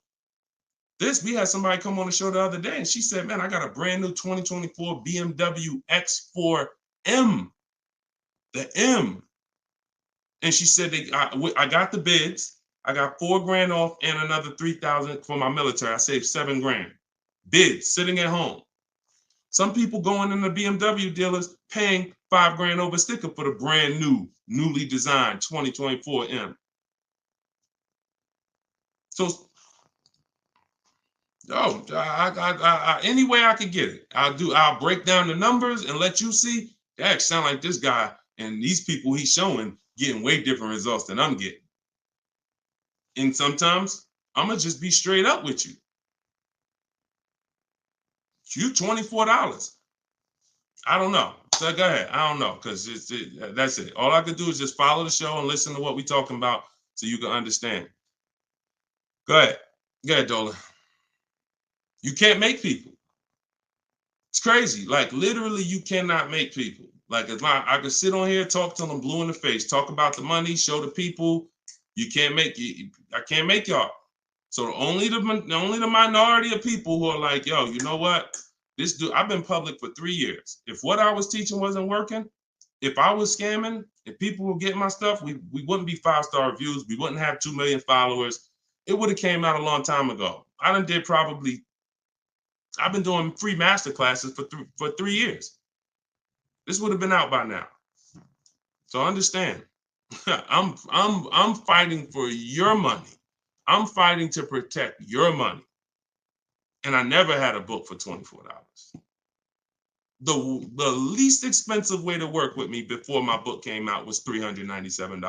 this. We had somebody come on the show the other day, and she said, man, I got a brand new 2024 BMW X4M, the M. And she said, I got the bids. I got 4 grand off and another 3,000 for my military. I saved 7 grand. Bids sitting at home. Some people going in the BMW dealers paying 5 grand over sticker for the brand new, newly designed 2024 M. So, any way I could get it, I'll break down the numbers and let you see. That sound like this guy and these people he's showing getting way different results than I'm getting. And sometimes I'm gonna just be straight up with you. You $24. I don't know. So go ahead. I don't know, because that's it. All I could do is just follow the show and listen to what we're talking about so you can understand. Go ahead. Go ahead, Dolan. You can't make people. It's crazy. Like, literally, you cannot make people. Like, I could sit on here, talk to them blue in the face, talk about the money, show the people. You can't make it. I can't make y'all. So only the minority of people who are like, yo, you know what? This dude, I've been public for 3 years. If what I was teaching wasn't working, if I was scamming, if people were getting my stuff, we wouldn't be 5-star reviews. We wouldn't have 2 million followers. It would have came out a long time ago. I've been doing free master classes for 3 years. This would have been out by now. So understand, I'm fighting for your money. I'm fighting to protect your money. And I never had a book for $24. The least expensive way to work with me before my book came out was $397.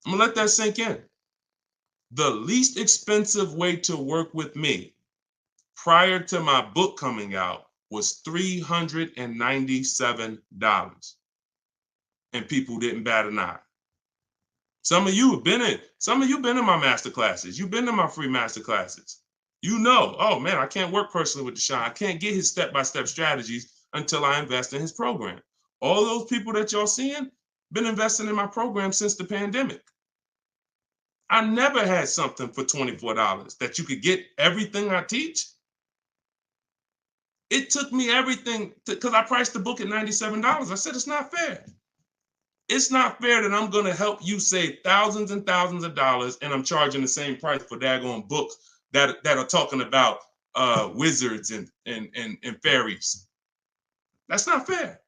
I'm gonna let that sink in. The least expensive way to work with me prior to my book coming out was $397. And people didn't bat an eye. Some of you been in my master classes. You've been in my free master classes. You know, oh man, I can't work personally with Deshone. I can't get his step-by-step strategies until I invest in his program. All those people that y'all seeing been investing in my program since the pandemic. I never had something for $24 that you could get everything I teach. It took me everything because I priced the book at $97. I said, it's not fair. It's not fair that I'm going to help you save thousands and thousands of dollars and I'm charging the same price for daggone books that are talking about wizards and fairies. That's not fair.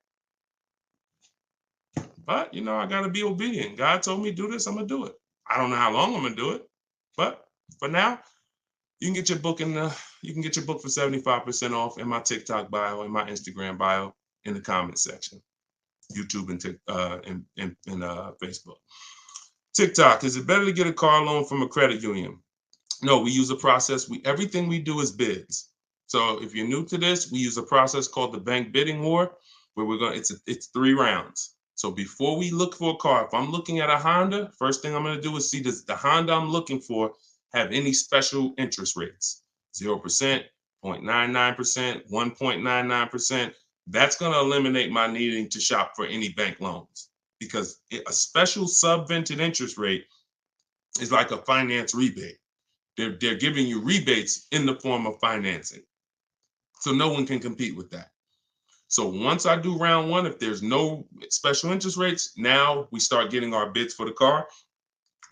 But, you know, I got to be obedient. God told me to do this, I'm going to do it. I don't know how long I'm going to do it. But for now, You can get your book you can get your book for 75% off in my TikTok bio, in my Instagram bio, in the comment section. YouTube and Facebook. TikTok, is it better to get a car loan from a credit union? No, we use a process. Everything we do is bids. So if you're new to this, we use a process called the bank bidding war, where it's 3 rounds. So before we look for a car, if I'm looking at a Honda, first thing I'm going to do is see, does the Honda I'm looking for have any special interest rates? 0%, 0.99%, 1.99%. That's going to eliminate my needing to shop for any bank loans, because a special subvented interest rate is like a finance rebate. They're giving you rebates in the form of financing. So no one can compete with that. So once I do round 1, if there's no special interest rates, now we start getting our bids for the car.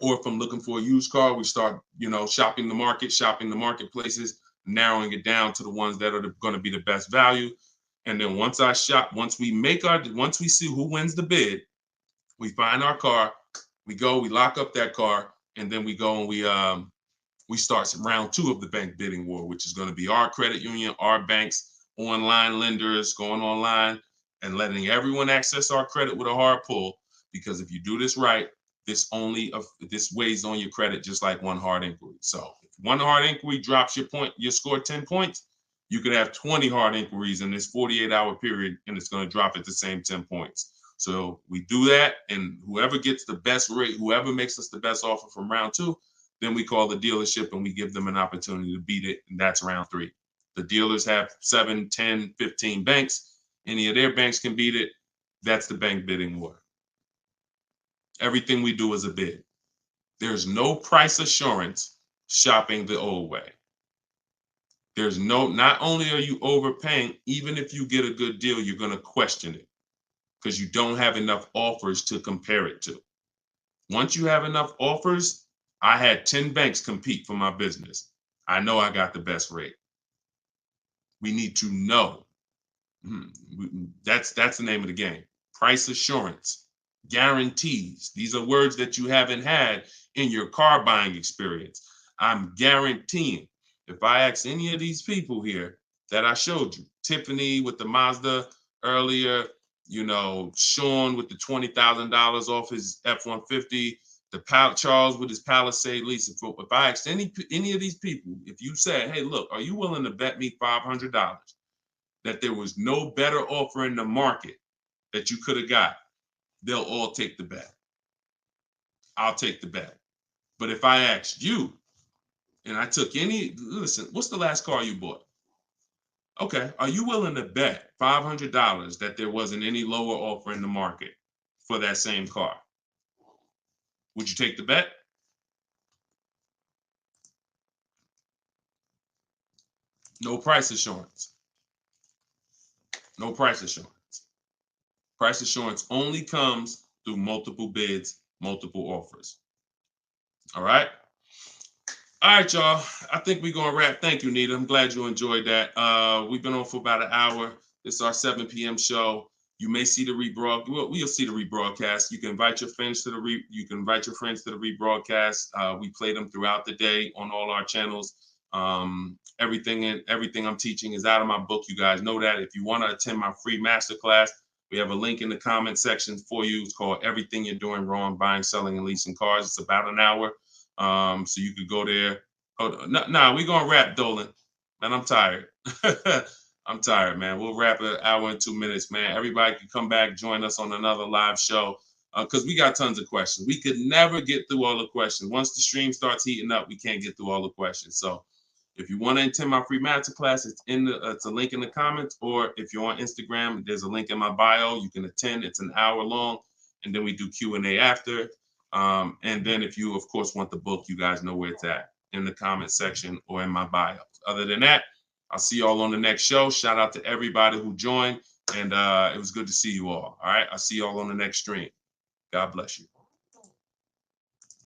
Or if I'm looking for a used car, we start, shopping the marketplaces, narrowing it down to the ones that are going to be the best value. And then once we see who wins the bid, we find our car, we lock up that car, and then we go and we start round 2 of the bank bidding war, which is going to be our credit union, our banks, online lenders, going online and letting everyone access our credit with a hard pull. Because if you do this right, this weighs on your credit just like one hard inquiry. So if one hard inquiry drops your score 10 points, you could have 20 hard inquiries in this 48-hour period, and it's going to drop at the same 10 points. So we do that, and whoever gets the best rate, whoever makes us the best offer from round 2, then we call the dealership and we give them an opportunity to beat it, and that's round 3. The dealers have 7, 10, 15 banks. Any of their banks can beat it. That's the bank bidding war. Everything we do is a bid. There's no price assurance shopping the old way. Not only are you overpaying, even if you get a good deal, you're going to question it because you don't have enough offers to compare it to. Once you have enough offers, I had 10 banks compete for my business. I know I got the best rate. We need to know. That's the name of the game. Price assurance, guarantees. These are words that you haven't had in your car buying experience. I'm guaranteeing. If I ask any of these people here that I showed you, Tiffany with the Mazda earlier, Sean with the $20,000 off his F-150, Charles with his Palisade lease. If I asked any of these people, if you said, hey, look, are you willing to bet me $500 that there was no better offer in the market that you could have got, they'll all take the bet. I'll take the bet. But if I asked you, and I took listen, what's the last car you bought? Okay, are you willing to bet $500 that there wasn't any lower offer in the market for that same car? Would you take the bet? No price assurance. No price assurance. Price assurance only comes through multiple bids, multiple offers. All right? All right, y'all. I think we're going to wrap. Thank you, Nita. I'm glad you enjoyed that. We've been on for about an hour. This is our 7 p.m. show. You may see the rebroadcast. We'll see the rebroadcast. You can invite your friends to the rebroadcast. We play them throughout the day on all our channels. Everything I'm teaching is out of my book. You guys know that. If you want to attend my free masterclass, we have a link in the comment section for you. It's called Everything You're Doing Wrong, Buying, Selling, and Leasing Cars. It's about an hour. So you could go there. Hold on. We're going to wrap, Dolan. Man, I'm tired. I'm tired, man. We'll wrap an hour and 2 minutes, man. Everybody can come back, join us on another live show because we got tons of questions. We could never get through all the questions. Once the stream starts heating up, we can't get through all the questions. So if you want to attend my free masterclass, it's a link in the comments, or if you're on Instagram, there's a link in my bio. You can attend. It's an hour long, and then we do Q&A after. And then if you, of course, want the book, you guys know where it's at, in the comment section or in my bio. Other than that, I'll see you all on the next show. Shout out to everybody who joined, and it was good to see you all. All right, I'll see you all on the next stream. God bless you.